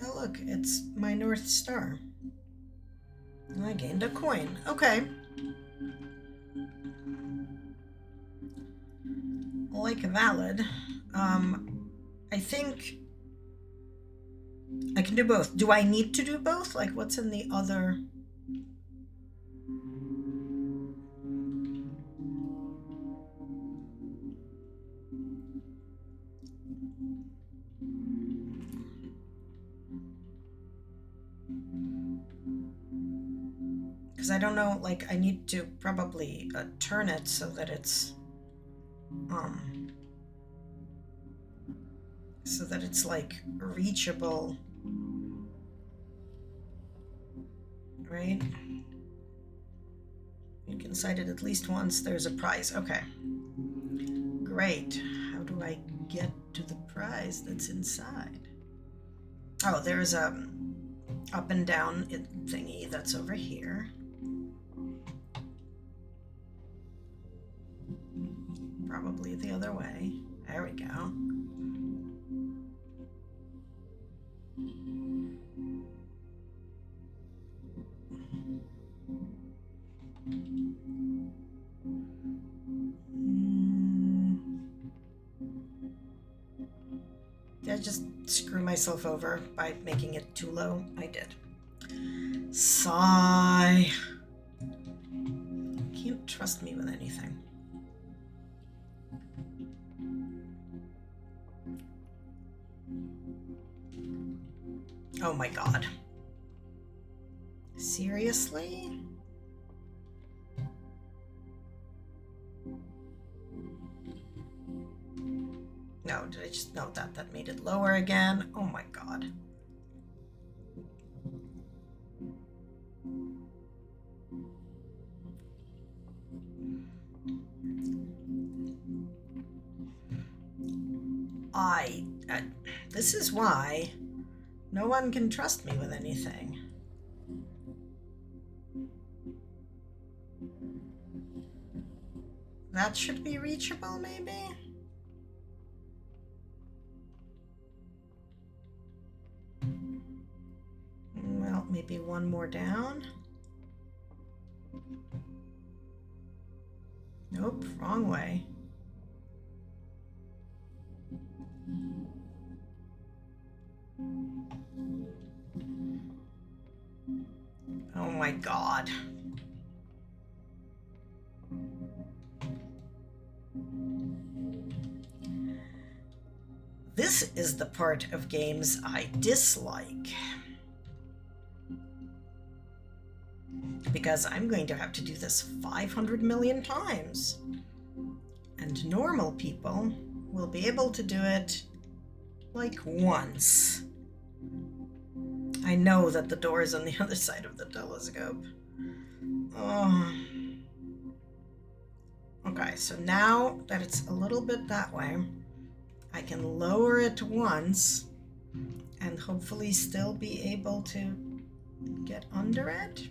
Oh look, it's my North Star. And I gained a coin. Okay. Like valid. I think I can do both. Do I need to do both? Like what's in the other? Because I don't know, like I need to probably turn it so that it's like reachable, right? You can cite it at least once. There's a prize. Okay, great. How do I get to the prize that's inside? Oh, there's a up and down thingy that's over here. Probably the other way. There we go. Did I just screw myself over by making it too low? I did. Sigh. Can't trust me with anything. Oh my god. Seriously? No, did I just note that? That made it lower again. Oh my god. This is why no one can trust me with anything. That should be reachable, maybe? Well, maybe one more down. Nope, wrong way. Oh my god. This is the part of games I dislike. Because I'm going to have to do this 500 million times. And normal people will be able to do it like once. I know that the door is on the other side of the telescope. Oh. Okay, so now that it's a little bit that way, I can lower it once and hopefully still be able to get under it.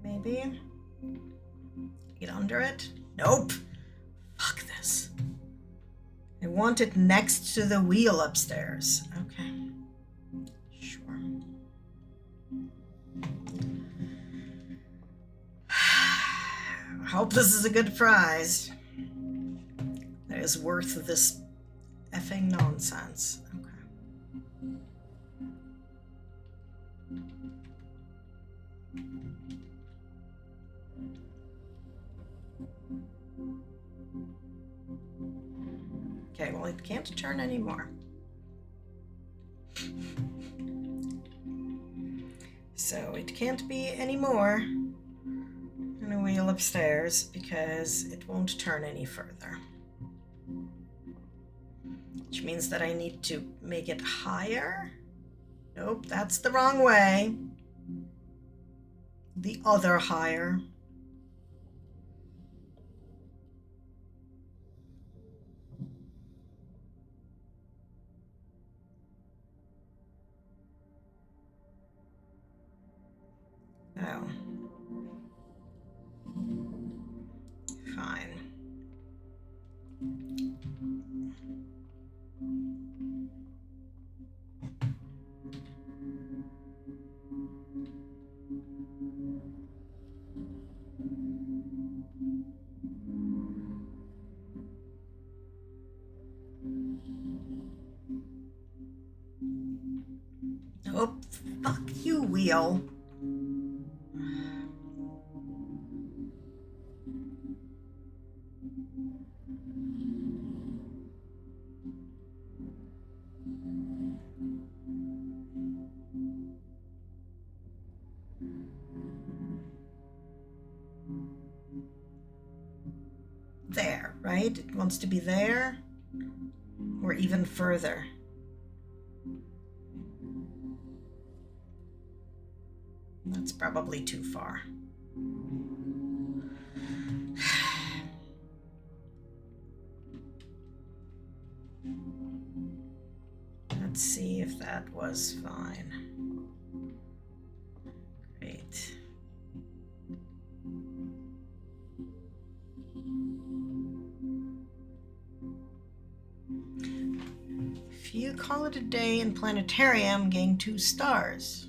Maybe. Get under it? Nope. Fuck this. I want it next to the wheel upstairs. Okay. Sure. I hope this is a good prize. That is worth this effing nonsense. Okay. Okay, well, it can't turn anymore. so it can't be any more in a wheel upstairs because it won't turn any further. Which means that I need to make it higher. Nope, that's the wrong way. The other higher. Oh. Fine. Oh, fuck you, wheel. There, right? It wants to be there or even further. That's probably too far. Let's see if that was fine. Great. If you call it a day in planetarium, gain 2 stars.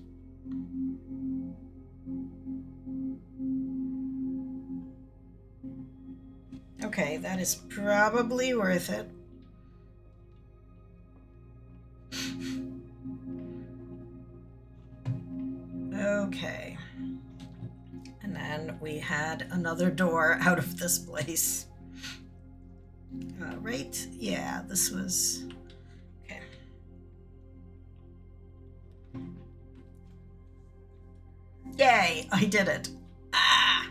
Okay, that is probably worth it. Okay. And then we had another door out of this place. Right? Yeah, this was... Okay. Yay! I did it! Ah!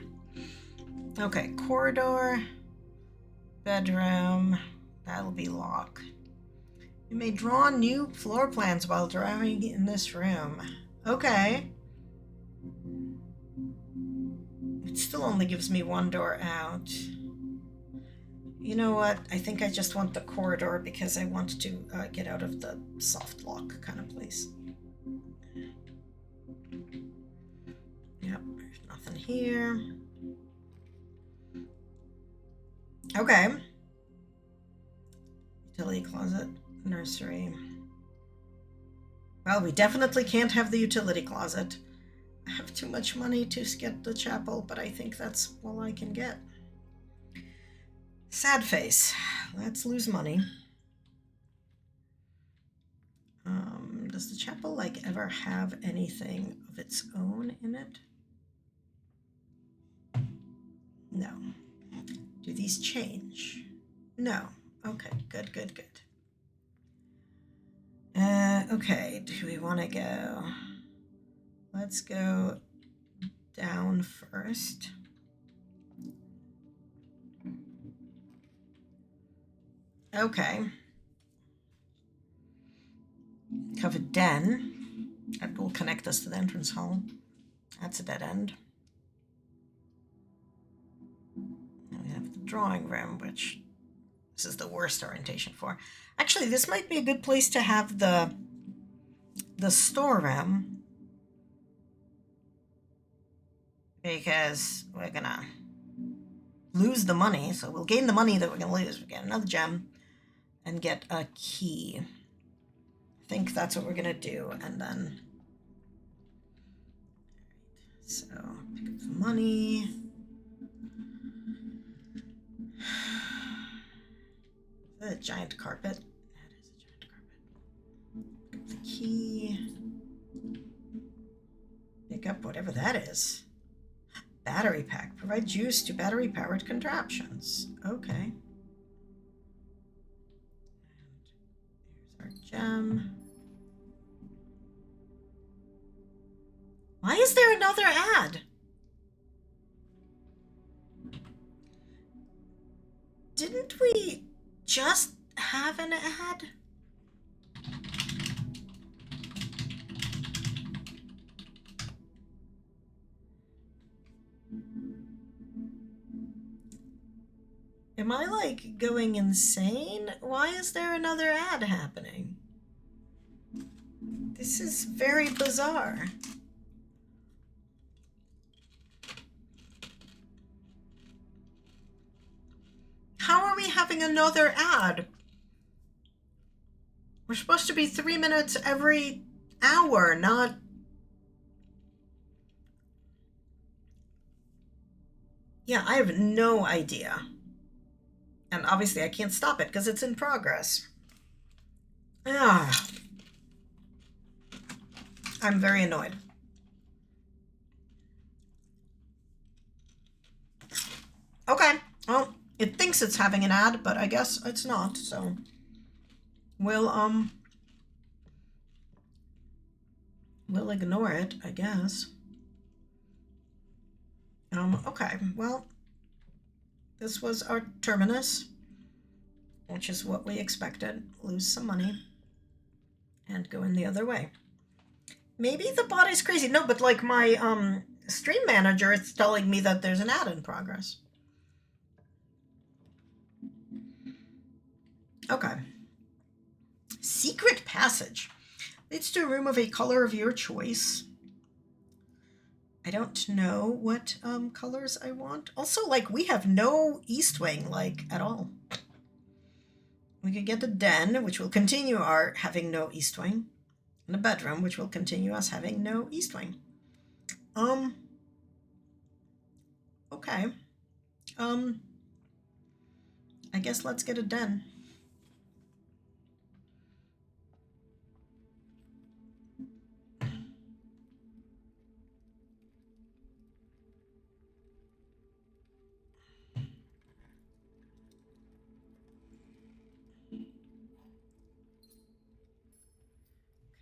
Okay, corridor, bedroom, that'll be locked. You may draw new floor plans while driving in this room. Okay. It still only gives me 1 door out. You know what? I think I just want the corridor because I want to get out of the soft lock kind of place. Yep, there's nothing here. Okay. Utility closet, nursery. Well, we definitely can't have the utility closet. I have too much money to get the chapel, but I think that's all I can get. Sad face. Let's lose money. Does the chapel ever have anything of its own in it? No. Do these change? No. Okay, good. Okay, do we want to go? Let's go down first. Okay. Have a den. That will connect us to the entrance hall. That's a dead end. And we have the drawing room, which this is the worst orientation for. Actually, this might be a good place to have the storeroom, because we're gonna lose the money, so we'll gain the money that we're gonna lose. We get another gem and get a key. I think that's what we're gonna do, and then so pick up the money. Is that a giant carpet? That is a giant carpet. Pick up the key. Pick up whatever that is. Battery pack. Provide juice to battery-powered contraptions. Okay. And here's our gem. Why is another ad? Didn't we just have an ad? Am I like going insane? Why is there another ad happening? This is very bizarre. How are we having another ad? We're supposed to be 3 minutes every hour, not... Yeah, I have no idea. And obviously I can't stop it because it's in progress. Ah, I'm very annoyed. Okay, well, it thinks it's having an ad, but I guess it's not, so we'll ignore it, I guess. Okay, well, this was our terminus, which is what we expected. Lose some money and go in the other way. Maybe the bot is crazy. No, but like my stream manager is telling me that there's an ad in progress. Okay. Secret passage. Leads to a room of a color of your choice. I don't know what colors I want. Also, like, we have no east wing, like, at all. We could get a den, which will continue our having no east wing, and a bedroom, which will continue us having no east wing. Okay. I guess let's get a den.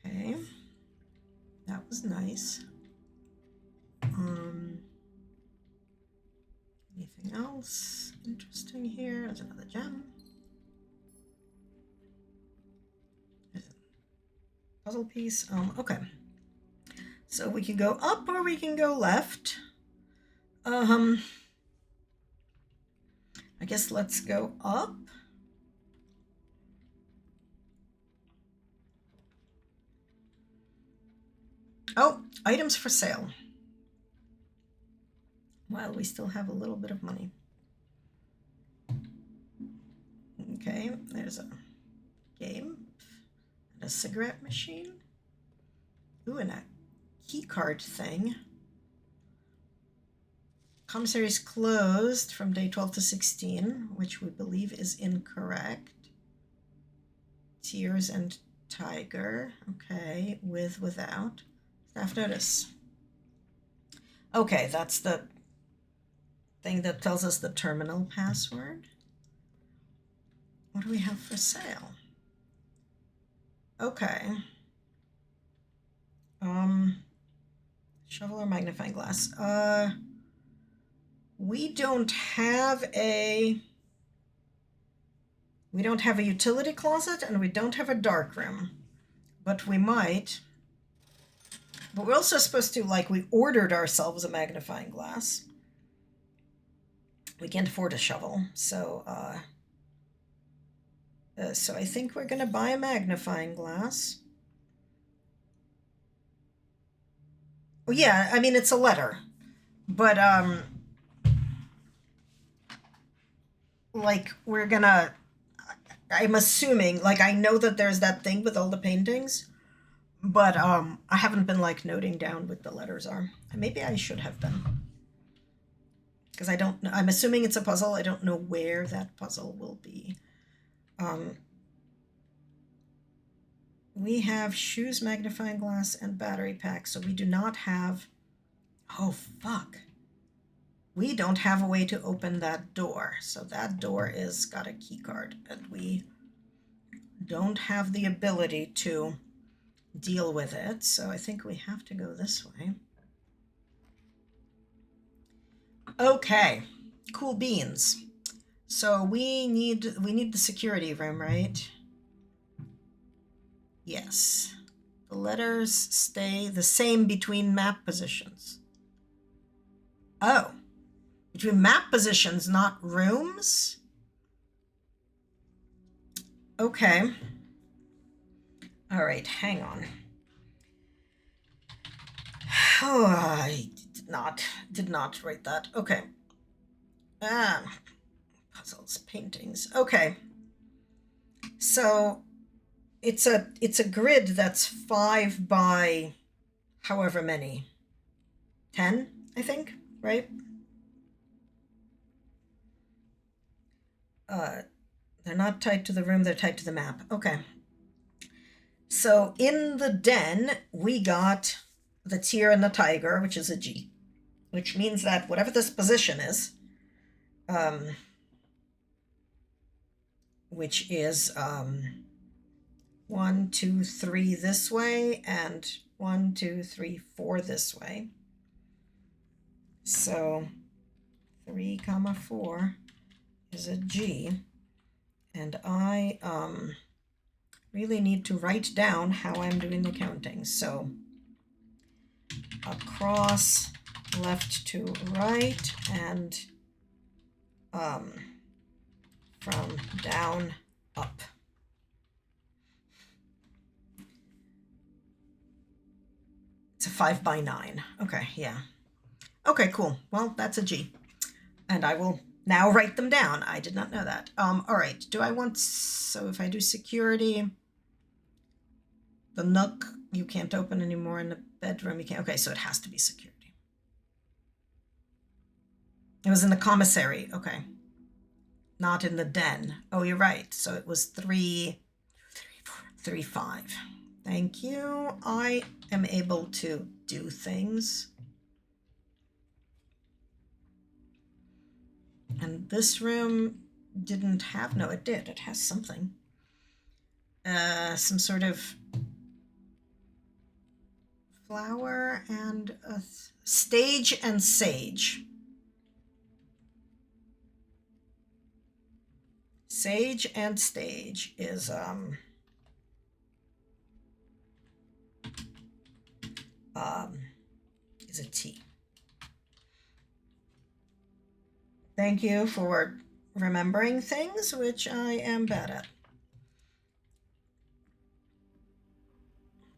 Okay. That was nice. Anything else interesting here? There's another gem. There's a puzzle piece. Okay. So we can go up or we can go left. I guess let's go up. Oh, items for sale. While we still have a little bit of money. Okay, there's a game and a cigarette machine. Ooh, and a key card thing. Commissary is closed from day 12 to 16, which we believe is incorrect. Tears and tiger. Okay, with, without. Staff notice. Okay, that's the thing that tells us the terminal password. What do we have for sale? Okay. Shovel or magnifying glass. We don't have a utility closet and we don't have a dark room, but we might. But we're also supposed to, like, we ordered ourselves a magnifying glass. We can't afford a shovel, so so I think we're gonna buy a magnifying glass. Well, yeah, I mean, it's a letter, but like, we're gonna, I'm assuming, like, I know that there's that thing with all the paintings, but I haven't been, like, noting down what the letters are. Maybe I should have been, because I don't know. I'm assuming it's a puzzle. I don't know where that puzzle will be. We have shoes, magnifying glass, and battery pack, so we do not have... Oh, fuck. We don't have a way to open that door, so that door is got a key card, and we don't have the ability to deal with it, so I think we have to go this way. Okay, cool beans. So we need the security room, right? Yes. The letters stay the same between map positions. Oh, between map positions, not rooms? Okay. All right, hang on. Oh, I did not write that. Okay. Puzzles, paintings. Okay. So it's a grid that's 5 by however many. 10, I think, right? They're not tied to the room, they're tied to the map. Okay. So in the den, we got the tear and the tiger, which is a G, which means that whatever this position is, which is 1, 2, 3 this way, and 1, 2, 3, 4 this way. So 3, 4 is a G, and I really need to write down how I'm doing the counting. So across, left to right, and from down up. It's a 5 by 9. Okay, yeah. Okay, cool. Well, that's a G. And I will now write them down. I did not know that. All right. Do I want... So if I do security, the nook you can't open anymore, in the bedroom you can't... Okay, so it has to be security. It was in the commissary. Okay. Not in the den. Oh, you're right. So it was 3, 5. Thank you. I am able to do things. And this room didn't have... No, it did. It has something. Some sort of flower and a stage and sage. Sage and stage is a T. Thank you for remembering things, which I am bad at.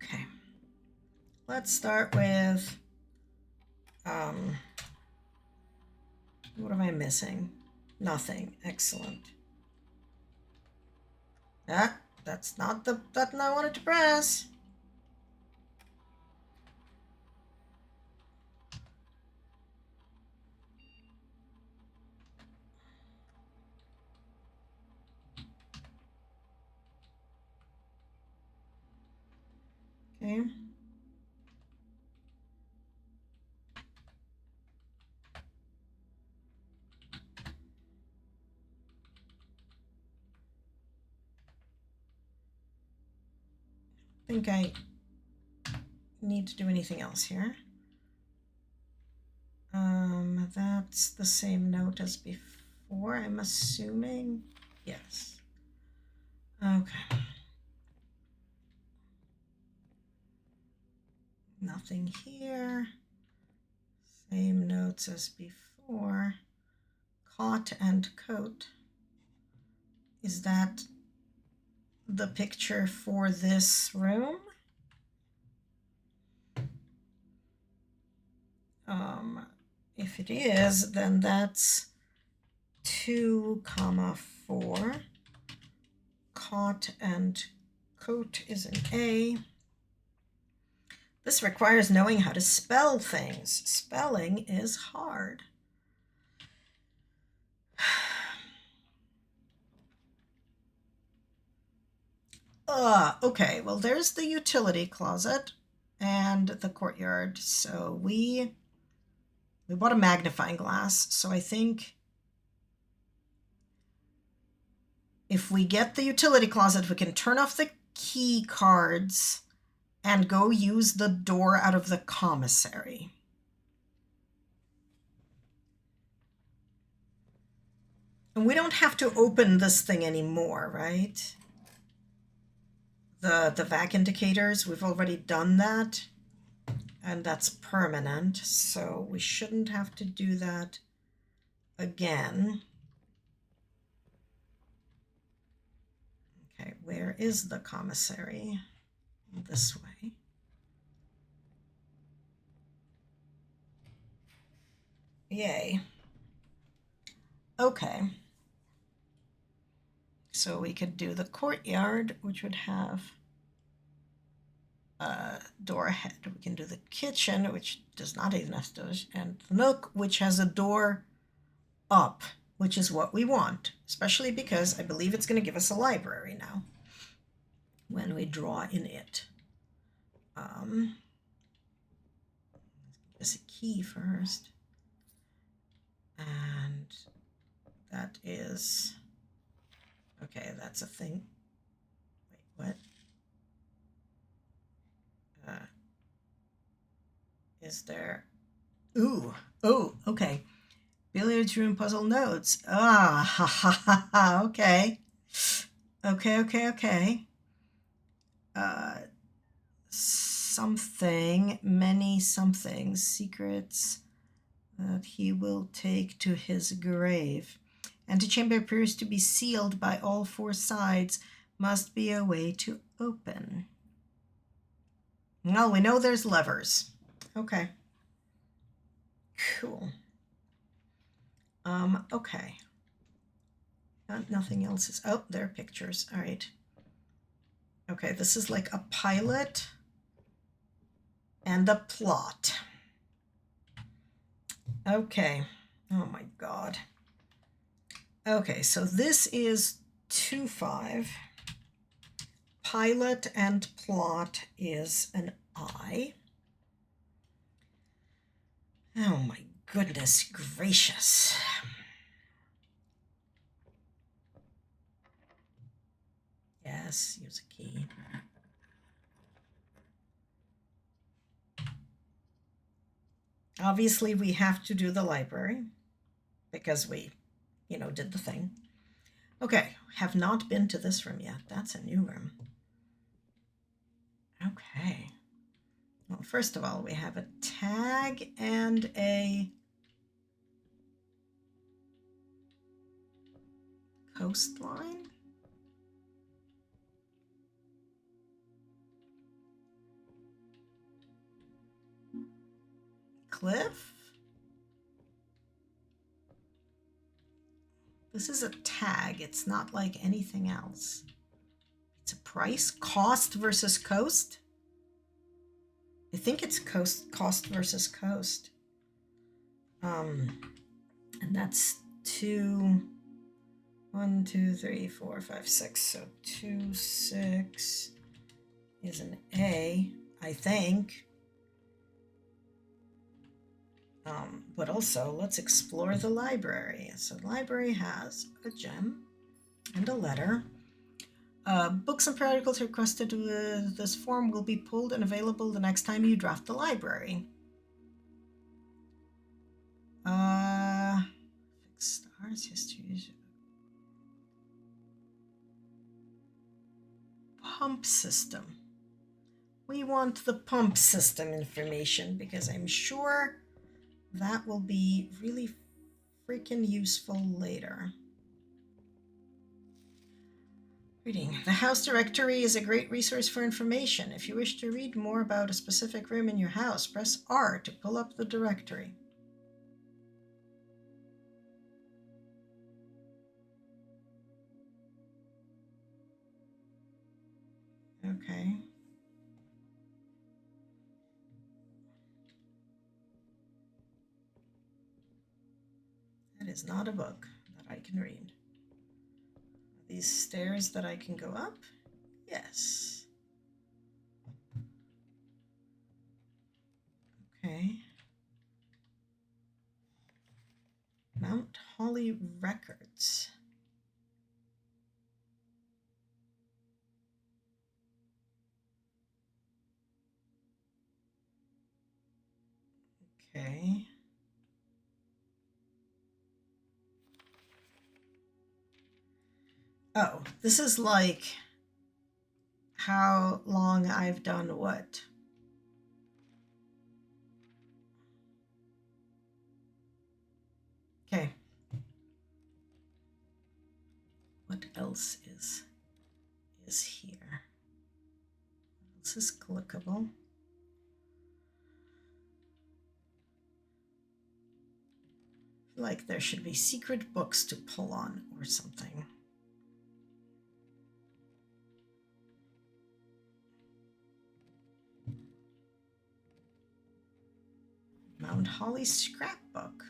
Okay. Let's start with, what am I missing? Nothing. Excellent. Ah, that's not the button I wanted to press. Okay. I think I need to do anything else here. That's the same note as before, I'm assuming. Yes. Okay. Nothing here. Same notes as before. Cot and coat. Is that the picture for this room? If it is, then that's 2, 4. Cot and coat is an A. This requires knowing how to spell things. Spelling is hard. Okay, well, there's the utility closet and the courtyard. So we bought a magnifying glass. So I think if we get the utility closet, we can turn off the key cards and go use the door out of the commissary. And we don't have to open this thing anymore, right? The vac indicators, we've already done that. And that's permanent, so we shouldn't have to do that again. Okay, where is the commissary? This way. Yay. Okay. So we could do the courtyard, which would have a door ahead. We can do the kitchen, which does not even have doors, and the nook, which has a door up, which is what we want, especially because I believe it's going to give us a library now when we draw in it. Give us a key first. And that is, okay, that's a thing. Wait, what? Is there, ooh, oh, okay. Billiards room puzzle notes. Ah, ha, ha, ha, ha, okay. Okay. Something, many somethings, secrets that he will take to his grave. Antechamber appears to be sealed by all four sides. Must be a way to open. Well, we know there's levers. Okay. Cool. Okay. Nothing else is, oh, there are pictures. All right. Okay, this is like a pilot and a plot. Okay. Oh my God. Okay, so this is 2-5. Pilot and plot is an I. Oh my goodness gracious. Yes, use a key. Obviously, we have to do the library because we, did the thing. Okay, have not been to this room yet. That's a new room. Okay. Well, first of all, we have a tag and a coastline. Cliff. This is a tag. It's not like anything else. It's a price. Cost versus coast. I think it's cost versus coast. And that's 2, 1, 2, 3, 4, 5, 6. So 2, 6 is an A, I think. But also, let's explore the library. So the library has a gem and a letter. Books and periodicals requested with this form will be pulled and available the next time you draft the library. Fixed stars, history. Pump system. We want the pump system information because I'm sure that will be really freaking useful later. Reading. The house directory is a great resource for information. If you wish to read more about a specific room in your house, press R to pull up the directory. Okay. That is not a book that I can read. Are these stairs that I can go up? Yes. Okay. Mount Holly Records. Okay. Oh, this is like how long I've done what? Okay. What else is here? This is clickable. Like there should be secret books to pull on or something. Mount Holly scrapbook.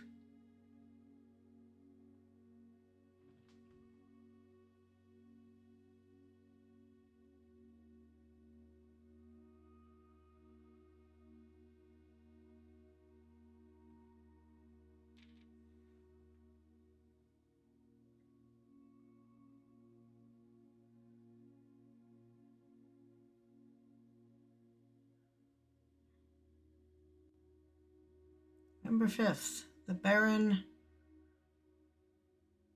Number 5th, the Baron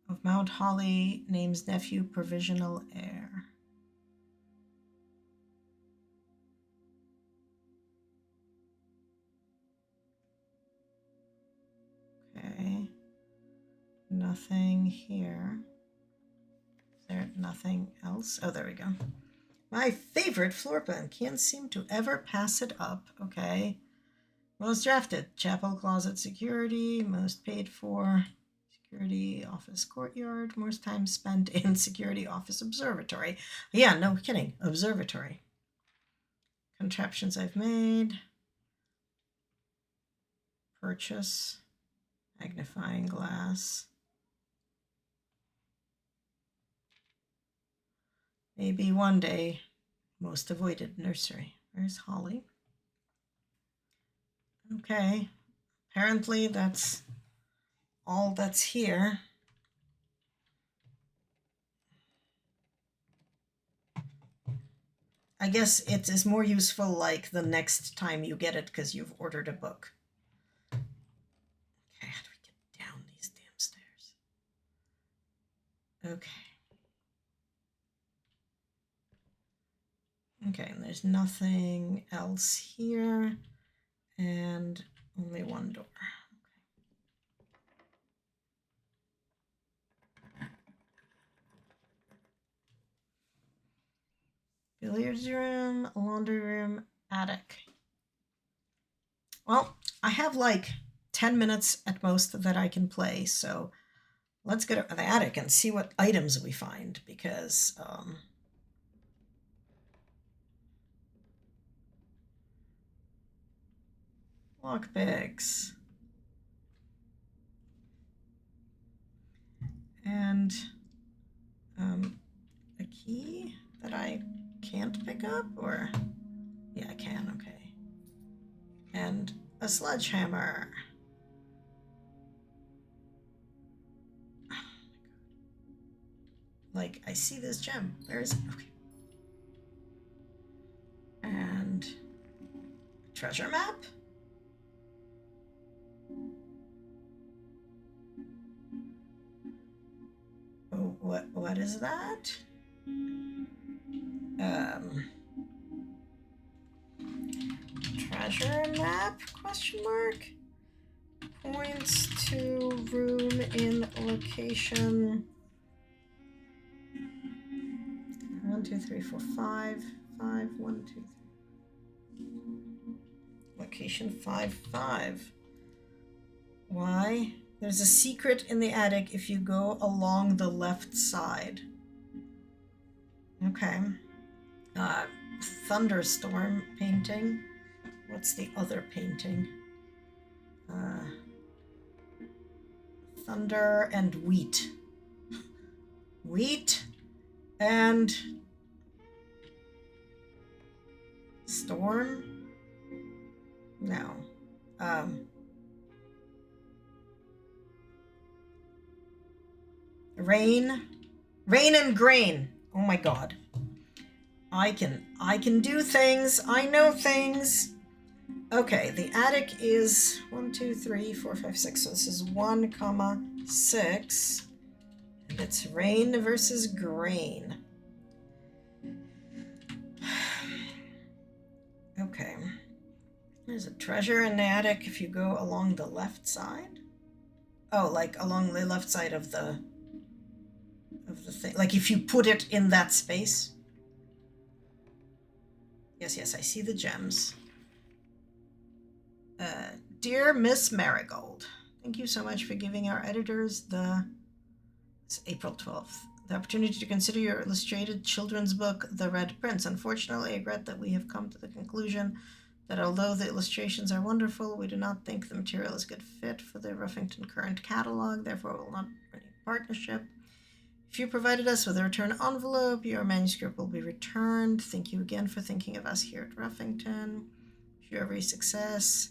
of Mount Holly names nephew provisional heir. Okay. Nothing here. Is there nothing else? Oh, there we go. My favorite floor plan. Can't seem to ever pass it up. Okay. Most drafted. Chapel closet security. Most paid for. Security office courtyard. Most time spent in security office observatory. Yeah, no kidding. Observatory. Contraptions I've made. Purchase. Magnifying glass. Maybe one day. Most avoided nursery. Where's Holly? Okay. Apparently that's all that's here. I guess it is more useful like the next time you get it because you've ordered a book. Okay, how do we get down these damn stairs? Okay. Okay, and there's nothing else here, and only one door. Okay. Billiards room, laundry room, attic. Well, I have like 10 minutes at most that I can play, so let's go to the attic and see what items we find, because lockpicks. And a key that I can't pick up, or yeah, I can. Okay. And a sledgehammer. Oh, like I see this gem. Where is it? Okay. And a treasure map. Oh, what is that? Treasure map? Question mark. Points to room in location 1, 2, 3, 4, 5, 5, 1, 2, 3. Location 5, 5. Why? There's a secret in the attic if you go along the left side. Okay. Thunderstorm painting. What's the other painting? Thunder and wheat. Wheat and storm? No. Rain. Rain and grain. Oh my god. I can do things. I know things. Okay, the attic is 1, 2, 3, 4, 5, 6. So this is 1, 6. It's rain versus grain. Okay. There's a treasure in the attic if you go along the left side. Oh, like along the left side of the thing. Like if you put it in that space. Yes, yes, I see the gems. Dear Miss Marigold, thank you so much for giving our editors it's April 12th, the opportunity to consider your illustrated children's book, The Red Prince. Unfortunately, I regret that we have come to the conclusion that although the illustrations are wonderful, we do not think the material is a good fit for the Ruffington current catalog, therefore will not renew partnership. If you provided us with a return envelope, your manuscript will be returned. Thank you again for thinking of us here at Ruffington. Wish you every success.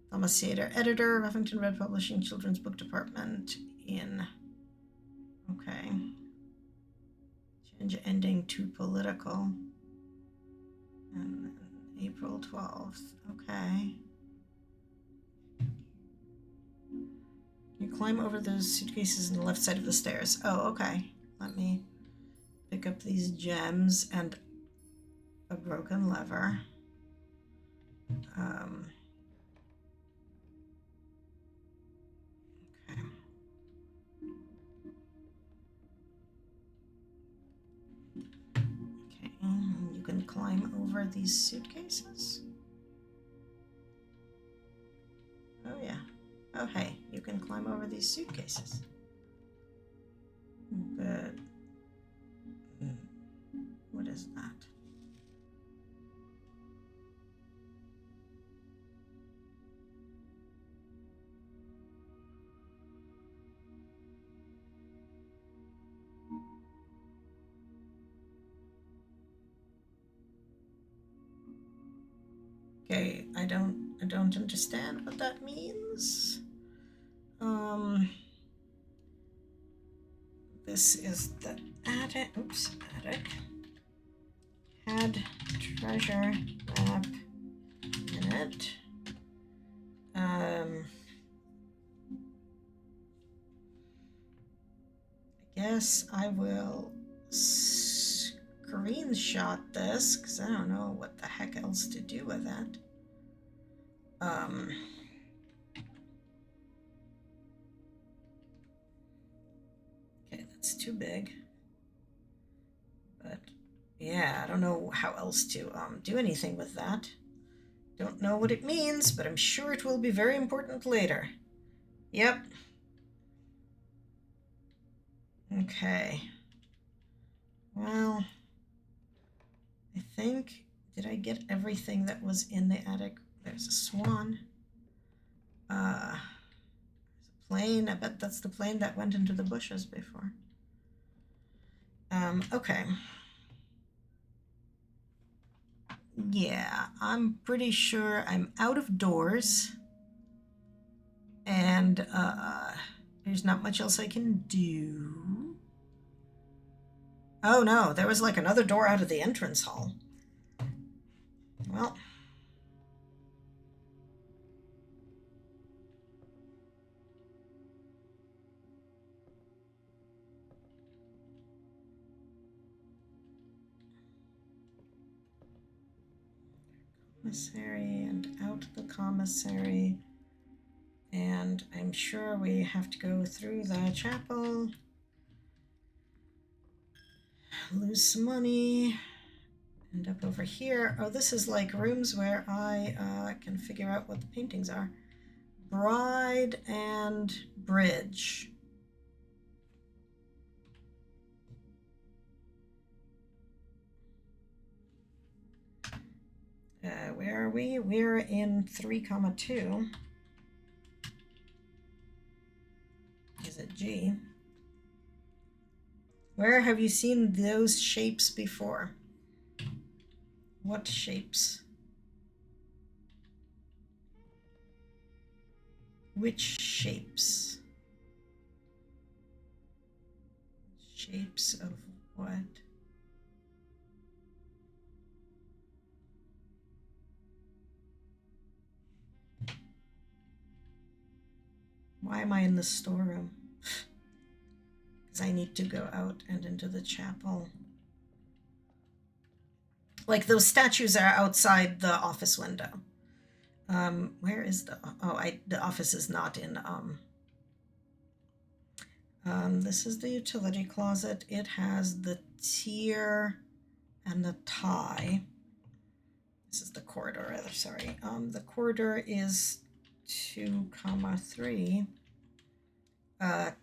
Thomas Sater, editor, Ruffington Red Publishing Children's Book Department in... Okay. Change ending to political. And then April 12th. Okay. You climb over those suitcases on the left side of the stairs. Oh, okay. Let me pick up these gems and a broken lever. Okay. Okay, you can climb over these suitcases. Oh yeah. Oh hey, you can climb over these suitcases. But what is that? Okay, I don't understand what that means. This is the attic. Oops, attic. Had treasure map in it. I guess I will screenshot this because I don't know what the heck else to do with that. Okay, that's too big. But yeah, I don't know how else to do anything with that. Don't know what it means, but I'm sure it will be very important later. Yep. Okay. Well, I think, did I get everything that was in the attic? There's a swan. There's a plane. I bet that's the plane that went into the bushes before. Okay. Yeah, I'm pretty sure I'm out of doors. And there's not much else I can do. Oh no, there was like another door out of the entrance hall. Well. Commissary and out the commissary. And I'm sure we have to go through the chapel. Lose some money. End up over here. Oh, this is like rooms where I can figure out what the paintings are. Bride and Bridge. Where are we? We're in 3,2. Is it G? Where have you seen those shapes before? What shapes? Which shapes? Shapes of what? Why am I in the storeroom? I need to go out and into the chapel. Like those statues are outside the office window. Where is the, the office is not in, this is the utility closet. It has the tier and the tie. This is the corridor, rather, sorry. The corridor is 2, 3.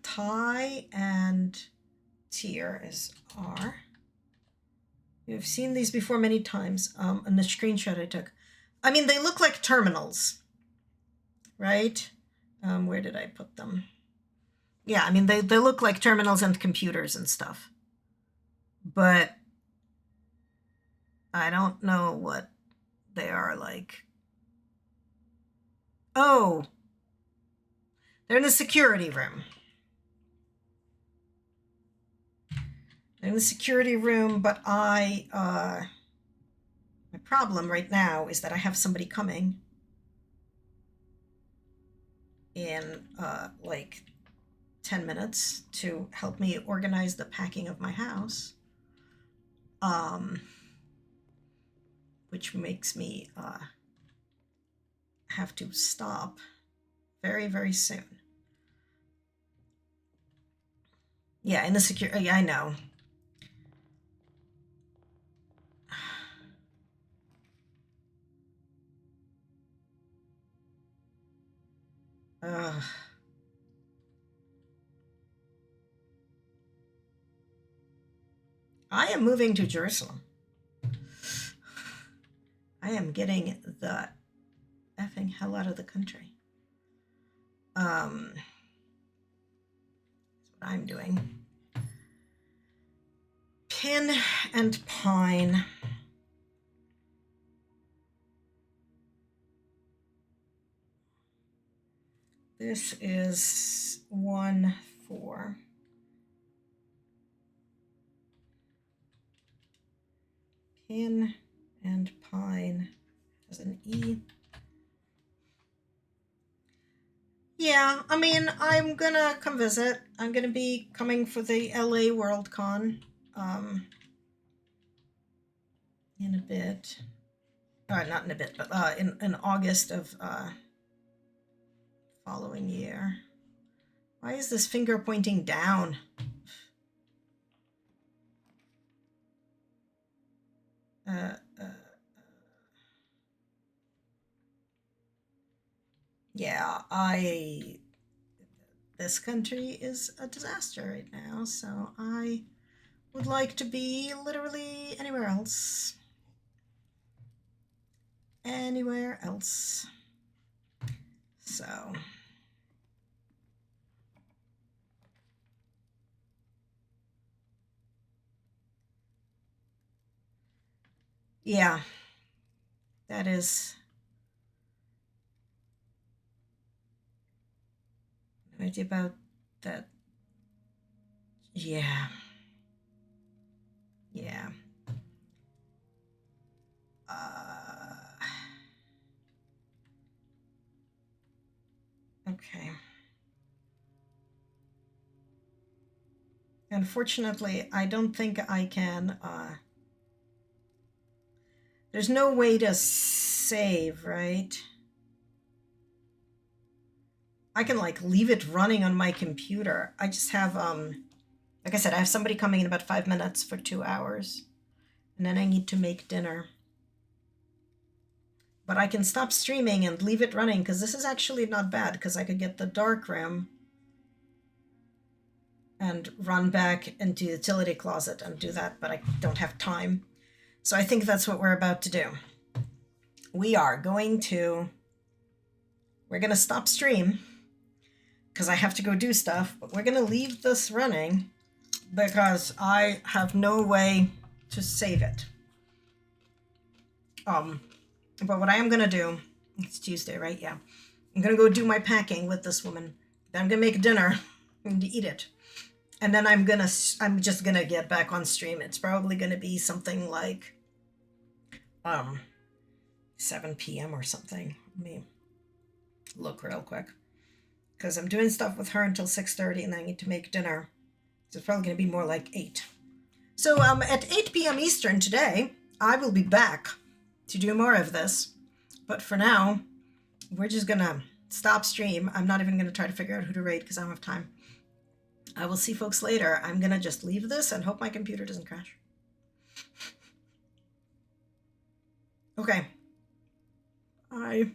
Tie and tier is R. You've seen these before many times in the screenshot I took. I mean, they look like terminals, right? Where did I put them? Yeah, I mean, they look like terminals and computers and stuff. But I don't know what they are like. Oh, they're in the security room. They're in the security room, but my problem right now is that I have somebody coming in like 10 minutes to help me organize the packing of my house, which makes me have to stop very, very soon. Yeah, in the security, yeah, I know. I am moving to Jerusalem. I am getting the effing hell out of the country. That's what I'm doing. Pin and pine. This is 1-4. Pin and pine has an E. Yeah, I mean, I'm gonna come visit. I'm gonna be coming for the LA Worldcon in a bit. Not in a bit, but in August of following year. Why is this finger pointing down? Yeah, this country is a disaster right now, so I would like to be literally anywhere else. Anywhere else. So. Yeah, that is. No idea about that. Yeah. Yeah. Okay. Unfortunately, I don't think I can. There's no way to save, right? I can like leave it running on my computer. I just have, like I said, I have somebody coming in about 5 minutes for 2 hours. And then I need to make dinner. But I can stop streaming and leave it running because this is actually not bad because I could get the dark room and run back into the utility closet and do that, but I don't have time. So I think that's what we're about to do. We're going to stop stream because I have to go do stuff, but we're going to leave this running because I have no way to save it. But what I am going to do, it's Tuesday, right? Yeah. I'm going to go do my packing with this woman. Then I'm going to make dinner and eat it. And then I'm just going to get back on stream. It's probably going to be something like 7 p.m. or something. Let me look real quick. Because I'm doing stuff with her until 6:30 and I need to make dinner. It's probably going to be more like 8. So at 8 p.m. Eastern today, I will be back to do more of this. But for now, we're just going to stop stream. I'm not even going to try to figure out who to raid because I don't have time. I will see folks later. I'm going to just leave this and hope my computer doesn't crash. Okay. Bye.